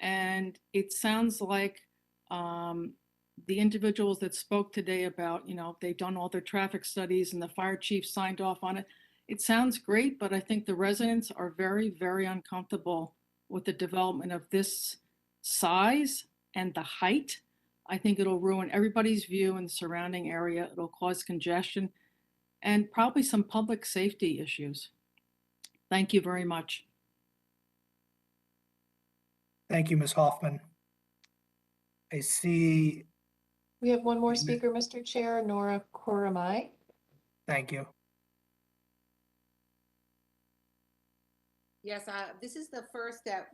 and it sounds like the individuals that spoke today about, they've done all their traffic studies and the fire chief signed off on it. It sounds great, but I think the residents are very, very uncomfortable with the development of this size and the height. I think it'll ruin everybody's view in the surrounding area. It'll cause congestion and probably some public safety issues. Thank you very much. Thank you, Ms. Hoffman. I see. We have one more speaker, Mr. Chair, Nora Koramai. Thank you. Yes, this is the first that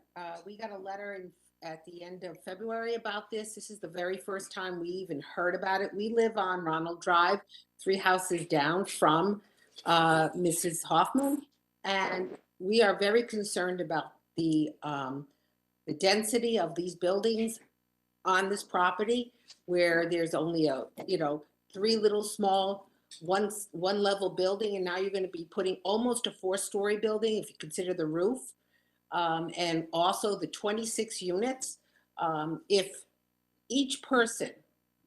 we got a letter at the end of February about this. This is the very first time we even heard about it. We live on Ronald Drive, 3 houses down from Mrs. Hoffman, and we are very concerned about the density of these buildings on this property, where there's only 3 little small one level building, and now you're going to be putting almost a 4-story building if you consider the roof, and also the 26 units. If each person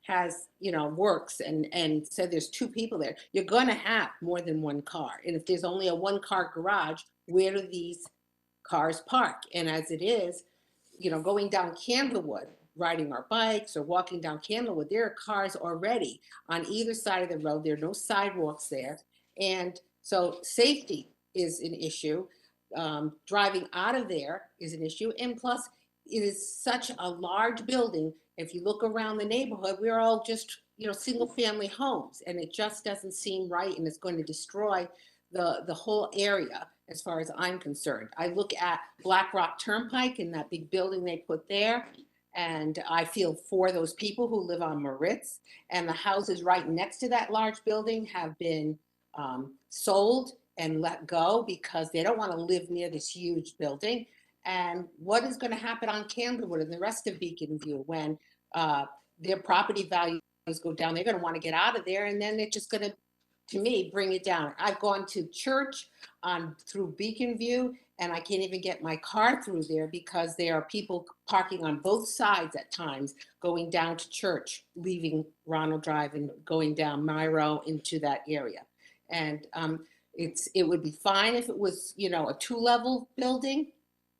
has works and said there's 2 people there, you're going to have more than 1 car. And if there's only a 1-car garage, where do these cars park? And as it is, going down Candlewood, riding our bikes or walking down Candlewood, there are cars already on either side of the road. There are no sidewalks there. And so safety is an issue. Driving out of there is an issue. And plus, it is such a large building. If you look around the neighborhood, we're all just, single family homes, and it just doesn't seem right. And it's going to destroy the whole area as far as I'm concerned. I look at Black Rock Turnpike and that big building they put there, and I feel for those people who live on Moritz, and the houses right next to that large building have been sold and let go because they don't want to live near this huge building. And what is going to happen on Candlewood and the rest of Beacon View when their property values go down? They're going to want to get out of there, and then they're just going to me, bring it down. I've gone to church through Beacon View, and I can't even get my car through there because there are people parking on both sides at times, going down to church, leaving Ronald Drive and going down Myro into that area. And it would be fine if it was, a 2-level building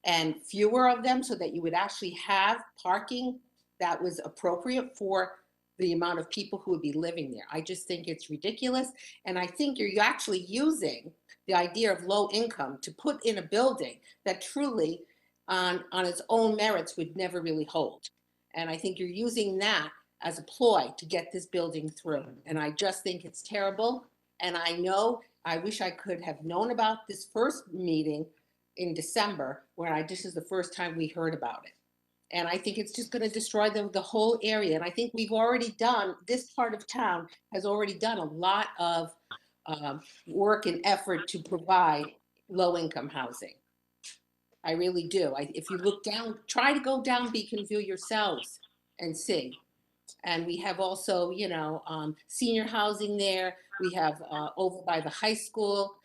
and fewer of them, so that you would actually have parking that was appropriate for the amount of people who would be living there. I just think it's ridiculous. And I think you're actually using the idea of low income to put in a building that truly on its own merits would never really hold. And I think you're using that as a ploy to get this building through. And I just think it's terrible. And I wish I could have known about this first meeting in December, where this is the first time we heard about it. And I think it's just going to destroy the whole area. And I think this part of town has already done a lot of work and effort to provide low-income housing. I really do. If you look down, try to go down Beacon View yourselves and see. And we have also, senior housing there. We have over by the high school.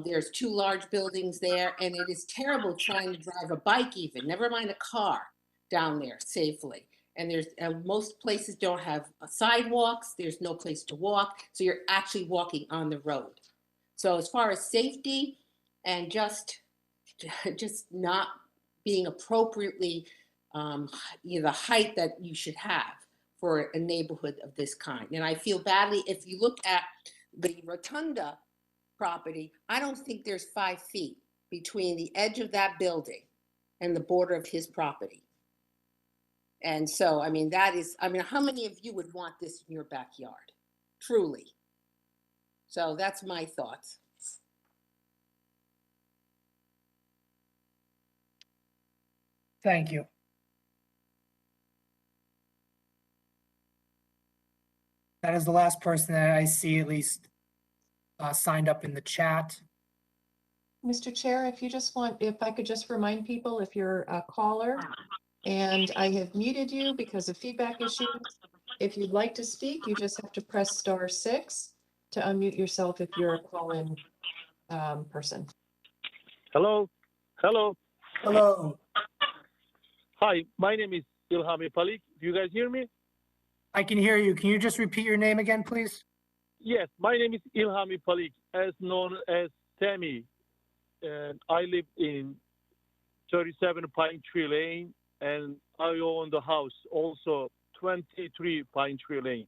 There's 2 large buildings there. And it is terrible trying to drive a bike even, never mind a car, down there safely. And there's most places don't have sidewalks. There's no place to walk. So you're actually walking on the road. So as far as safety and just not being appropriately, the height that you should have for a neighborhood of this kind. And I feel badly, if you look at the Rotunda property, I don't think there's 5 feet between the edge of that building and the border of his property. And so, I mean, how many of you would want this in your backyard? Truly. So that's my thoughts. Thank you. That is the last person that I see at least signed up in the chat. Mr. Chair, if I could just remind people, if you're a caller and I have muted you because of feedback issues, if you'd like to speak, you just have to press *6 to unmute yourself if you're a call-in person. Hello. Hello. Hi, my name is Ilhami Palik. Do you guys hear me? I can hear you. Can you just repeat your name again, please? Yes, my name is Ilhami Palik, as known as Tammy. And I live in 37 Pine Tree Lane, and I own the house also 23 Pine Tree Lane,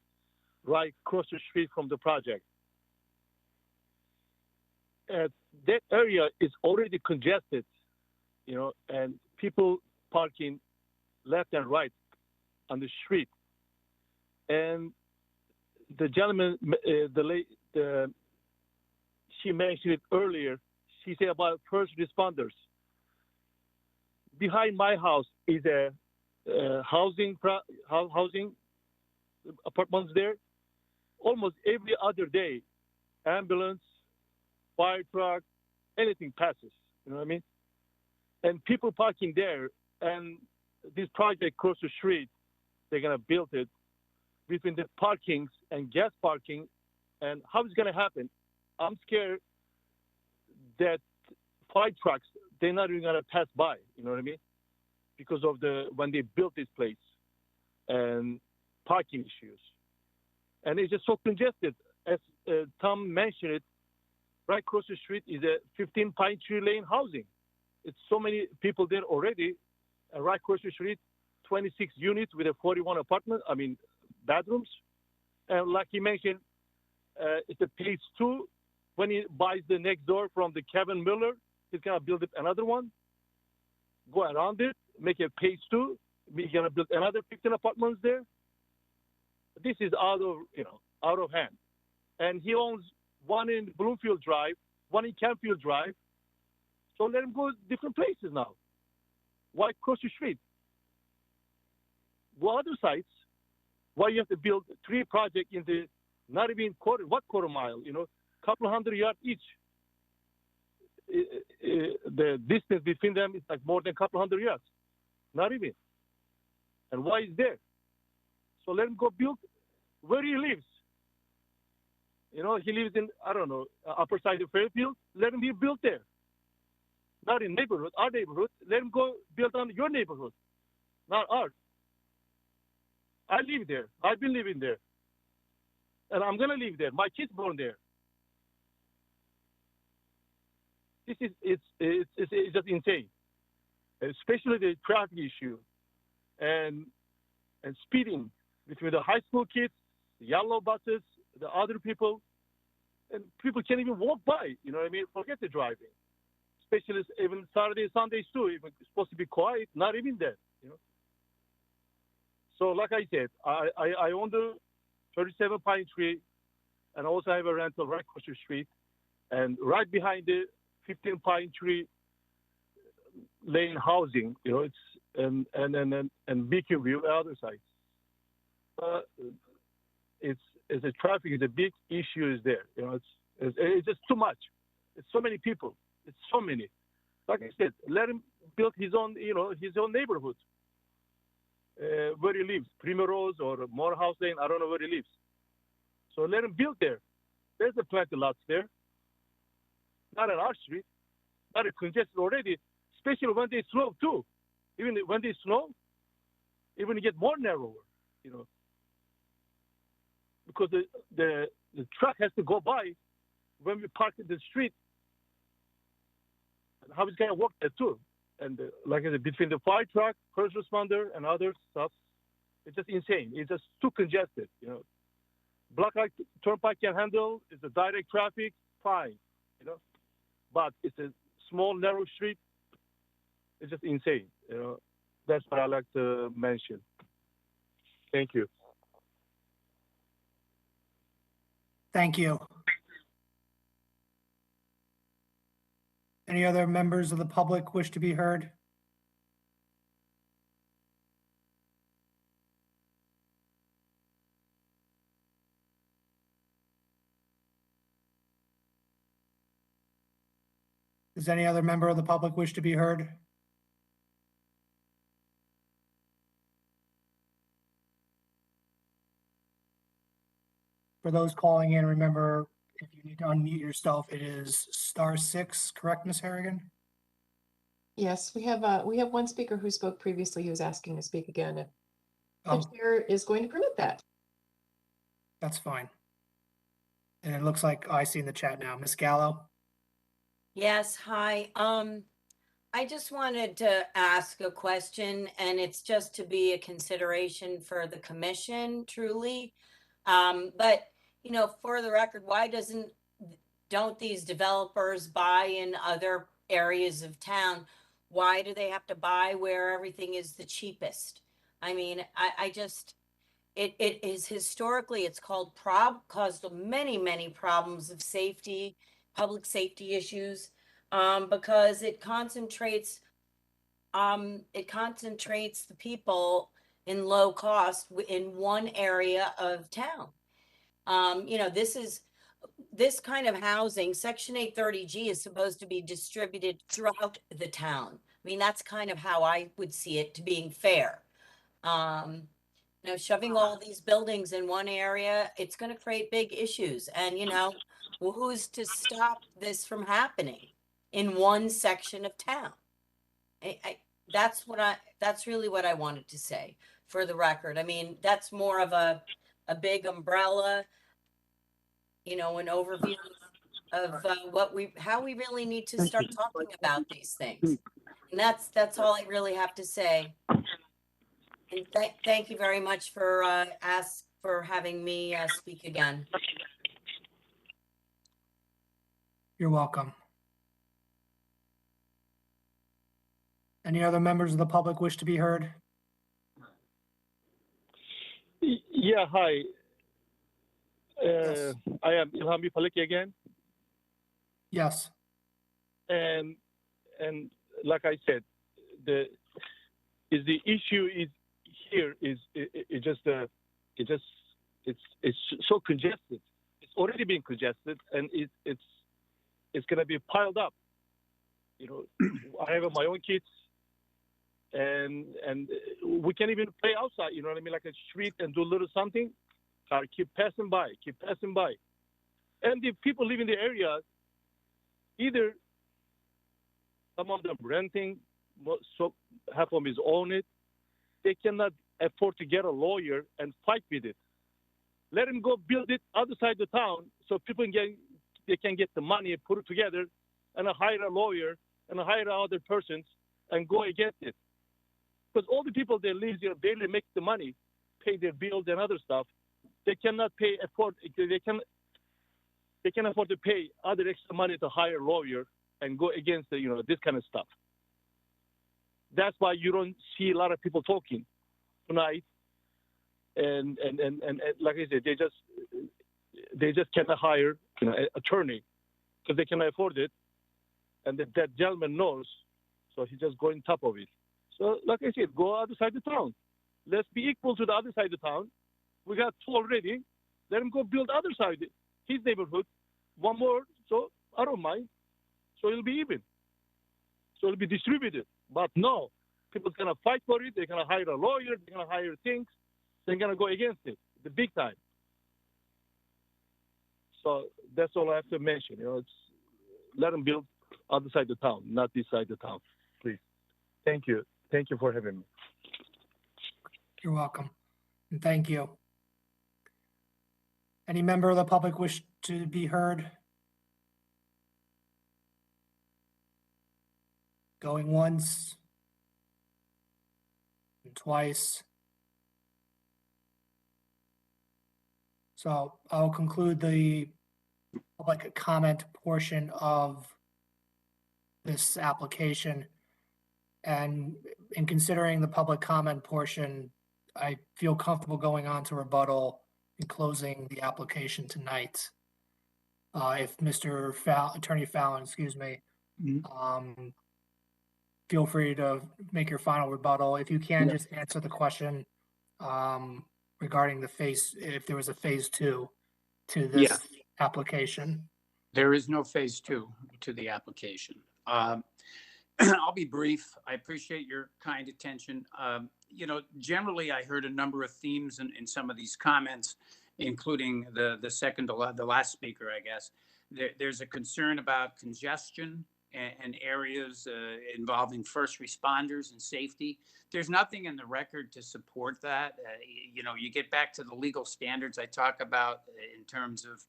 right across the street from the project. That area is already congested, and people parking left and right on the street. And the gentleman, she mentioned it earlier. She said about first responders. Behind my house is a housing apartments there. Almost every other day, ambulance, fire truck, anything passes. You know what I mean? And people parking there, and this project across the street, they're gonna build it between the parkings and gas parking. And how it's gonna happen? I'm scared that fire trucks, they're not even gonna pass by. You know what I mean? Because of when they built this place and parking issues. And it's just so congested. As Tom mentioned it, right across the street is a 15 Pine Tree Lane housing. It's so many people there already. And right across the street, 26 units with a 41 bedrooms. And like he mentioned, it's a phase 2. When he buys the next door from the Kevin Miller, he's gonna build it another one, go around it, make a phase 2. He's gonna build another 15 apartments there. This is out of hand. And he owns one in Bloomfield Drive, one in Campfield Drive. So let him go different places now. Why cross the street? Go other sites. Why you have to build 3 projects in the not even quarter mile, couple hundred yards each. The distance between them is like more than a couple hundred yards. Not even. And why is there? So let him go build where he lives. He lives in, upper side of Fairfield. Let him be built there. Not in our neighborhood. Let him go build on your neighborhood, not ours. I live there. I've been living there. And I'm going to live there. My kids born there. It's just insane. Especially the traffic issue and speeding between the high school kids, the yellow buses, the other people, and people can't even walk by. You know what I mean? Forget the driving. Especially even Saturdays, Sundays too. Even it's supposed to be quiet, not even that. So like I said, I own the 37 Pine Tree, and also have a rental right across the street, and right behind the 15 Pine Tree Lane housing. It's and Beacon View, other sides. It's a traffic is a big issue is there. It's just too much. It's so many people. It's so many. Like I said, let him build his own neighborhood. Where he lives, Primrose or Morehouse Lane, I don't know where he lives. So let him build there. There's a plenty of lots there. Not on our street. Not a congested already, especially when they snow too. Even when they snow, even get more narrower, because the truck has to go by when we park in the street. how it's gonna work there too. And like I said, between the fire truck, first responder, and other stuff, it's just insane. It's just too congested. You know, Black Light Turnpike can handle. It's a direct traffic, fine. You know, but it's a small narrow street. It's just insane. You know, that's what I like to mention. Thank you. Thank you. Any other members of the public wish to be heard? Does any other member of the public wish to be heard? For those calling in, remember, if you need to unmute yourself, it is *6, correct, Ms. Harrigan? Yes, we have one speaker who spoke previously who is asking to speak again. If the Oh, chair is going to permit that. that's fine. And it looks like I see in the chat now, Ms. Gallo. Yes, hi. I just wanted to ask a question, and it's just to be a consideration for the commission, truly. But, you know, for the record, why don't these developers buy in other areas of town? Why do they have to buy where everything is the cheapest? I mean, I just, it is historically, it's caused many problems of safety, public safety issues, because it concentrates the people in low cost in one area of town. You know, this kind of housing, Section 830G, is supposed to be distributed throughout the town. I mean, that's kind of how I would see it, to being fair. You know, shoving all these buildings in one area, it's going to create big issues. And, you know, well, who's to stop this from happening in one section of town? That's really what I wanted to say for the record. I mean, that's more of a big umbrella, you know, an overview of how we really need to start talking about these things. And that's all I really have to say. And thank you very much for having me speak again. You're welcome. Any other members of the public wish to be heard? Yeah, hi. Yes. I am Ilhami Paliki again. Yes. And like I said, the issue is here is it's so congested. It's already been congested, and it's gonna be piled up. You know, I have my own kids, and we can't even play outside. You know what I mean? Like a street and do a little something. Car keep passing by, and the people live in the area, either some of them renting, so half of them is own it. They cannot afford to get a lawyer and fight with it. Let them go build it other side of the town so people can get the money and put it together and hire a lawyer and hire other persons and go against it. Because all the people that live here barely make the money, pay their bills and other stuff. They cannot afford to pay other extra money to hire a lawyer and go against this kind of stuff. That's why you don't see a lot of people talking tonight. And like I said, they just cannot hire an attorney because they cannot afford it, and that gentleman knows, so he's just going top of it. So like I said, go other side of town. Let's be equal to the other side of town. We got two already. Let him go build other side, his neighborhood, one more. So I don't mind. So it'll be even. So it'll be distributed. But no, people's gonna fight for it. They're gonna hire a lawyer. They're gonna hire things. They're gonna go against it, the big time. So that's all I have to mention. It's let them build other side of town, not this side of town, please. Thank you. Thank you for having me. You're welcome. And thank you. Any member of the public wish to be heard? Going once. And twice. So I'll conclude the public comment portion of this application. And in considering the public comment portion, I feel comfortable going on to rebuttal and closing the application tonight. If Mr. Attorney Fallon, excuse me, feel free to make your final rebuttal. If you can, just answer the question regarding the if there was a phase 2 to this application. There is no phase 2 to the application. I'll be brief. I appreciate your kind attention. You know, generally, I heard a number of themes in some of these comments, including the last speaker, I guess. There's a concern about congestion and areas involving first responders and safety. There's nothing in the record to support that. You know, you get back to the legal standards I talk about in terms of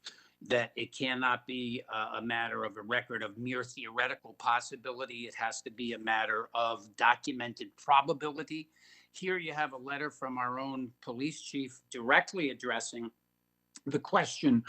that it cannot be a matter of a record of mere theoretical possibility. It has to be a matter of documented probability. Here you have a letter from our own police chief directly addressing the question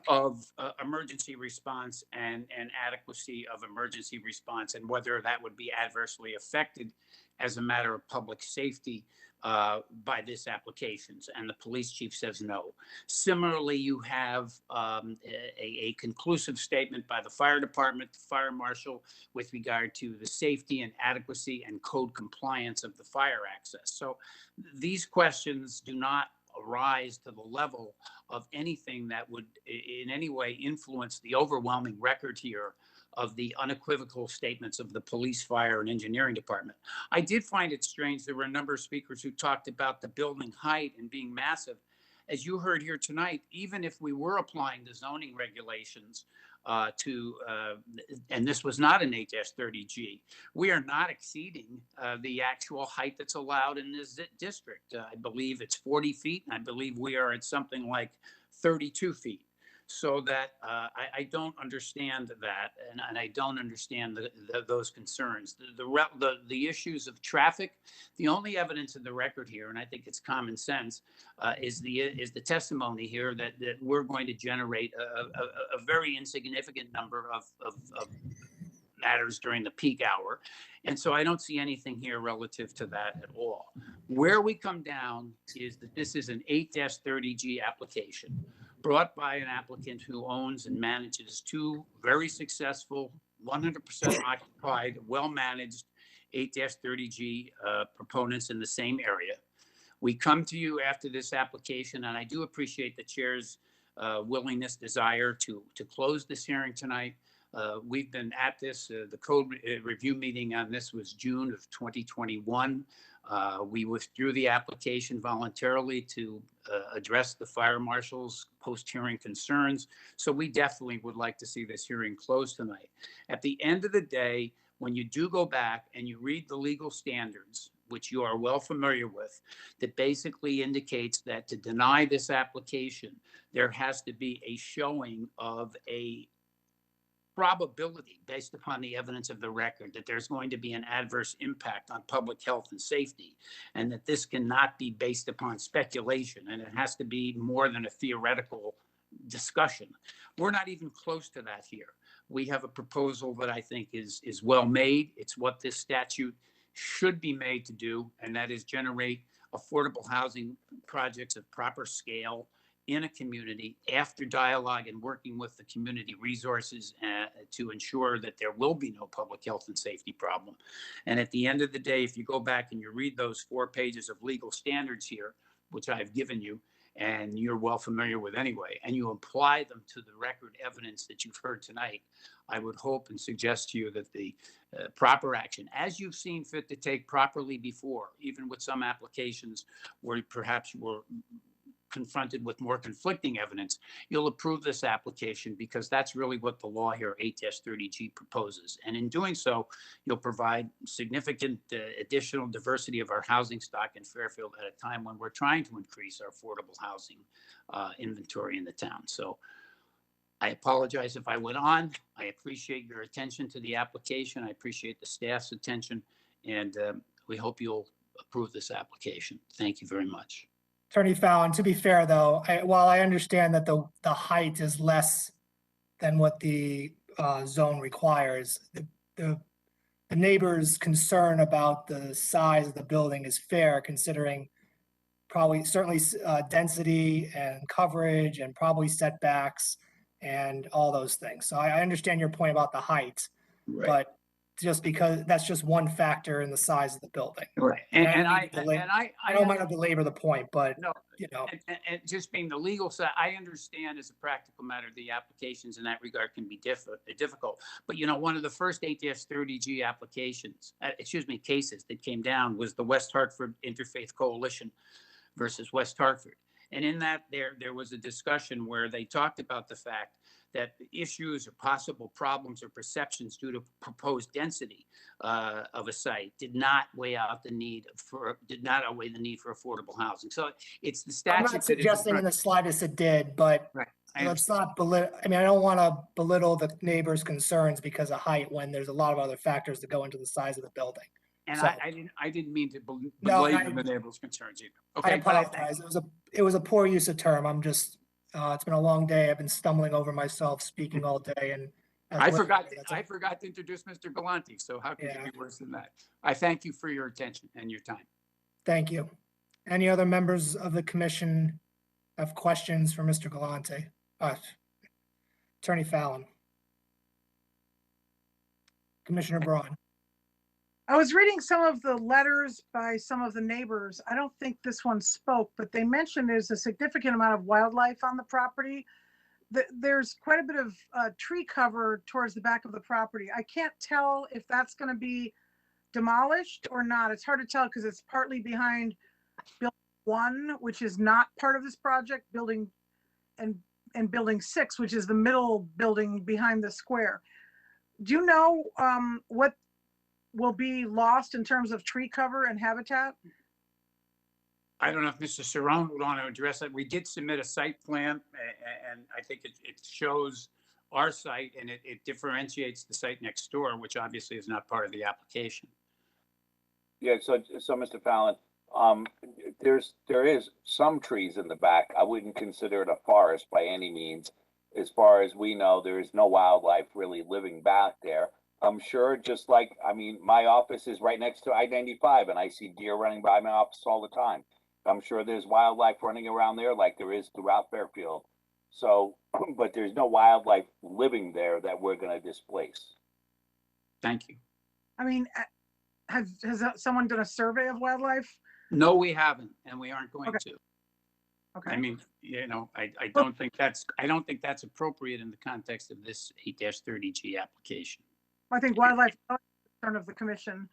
of emergency response and adequacy of emergency response and whether that would be adversely affected as a matter of public safety by this applications. And the police chief says no. Similarly, you have a conclusive statement by the fire department, the fire marshal, with regard to the safety and adequacy and code compliance of the fire access. So these questions do not arise to the level of anything that would in any way influence the overwhelming record here of the unequivocal statements of the police, fire, and engineering department. I did find it strange. There were a number of speakers who talked about the building height and being massive. As you heard here tonight, even if we were applying the zoning regulations and this was not an 8-30G, we are not exceeding the actual height that's allowed in this district. I believe it's 40 feet, and I believe we are at something like 32 feet. So that I don't understand that, and I don't understand those concerns. The issues of traffic, the only evidence in the record here, and I think it's common sense, is the testimony here that we're going to generate a very insignificant number of matters during the peak hour. And so I don't see anything here relative to that at all. Where we come down is that this is an 8-30G application brought by an applicant who owns and manages 2 very successful, 100% occupied, well-managed 8-30G proponents in the same area. We come to you after this application, and I do appreciate the chair's willingness, desire to close this hearing tonight. We've been at this, the code review meeting on this was June of 2021. We withdrew the application voluntarily to address the fire marshal's post-hearing concerns. So we definitely would like to see this hearing closed tonight. At the end of the day, when you do go back and you read the legal standards, which you are well familiar with, that basically indicates that to deny this application, there has to be a showing of a probability based upon the evidence of the record that there's going to be an adverse impact on public health and safety, and that this cannot be based upon speculation, and it has to be more than a theoretical discussion. We're not even close to that here. We have a proposal that I think is well made. It's what this statute should be made to do, and that is generate affordable housing projects of proper scale in a community after dialogue and working with the community resources to ensure that there will be no public health and safety problem. And at the end of the day, if you go back and you read those 4 pages of legal standards here, which I've given you, and you're well familiar with anyway, and you apply them to the record evidence that you've heard tonight, I would hope and suggest to you that the proper action, as you've seen fit to take properly before, even with some applications where perhaps you were confronted with more conflicting evidence, you'll approve this application because that's really what the law here, 8-30G, proposes. And in doing so, you'll provide significant additional diversity of our housing stock in Fairfield at a time when we're trying to increase our affordable housing inventory in the town. So I apologize if I went on. I appreciate your attention to the application. I appreciate the staff's attention, and we hope you'll approve this application. Thank you very much. Attorney Fallon, to be fair though, while I understand that the height is less than what the zone requires, the neighbor's concern about the size of the building is fair, considering probably certainly density and coverage and probably setbacks and all those things. So I understand your point about the height, but just because that's just one factor in the size of the building. Right. I I don't want to belabor the point, but no, you know, and just being the legal side, I understand as a practical matter, the applications in that regard can be difficult. But you know, one of the first 8-30G applications, cases that came down was the West Hartford Interfaith Coalition versus West Hartford. And in that, there was a discussion where they talked about the fact that issues or possible problems or perceptions due to proposed density of a site did not outweigh the need for affordable housing. So it's the statute. I'm not suggesting in the slightest it did, but let's not belittle. I mean, I don't want to belittle the neighbor's concerns because of height when there's a lot of other factors that go into the size of the building. And so, I didn't mean to No, belabor the neighbor's concerns either. I Okay, but apologize. It was a poor use of term. I'm just, it's been a long day. I've been stumbling over myself speaking all day, and I forgot to introduce Mr. Galante. So how could it be worse than that? I thank you for your attention and your time. Thank you. Any other members of the commission have questions for Mr. Galante? Attorney Fallon. Commissioner Braun. I was reading some of the letters by some of the neighbors. I don't think this one spoke, but they mentioned there's a significant amount of wildlife on the property. There's quite a bit of tree cover towards the back of the property. I can't tell if that's going to be demolished or not. It's hard to tell because it's partly behind building 1, which is not part of this project, building and building 6, which is the middle building behind the square. Do you know what will be lost in terms of tree cover and habitat? I don't know if Mr. Cerrone would want to address that. We did submit a site plan, and I think it shows our site, and it differentiates the site next door, which obviously is not part of the application. Yeah, so Mr. Fallon, there is some trees in the back. I wouldn't consider it a forest by any means. As far as we know, there is no wildlife really living back there. I'm sure, just like, I mean, my office is right next to I-95 and I see deer running by my office all the time. I'm sure there's wildlife running around there like there is throughout Fairfield. So, but there's no wildlife living there that we're going to displace. Thank you. I mean, has someone done a survey of wildlife? No, we haven't, and we aren't going to. Okay. I mean, you know, I don't think that's appropriate in the context of this 8-30G application. I think wildlife is a concern of the commission.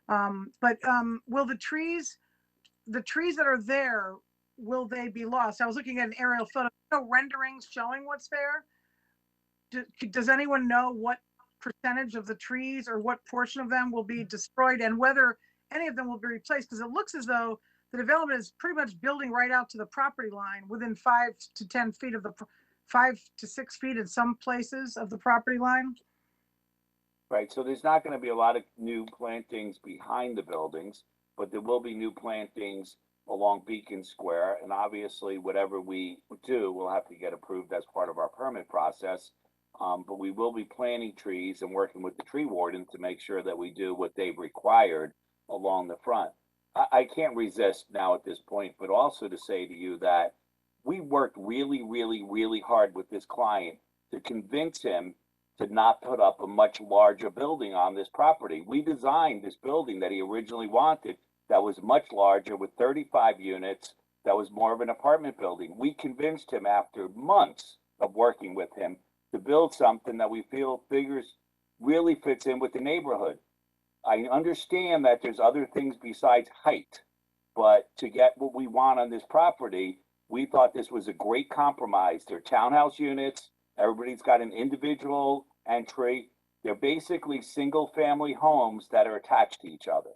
But will the trees that are there, will they be lost? I was looking at an aerial photo, no renderings showing what's there. Does anyone know what percentage of the trees or what portion of them will be destroyed and whether any of them will be replaced? Because it looks as though the development is pretty much building right out to the property line within 5 to 10 feet of 5 to 6 feet in some places of the property line. Right, so there's not going to be a lot of new plantings behind the buildings, but there will be new plantings along Beacon Square. And obviously, whatever we do, we'll have to get approved as part of our permit process. But we will be planting trees and working with the tree warden to make sure that we do what they've required along the front. I can't resist now at this point, but also to say to you that we worked really, really, really hard with this client to convince him to not put up a much larger building on this property. We designed this building that he originally wanted that was much larger with 35 units, that was more of an apartment building. We convinced him after months of working with him to build something that we feel figures really fits in with the neighborhood. I understand that there's other things besides height, but to get what we want on this property, we thought this was a great compromise. They're townhouse units. Everybody's got an individual entry. They're basically single family homes that are attached to each other.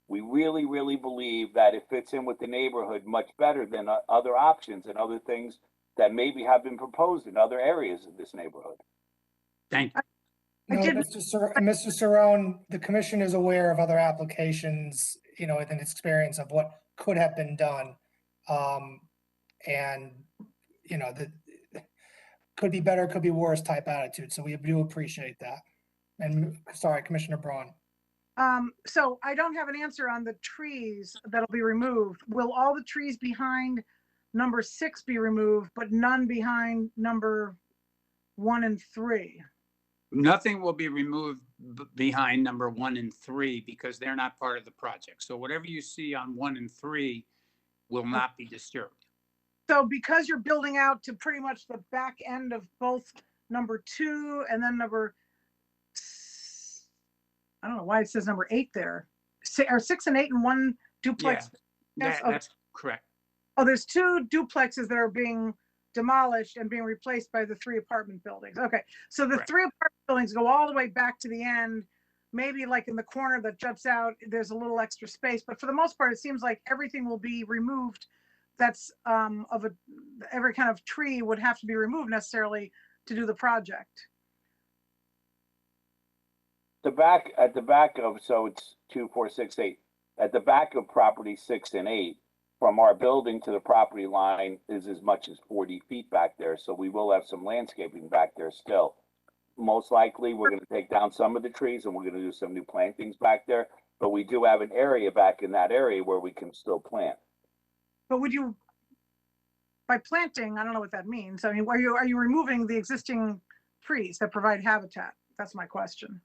We really, really believe that it fits in with the neighborhood much better than other options and other things that maybe have been proposed in other areas of this neighborhood. Thank you. No, Mr. Cerrone, the commission is aware of other applications, you know, within its experience of what could have been done. And, you know, the could be better, could be worse type attitude. So we do appreciate that. And sorry, Commissioner Braun. So I don't have an answer on the trees that'll be removed. Will all the trees behind number 6 be removed, but none behind number 1 and 3? Nothing will be removed behind number 1 and 3 because they're not part of the project. So whatever you see on 1 and 3 will not be disturbed. So because you're building out to pretty much the back end of both number 2 and then number, I don't know why it says number 8 there. 6 and 8 and 1 duplex. Yeah, that's correct. Oh, there's 2 duplexes that are being demolished and being replaced by the 3 apartment buildings. Okay, so the Correct. 3 apartment buildings go all the way back to the end. Maybe like in the corner that juts out, there's a little extra space, but for the most part, it seems like everything will be removed. That's every kind of tree would have to be removed necessarily to do the project. At the back of, so it's 2, 4, 6, 8. At the back of property 6 and 8, from our building to the property line is as much as 40 feet back there. So we will have some landscaping back there still. Most likely, we're going to take down some of the trees and we're going to do some new plantings back there. But we do have an area back in that area where we can still plant. But would you, by planting, I don't know what that means. I mean, are you removing the existing trees that provide habitat? That's my question.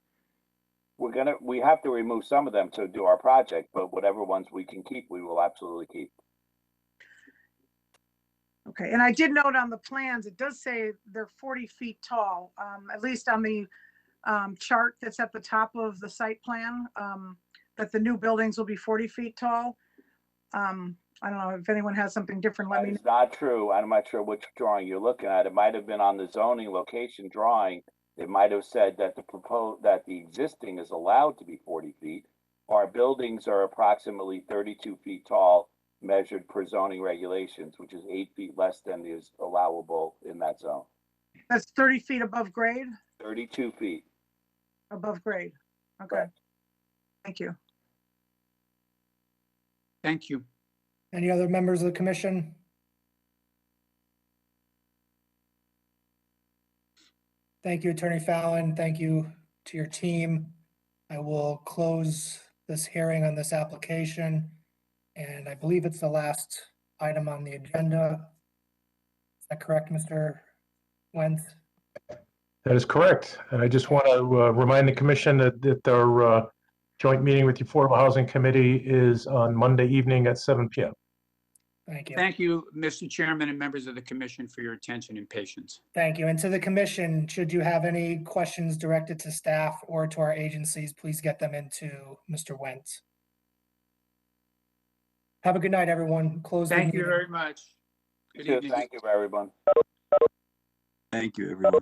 We have to remove some of them to do our project, but whatever ones we can keep, we will absolutely keep. Okay, and I did note on the plans, it does say they're 40 feet tall, at least on the chart that's at the top of the site plan, that the new buildings will be 40 feet tall. I don't know if anyone has something different, let me know. It's not true. I'm not sure which drawing you're looking at. It might have been on the zoning location drawing. It might have said that the existing is allowed to be 40 feet. Our buildings are approximately 32 feet tall, measured per zoning regulations, which is 8 feet less than is allowable in that zone. That's 30 feet above grade? 32 feet. Above grade, okay. Correct. Thank you. Thank you. Any other members of the commission? Thank you, Attorney Fallon. Thank you to your team. I will close this hearing on this application. And I believe it's the last item on the agenda. Is that correct, Mr. Wentz? That is correct. And I just want to remind the commission that our joint meeting with the Affordable Housing Committee is on Monday evening at 7 p.m. Thank you. Thank you, Mr. Chairman and members of the commission for your attention and patience. Thank you. And to the commission, should you have any questions directed to staff or to our agencies, please get them into Mr. Wentz. Have a good night, everyone. Close the Thank you meeting. very much. Good evening. Thank you, everyone. Thank you, everyone.